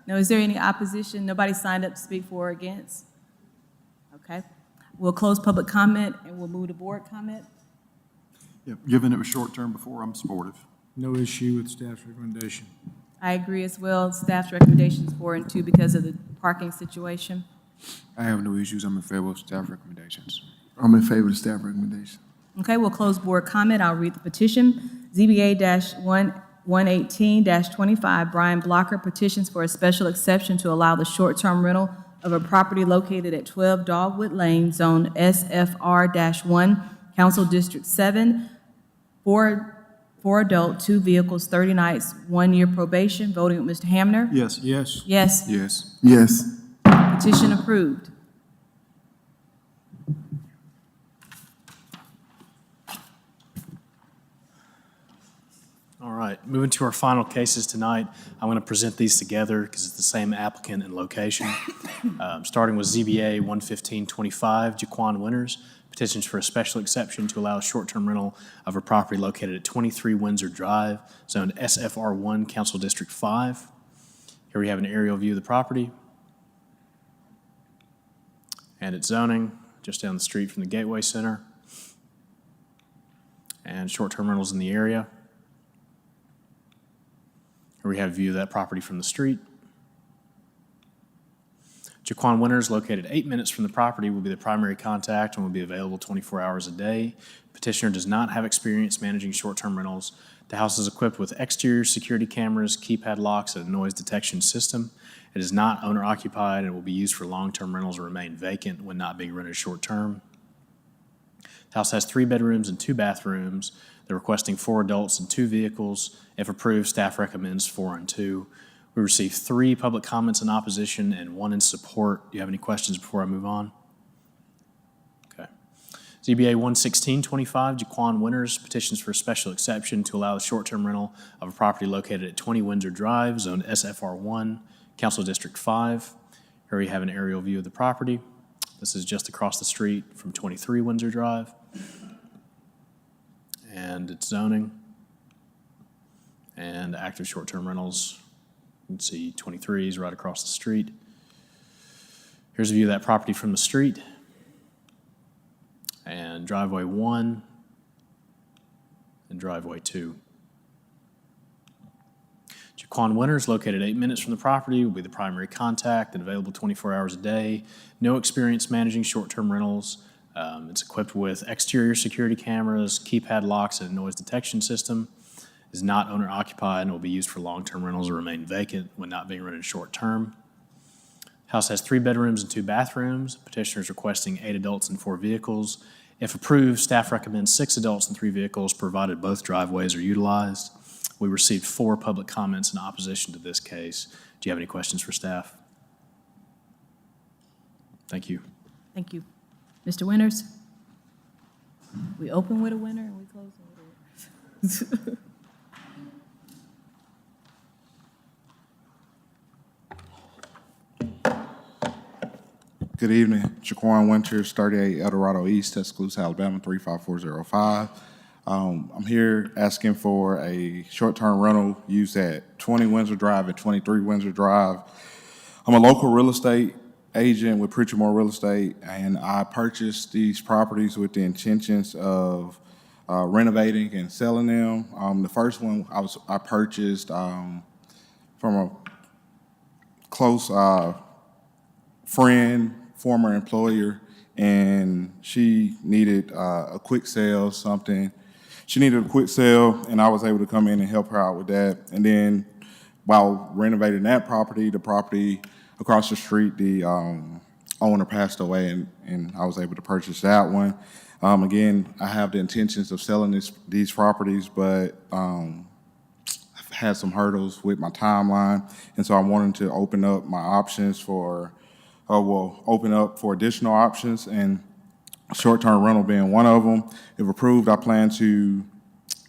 No, is there any opposition? Nobody signed up to speak for or against? Okay. We'll close public comment and we'll move to board comment. Yeah, given it was short-term before, I'm supportive. No issue with staff's recommendation. I agree as well. Staff's recommendations 4 and 2 because of the parking situation. I have no issues, I'm in favor of staff recommendations. I'm in favor of the staff recommendation. Okay, we'll close board comment. I'll read the petition. ZBA-118-25, Brian Blocker, petitions for a special exception to allow the short-term rental of a property located at 12 Dogwood Lane, Zone SFR-1, Council District 7, 4 adult, 2 vehicles, 30 nights, 1 year probation. Voting with Mr. Hamner? Yes. Yes. Yes. Yes. Yes. Petition approved. All right, moving to our final cases tonight. I'm going to present these together because it's the same applicant and location. Starting with ZBA 11525, Jaquan Winters, petitions for a special exception to allow a short-term rental of a property located at 23 Windsor Drive, zoned SFR1, Council District 5. Here we have an aerial view of the property and its zoning, just down the street from the Gateway Center, and short-term rentals in the area. Here we have a view of that property from the street. Jaquan Winters, located 8 minutes from the property, will be the primary contact and will be available 24 hours a day. Petitioner does not have experience managing short-term rentals. The house is equipped with exterior security cameras, keypad locks, and a noise detection system. It is not owner-occupied and will be used for long-term rentals or remain vacant when not being rented short-term. The house has 3 bedrooms and 2 bathrooms. They're requesting 4 adults and 2 vehicles. If approved, staff recommends 4 and 2. We received 3 public comments in opposition and 1 in support. Do you have any questions before I move on? Okay. ZBA 11625, Jaquan Winters, petitions for a special exception to allow the short-term rental of a property located at 20 Windsor Drive, zoned SFR1, Council District 5. Here we have an aerial view of the property. This is just across the street from 23 Windsor Drive. And its zoning. And active short-term rentals. You can see 23 is right across the street. Here's a view of that property from the street. And driveway 1 and driveway 2. Jaquan Winters, located 8 minutes from the property, will be the primary contact and available 24 hours a day. No experience managing short-term rentals. It's equipped with exterior security cameras, keypad locks, and a noise detection system. Is not owner-occupied and will be used for long-term rentals or remain vacant when not being rented short-term. House has 3 bedrooms and 2 bathrooms. Petitioner is requesting 8 adults and 4 vehicles. If approved, staff recommends 6 adults and 3 vehicles, provided both driveways are utilized. We received 4 public comments in opposition to this case. Do you have any questions for staff? Thank you. Thank you. Mr. Winters? We open with a winner and we close with a winner. Good evening, Jaquan Winters, 38 Eldorado East, Tuscaloosa, Alabama, 35405. I'm here asking for a short-term rental used at 20 Windsor Drive and 23 Windsor Drive. I'm a local real estate agent with Preacher Moore Real Estate, and I purchased these properties with the intentions of renovating and selling them. The first one I purchased from a close friend, former employer, and she needed a quick sale, something. She needed a quick sale, and I was able to come in and help her out with that. And then while renovating that property, the property across the street, the owner passed away, and I was able to purchase that one. Again, I have the intentions of selling these properties, but I've had some hurdles with my timeline, and so I wanted to open up my options for open up for additional options, and short-term rental being one of them. If approved, I plan to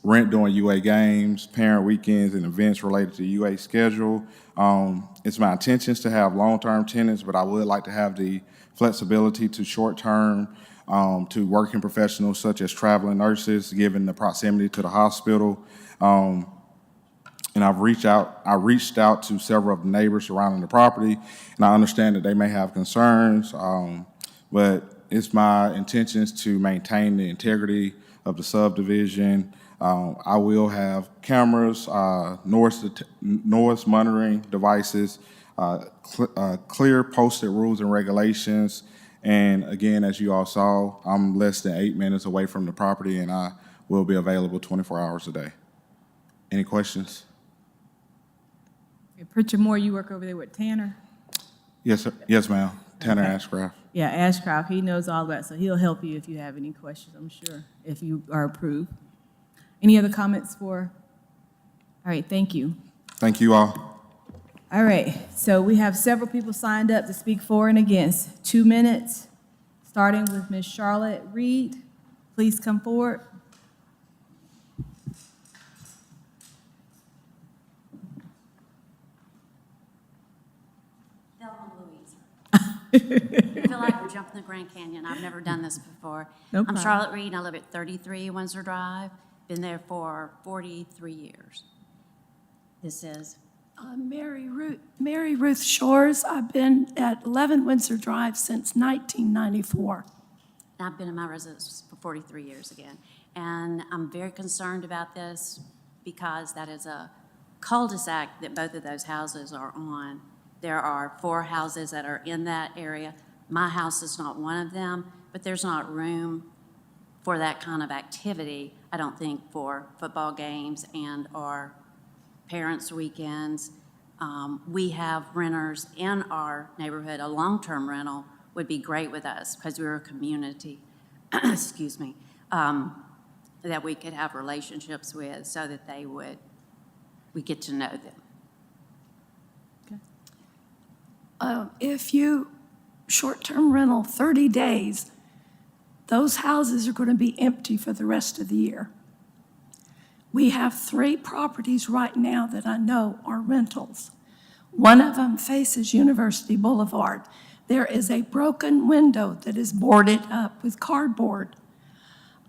rent during UA games, parent weekends, and events related to UA schedule. It's my intentions to have long-term tenants, but I would like to have the flexibility to short-term to working professionals such as traveling nurses, given the proximity to the hospital. And I reached out to several of the neighbors surrounding the property, and I understand that they may have concerns, but it's my intentions to maintain the integrity of the subdivision. I will have cameras, noise monitoring devices, clear posted rules and regulations, and again, as you all saw, I'm less than 8 minutes away from the property, and I will be available 24 hours a day. Any questions? Preacher Moore, you work over there with Tanner? Yes, sir. Yes, ma'am. Tanner Ashcraft. Yeah, Ashcraft, he knows all that, so he'll help you if you have any questions, I'm sure, if you are approved. Any other comments for? All right, thank you. Thank you all. All right, so we have several people signed up to speak for and against. 2 minutes, starting with Ms. Charlotte Reed. Please come forward. I feel like we're jumping the Grand Canyon. I've never done this before. No I'm problem. Charlotte Reed, and I live at 33 Windsor Drive. Been there for 43 years. This is? Mary Ruth Shores. I've been at 11 Windsor Drive since 1994. I've been in my residence for 43 years again. And I'm very concerned about this because that is a cul-de-sac that both of those houses are on. There are 4 houses that are in that area. My house is not one of them, but there's not room for that kind of activity, I don't think, for football games and or parents' weekends. We have renters in our neighborhood. A long-term rental would be great with us because we're a community, excuse me, that we could have relationships with so that we get to know them. If you short-term rental 30 days, those houses are going to be empty for the rest of the year. We have 3 properties right now that I know are rentals. One of them faces University Boulevard. There is a broken window that is boarded up with cardboard.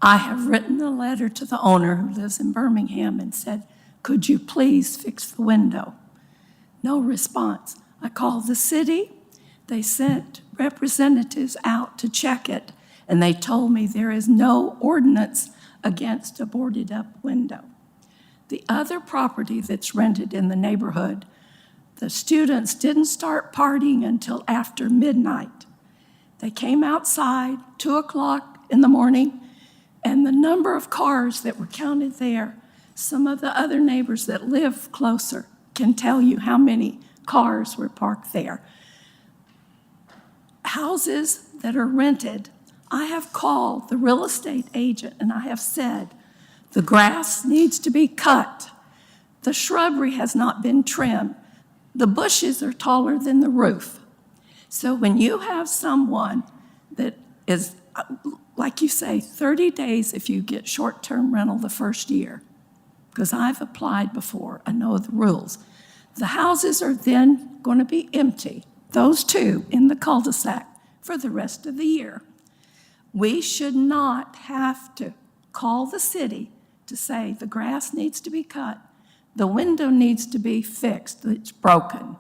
I have written a letter to the owner who lives in Birmingham and said, could you please fix the window? No response. I called the city. They sent representatives out to check it, and they told me there is no ordinance against a boarded up window. The other property that's rented in the neighborhood, the students didn't start partying until after midnight. They came outside 2 o'clock in the morning, and the number of cars that were counted there, some of the other neighbors that live closer can tell you how many cars were parked there. Houses that are rented, I have called the real estate agent and I have said, the grass needs to be cut. The shrubbery has not been trimmed. The bushes are taller than the roof. So when you have someone that is, like you say, 30 days if you get short-term rental the first year, because I've applied before, I know the rules. The houses are then going to be empty, those 2 in the cul-de-sac, for the rest of the year. We should not have to call the city to say the grass needs to be cut, the window needs to be fixed, it's broken.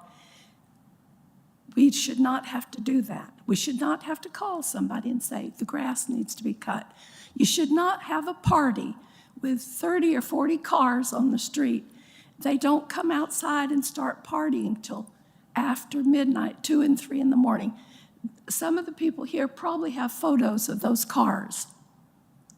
We should not have to do that. We should not have to call somebody and say the grass needs to be cut. You should not have a party with 30 or 40 cars on the street. They don't come outside and start partying till after midnight, 2 and 3 in the morning. Some of the people here probably have photos of those cars.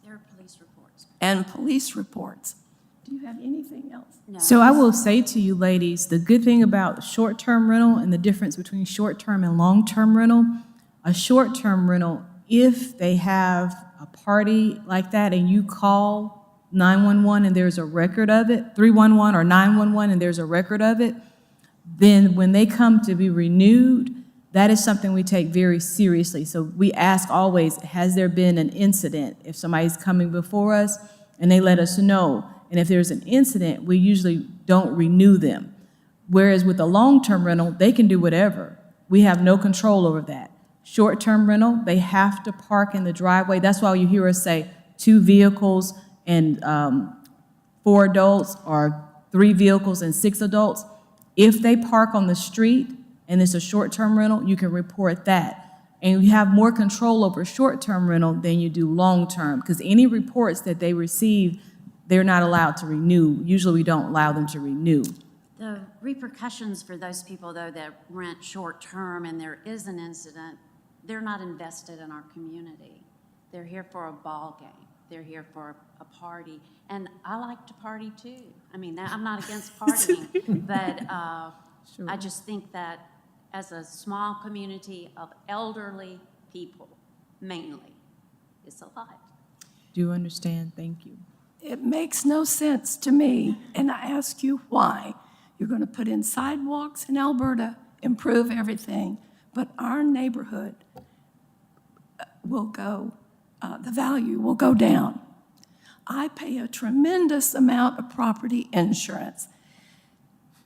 There are police reports. And police reports. Do you have anything else? No. So I will say to you ladies, the good thing about short-term rental and the difference between short-term and long-term rental, a short-term rental, if they have a party like that and you call 911 and there's a record of it, 311 or 911 and there's a record of it, then when they come to be renewed, that is something we take very seriously. So we ask always, has there been an incident? If somebody's coming before us and they let us know, and if there's an incident, we usually don't renew them. Whereas with a long-term rental, they can do whatever. We have no control over that. Short-term rental, they have to park in the driveway. That's why you hear us say 2 vehicles and 4 adults, or 3 vehicles and 6 adults. If they park on the street and it's a short-term rental, you can report that. And you have more control over short-term rental than you do long-term, because any reports that they receive, they're not allowed to renew. Usually we don't allow them to renew. The repercussions for those people, though, that rent short-term and there is an incident, they're not invested in our community. They're here for a ball game. They're here for a party. And I like to party, too. I mean, I'm not against partying, but Sure. I just think that as a small community of elderly people, mainly, it's a lot. Do you understand? Thank you. It makes no sense to me, and I ask you why. You're going to put in sidewalks in Alberta, improve everything, but our neighborhood will go, the value will go down. I pay a tremendous amount of property insurance.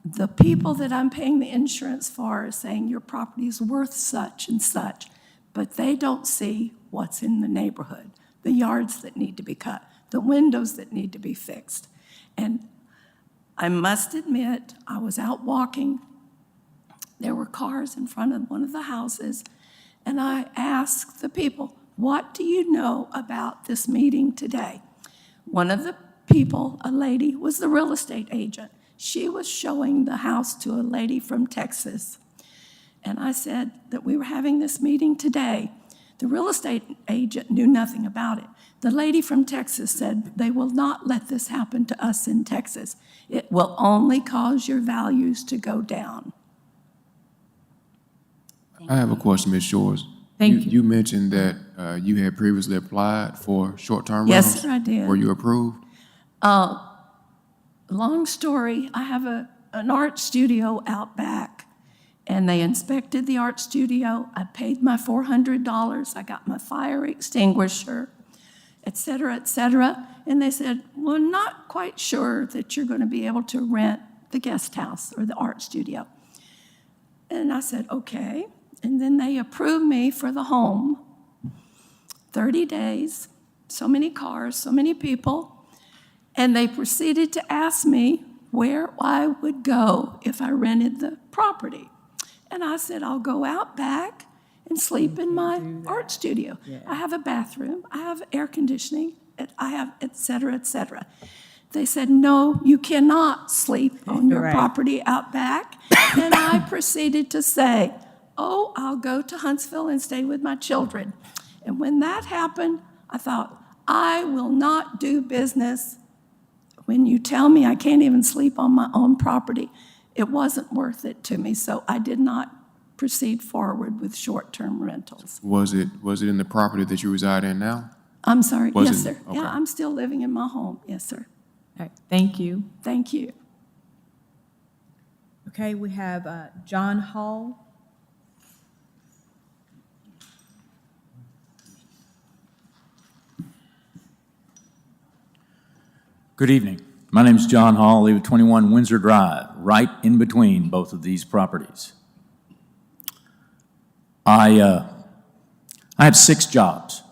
The people that I'm paying the insurance for are saying your property is worth such and such, but they don't see what's in the neighborhood, the yards that need to be cut, the windows that need to be fixed. And I must admit, I was out walking. There were cars in front of one of the houses, and I asked the people, what do you know about this meeting today? One of the people, a lady, was the real estate agent. She was showing the house to a lady from Texas. And I said that we were having this meeting today. The real estate agent knew nothing about it. The lady from Texas said, they will not let this happen to us in Texas. It will only cause your values to go down. I have a question, Ms. Shores. Thank you. You mentioned that you had previously applied for short-term rentals. Yes, sir, I did. Were you approved? Long story, I have an art studio out back, and they inspected the art studio. I paid my $400. I got my fire extinguisher, et cetera, and they said, we're not quite sure that you're going to be able to rent the guest house or the art studio. And I said, okay. And then they approved me for the home. 30 days, so many cars, so many people. And they proceeded to ask me where I would go if I rented the property. And I said, I'll go out back and sleep in my art studio. Yeah. I have a bathroom, I have air conditioning, I have et cetera, et cetera. They said, no, you cannot sleep on your Right. property out back. And I proceeded to say, oh, I'll go to Huntsville and stay with my children. And when that happened, I thought, I will not do business when you tell me I can't even sleep on my own property. It wasn't worth it to me, so I did not proceed forward with short-term rentals. Was it in the property that you reside in now? I'm sorry, Was yes, it? sir. Okay. Yeah, I'm still living in my home, yes, sir. All right, thank you. Thank you. Okay, we have John Hall. Good evening. My name is John Hall. I live at 21 Windsor Drive, right in between both of these properties. I have 6 jobs.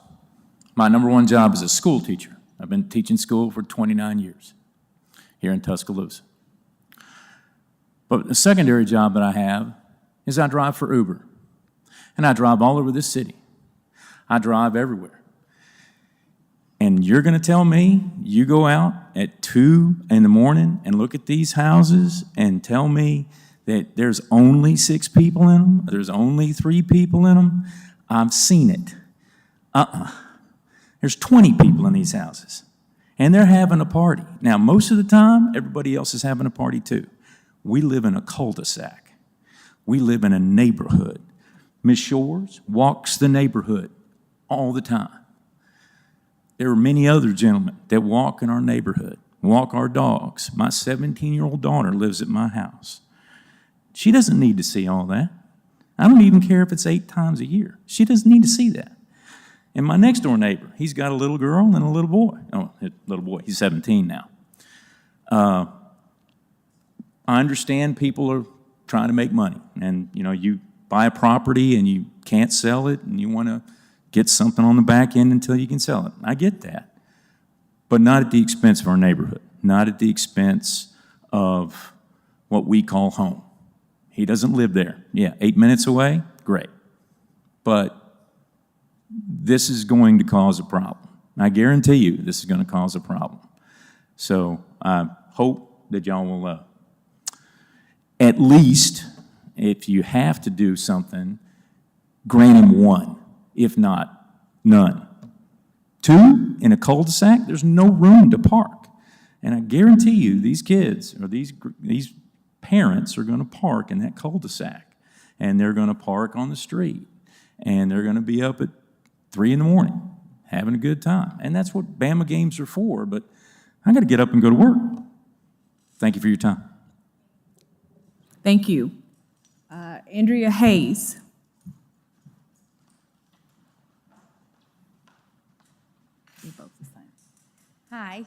My number one job is a school teacher. I've been teaching school for 29 years here in Tuscaloosa. But the secondary job that I have is I drive for Uber. And I drive all over this city. I drive everywhere. And you're going to tell me you go out at 2 in the morning and look at these houses and tell me that there's only 6 people in them, there's only 3 people in them? I've seen it. There's 20 people in these houses, and they're having a party. Now, most of the time, everybody else is having a party too. We live in a cul-de-sac. We live in a neighborhood. Miss Shores walks the neighborhood all the time. There are many other gentlemen that walk in our neighborhood, walk our dogs. My 17-year-old daughter lives at my house. She doesn't need to see all that. I don't even care if it's 8 times a year. She doesn't need to see that. And my next door neighbor, he's got a little girl and a little boy. Oh, little boy, he's 17 now. I understand people are trying to make money. And, you know, you buy a property and you can't sell it and you want to get something on the back end until you can sell it. I get that. But not at the expense of our neighborhood, not at the expense of what we call home. He doesn't live there. Yeah, 8 minutes away, great. But this is going to cause a problem. I guarantee you this is going to cause a problem. So I hope that y'all will at least, if you have to do something, grant him 1, if not none. 2, in a cul-de-sac, there's no room to park. And I guarantee you these kids or these parents are going to park in that cul-de-sac. And they're going to park on the street. And they're going to be up at 3 in the morning having a good time. And that's what Bama games are for. But I got to get up and go to work. Thank you for your time. Thank you. Andrea Hayes. Hi.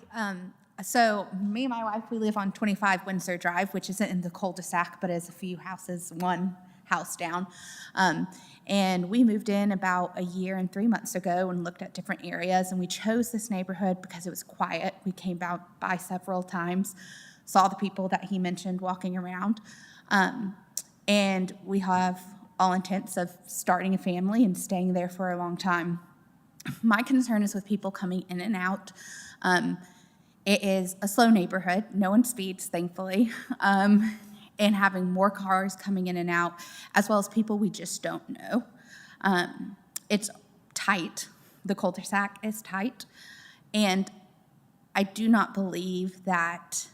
So me and my wife, we live on 25 Windsor Drive, which isn't in the cul-de-sac, but is a few houses, 1 house down. And we moved in about a year and 3 months ago and looked at different areas, and we chose this neighborhood because it was quiet. We came by several times, saw the people that he mentioned walking around. And we have all intents of starting a family and staying there for a long time. My concern is with people coming in and out. It is a slow neighborhood. No one speeds, thankfully. And having more cars coming in and out, as well as people we just don't know. It's tight. The cul-de-sac is tight. And I do not believe that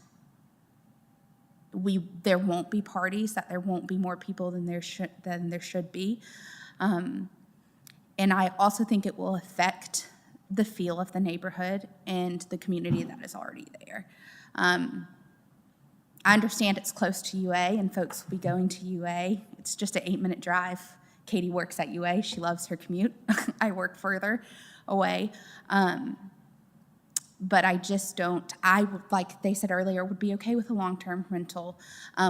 there won't be parties, that there won't be more people than there should be. And I also think it will affect the feel of the neighborhood and the community that is already there. I understand it's close to UA and folks will be going to UA. It's just an 8-minute drive. Katie works at UA. She loves her commute. I work further away. But I just don't, I would, like they said earlier, would be okay with a long-term rental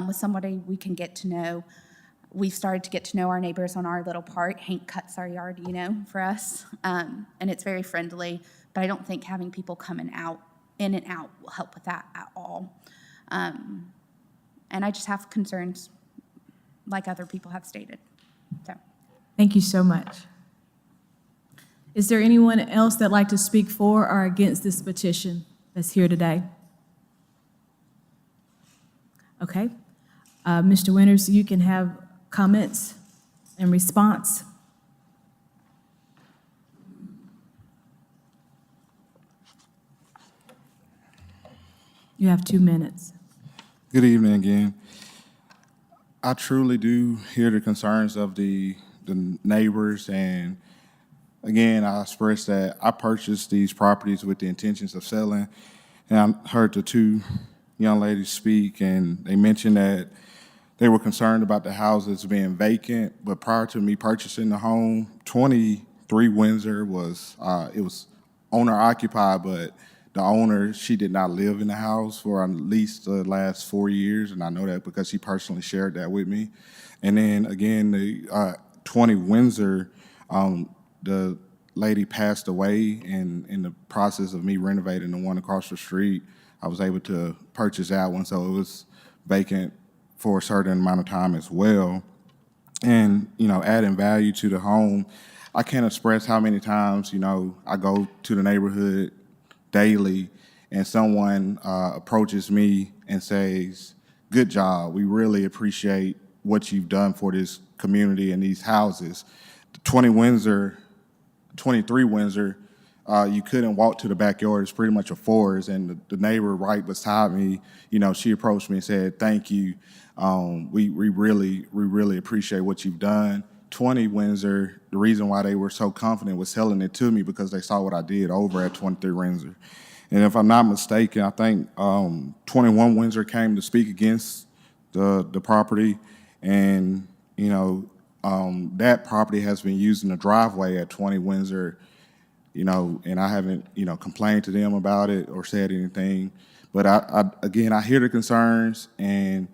with somebody we can get to know. We've started to get to know our neighbors on our little part. Hank cuts our yard, for us. And it's very friendly, but I don't think having people coming out, in and out, will help with that at all. And I just have concerns like other people have stated, so. Thank you so much. Is there anyone else that'd like to speak for or against this petition that's here today? Okay. Mr. Winters, you can have comments and response. You have 2 minutes. Good evening again. I truly do hear the concerns of the neighbors, and again, I express that I purchased these properties with the intentions of selling, and I heard the two young ladies speak, and they mentioned that they were concerned about the houses being vacant, but prior to me purchasing the home, 23 Windsor was, it was owner occupied, but the owner, she did not live in the house for at least the last 4 years, and I know that because she personally shared that with me. And then again, the 20 Windsor, the lady passed away, and in the process of me renovating the one across the street, I was able to purchase that one, so it was vacant for a certain amount of time as well. And, adding value to the home, I can't express how many times, I go to the neighborhood daily and someone approaches me and says, "Good job, we really appreciate what you've done for this community and these houses." The 23 Windsor, you couldn't walk to the backyard. It's pretty much a forest. And the neighbor right beside me, she approached me and said, "Thank you. We really appreciate what you've done." 20 Windsor, the reason why they were so confident was selling it to me because they saw what I did over at 23 Windsor. And if I'm not mistaken, I think 21 Windsor came to speak against the property, and that property has been used in the driveway at 20 Windsor, and I haven't complained to them about it or said anything. But I hear the concerns, and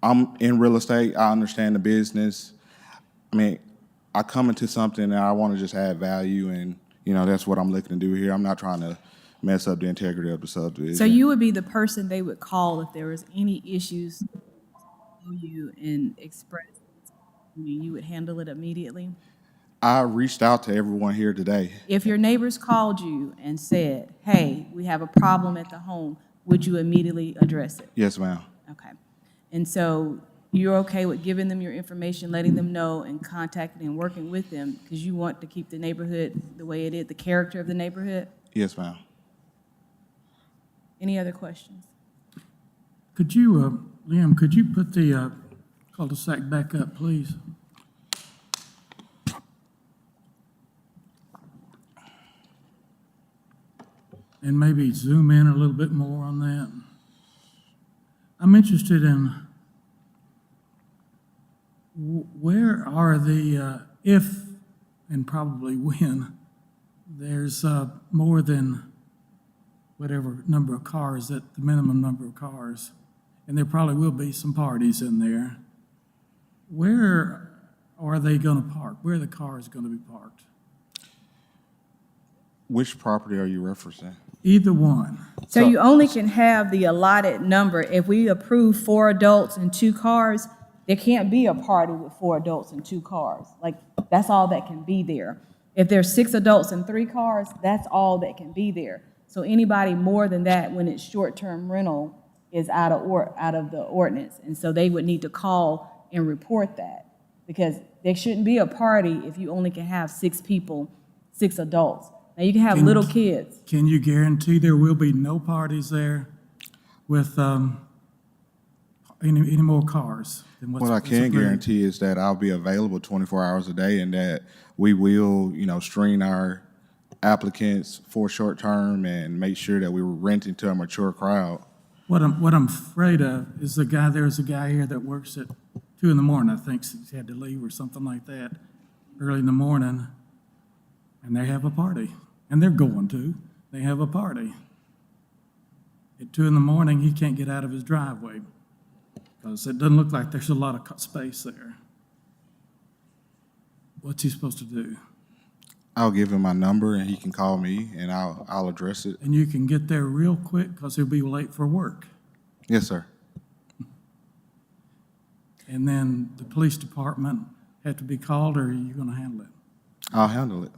I'm in real estate. I understand the business. I come into something and I want to just add value, and that's what I'm looking to do here. I'm not trying to mess up the integrity of the subdivision. So you would be the person they would call if there was any issues with you and express, you would handle it immediately? I reached out to everyone here today. If your neighbors called you and said, "Hey, we have a problem at the home," would you immediately address it? Yes, ma'am. Okay. And so you're okay with giving them your information, letting them know, and contacting and working with them because you want to keep the neighborhood the way it is, the character of the neighborhood? Yes, ma'am. Any other questions? Could you, Liam, could you put the cul-de-sac back up, please? And maybe zoom in a little bit more on that. I'm interested in where are the, if and probably when, there's more than whatever number of cars, at the minimum number of cars, and there probably will be some parties in there. Where are they going to park? Where are the cars going to be parked? Which property are you referencing? Either one. So you only can have the allotted number. If we approve 4 adults and 2 cars, there can't be a party with 4 adults and 2 cars. Like, that's all that can be there. If there's 6 adults and 3 cars, that's all that can be there. So anybody more than that, when it's short-term rental, is out of the ordinance. And so they would need to call and report that, because there shouldn't be a party if you only can have 6 people, 6 adults. Now, you can have little kids. Can you guarantee there will be no parties there with any more cars than what's What I can approved? guarantee is that I'll be available 24 hours a day, and that we will, screen our applicants for short term and make sure that we were renting to a mature crowd. What I'm afraid of is there's a guy here that works at 2 in the morning, I think, since he had to leave or something like that, early in the morning, and they have a party. And they're going to. They have a party. At 2 in the morning, he can't get out of his driveway because it doesn't look like there's a lot of space there. What's he supposed to do? I'll give him my number and he can call me and I'll address it. And you can get there real quick because he'll be late for work. Yes, sir. And then the police department have to be called, or are you going to handle it? I'll handle it.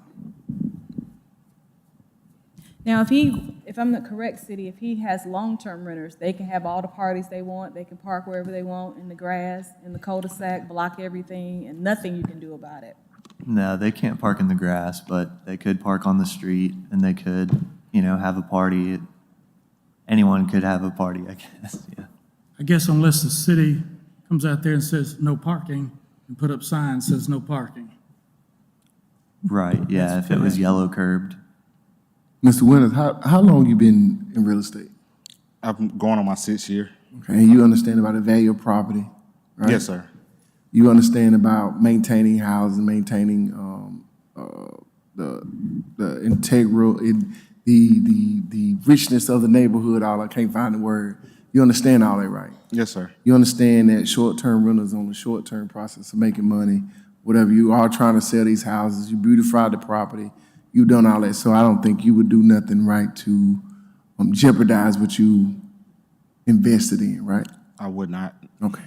Now, if I'm not correct, City, if he has long-term renters, they can have all the parties they want, they can park wherever they want, in the grass, in the cul-de-sac, block everything, and nothing you can do about it. No, they can't park in the grass, but they could park on the street and they could, have a party. Anyone could have a party, I guess, yeah. I guess unless the city comes out there and says no parking and put up signs that says no parking. Right, yeah, if it was yellow curbed. Mr. Winters, how long you been in real estate? I'm going on my 6th year. Okay, and you understand about the value of property, right? Yes, sir. You understand about maintaining housing, maintaining the integral, the richness of the neighborhood. I can't find the word. You understand all that, right? Yes, sir. You understand that short-term rentals on the short-term process of making money, whatever. You are trying to sell these houses. You beautified the property. You've done all that. So I don't think you would do nothing right to jeopardize what you invested in, right? I would not. Okay.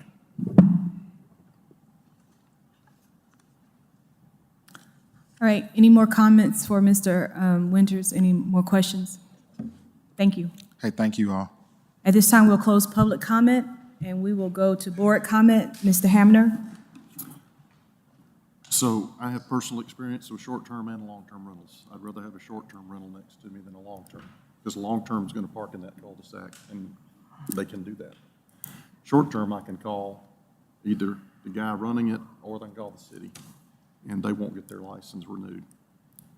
All right, any more comments for Mr. Winters? Any more questions? Thank you. Hey, thank you all. At this time, we'll close public comment, and we will go to board comment. Mr. Hamner? So I have personal experience with short-term and long-term rentals. I'd rather have a short-term rental next to me than a long-term, because long-term is going to park in that cul-de-sac, and they can do that. Short-term, I can call either the guy running it or they can call the city, and they won't get their license renewed.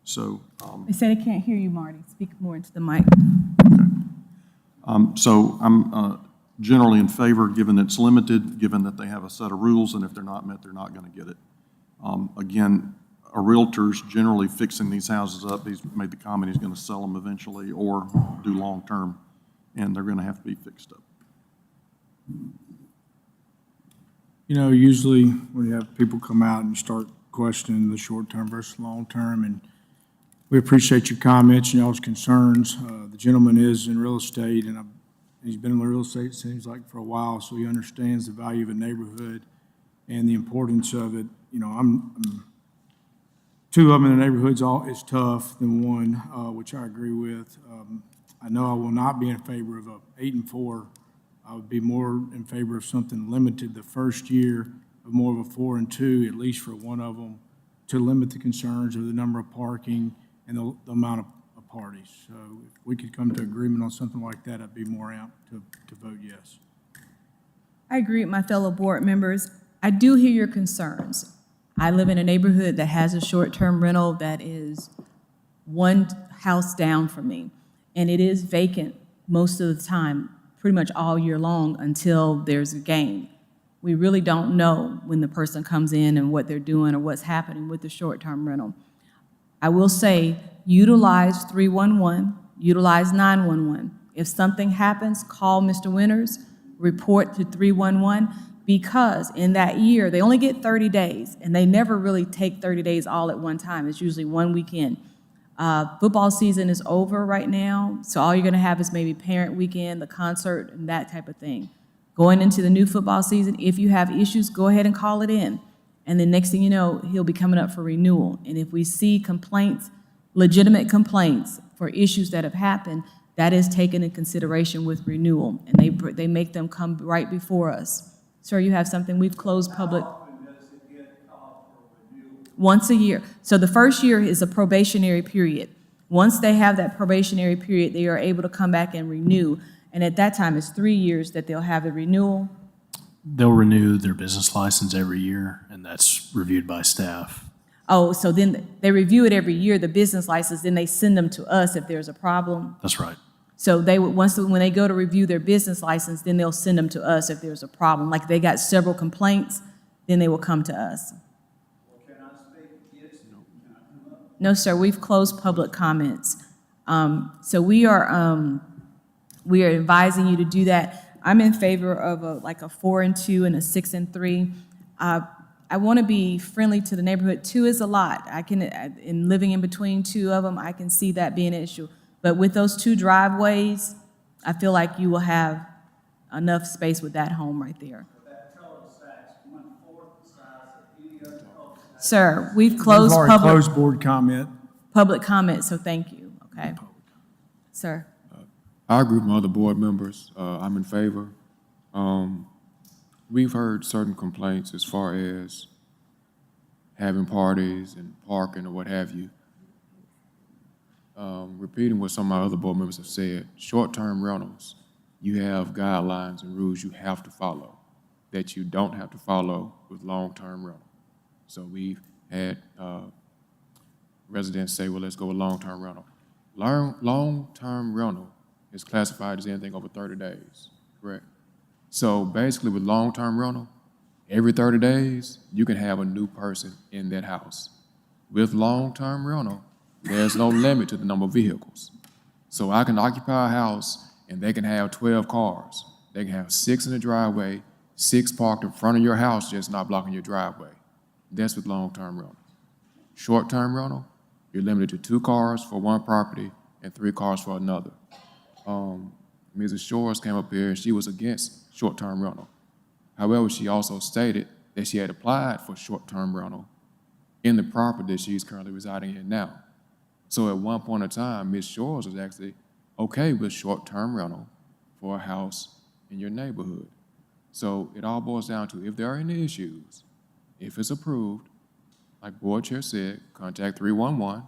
So. They say they can't hear you, Marty. Speak more into the mic. So I'm generally in favor, given it's limited, given that they have a set of rules, and if they're not met, they're not going to get it. Again, a realtor's generally fixing these houses up. He's made the comment he's going to sell them eventually or do long-term, and they're going to have to be fixed up. Usually when you have people come out and you start questioning the short-term versus long-term, and we appreciate your comments and y'all's concerns. The gentleman is in real estate, and he's been in real estate, it seems like, for a while, so he understands the value of a neighborhood and the importance of it. I'm 2 of them in the neighborhoods is tough than 1, which I agree with. I know I will not be in favor of a 8 and 4. I would be more in favor of something limited the first year, of more of a 4 and 2, at least for one of them, to limit the concerns of the number of parking and the amount of parties. So if we could come to agreement on something like that, I'd be more apt to vote yes. I agree with my fellow board members. I do hear your concerns. I live in a neighborhood that has a short-term rental that is 1 house down from me, and it is vacant most of the time, pretty much all year long until there's a game. We really don't know when the person comes in and what they're doing or what's happening with the short-term rental. I will say, utilize 311, utilize 911. If something happens, call Mr. Winters, report to 311, because in that year, they only get 30 days, and they never really take 30 days all at one time. It's usually one weekend. Football season is over right now, so all you're going to have is maybe parent weekend, the concert, and that type of thing. Going into the new football season, if you have issues, go ahead and call it in. And then next thing you know, he'll be coming up for renewal. And if we see complaints, legitimate complaints for issues that have happened, that is taken in consideration with renewal, and they make them come right before us. Sir, you have something? We've closed public. Once a year. So the first year is a probationary period. Once they have that probationary period, they are able to come back and renew. And at that time, it's 3 years that they'll have the renewal. They'll renew their business license every year, and that's reviewed by staff. Oh, so then they review it every year, the business license, then they send them to us if there's a problem? That's right. So they would, when they go to review their business license, then they'll send them to us if there's a problem. Like they got several complaints, then they will come to us. No, sir, we've closed public comments. So we are advising you to do that. I'm in favor of like a 4 and 2 and a 6 and 3. I want to be friendly to the neighborhood. 2 is a lot. In living in between 2 of them, I can see that being an issue. But with those 2 driveways, I feel like you will have enough space with that home right there. Sir, we've closed We've already closed board comment. public comment, so thank you, okay? Sir? I agree with my other board members. I'm in favor. We've heard certain complaints as far as having parties and parking or what have you. Repeating what some of my other board members have said, short-term rentals, you have guidelines and rules you have to follow that you don't have to follow with long-term rental. So we've had residents say, well, let's go with long-term rental. Long-term rental is classified as anything over 30 days, correct? So basically with long-term rental, every 30 days, you can have a new person in that house. With long-term rental, there's no limit to the number of vehicles. So I can occupy a house and they can have 12 cars. They can have 6 in the driveway, 6 parked in front of your house, just not blocking your driveway. That's with long-term rental. Short-term rental, you're limited to 2 cars for one property and 3 cars for another. Mrs. Shores came up here and she was against short-term rental. However, she also stated that she had applied for short-term rental in the property that she's currently residing in now. So at one point in time, Ms. Shores was actually okay with short-term rental for a house in your neighborhood. So it all boils down to if there are any issues, if it's approved, like Board Chair said, contact 311,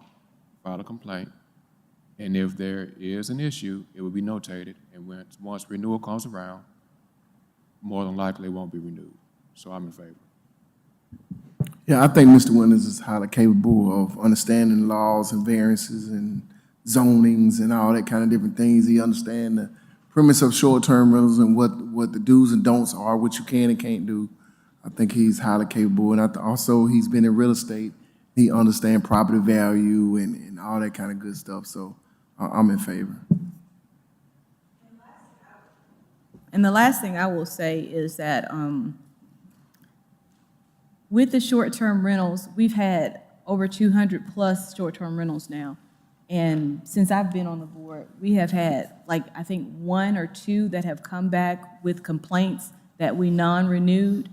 file a complaint, and if there is an issue, it will be notated, and once renewal comes around, more than likely it won't be renewed. So I'm in favor. Yeah, I think Mr. Winters is highly capable of understanding laws and variances and zonings and all that kind of different things. He understands the premise of short-term rentals and what the do's and don'ts are, what you can and can't do. I think he's highly capable, and also he's been in real estate. He understands property value and all that kind of good stuff, so I'm in favor. And the last thing I will say is that with the short-term rentals, we've had over 200 plus short-term rentals now. And since I've been on the board, we have had I think 1 or 2 that have come back with complaints that we non-renewed.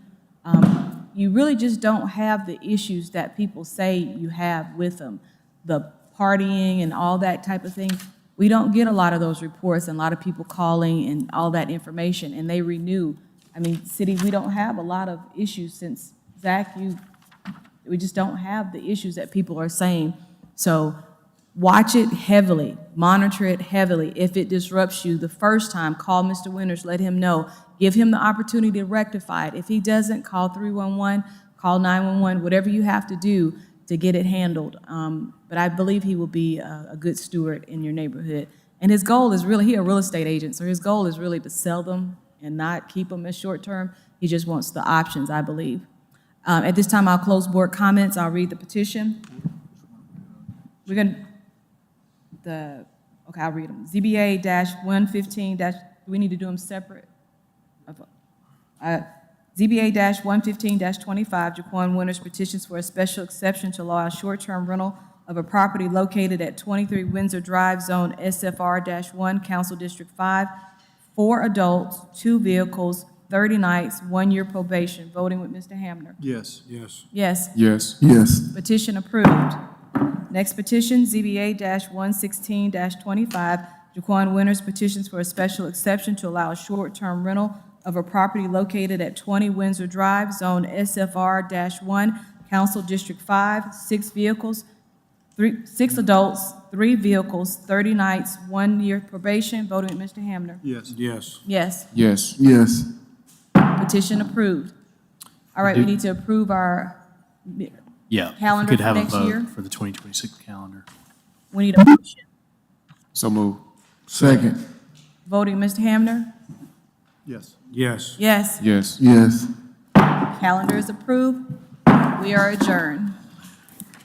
You really just don't have the issues that people say you have with them. The partying and all that type of thing. We don't get a lot of those reports and a lot of people calling and all that information, and they renew. I mean, city, we don't have a lot of issues since, Zach, we just don't have the issues that people are saying. So watch it heavily, monitor it heavily. If it disrupts you the first time, call Mr. Winters, let him know. Give him the opportunity to rectify it. If he doesn't, call 311, call 911, whatever you have to do to get it handled. But I believe he will be a good steward in your neighborhood. And his goal is really, he's a real estate agent, so his goal is really to sell them and not keep them as short-term. He just wants the options, I believe. At this time, I'll close board comments. I'll read the petition. Okay, I'll read them. ZBA-115- do we need to do them separate? ZBA-115-25, Jaquan Winters petitions for a special exception to allow a short-term rental of a property located at 23 Windsor Drive, Zone SFR-1, Council District 5, 4 adults, 2 vehicles, 30 nights, 1 year probation. Voting with Mr. Hamner. Yes. Yes. Yes. Yes. Yes. Petition approved. Next petition, ZBA-116-25, Jaquan Winters petitions for a special exception to allow a short-term rental of a property located at 20 Windsor Drive, Zone SFR-1, Council District 5, 6 vehicles, 6 adults, 3 vehicles, 30 nights, 1 year probation. Voting with Mr. Hamner. Yes. Yes. Yes. Yes. Yes. Petition approved. All right, we need to approve our Yeah, if we calendar could for have a next year. vote for the 2026 calendar. We need a motion. So move. Second. Voting, Mr. Hamner? Yes. Yes. Yes. Yes. Yes. Calendar is approved. We are adjourned.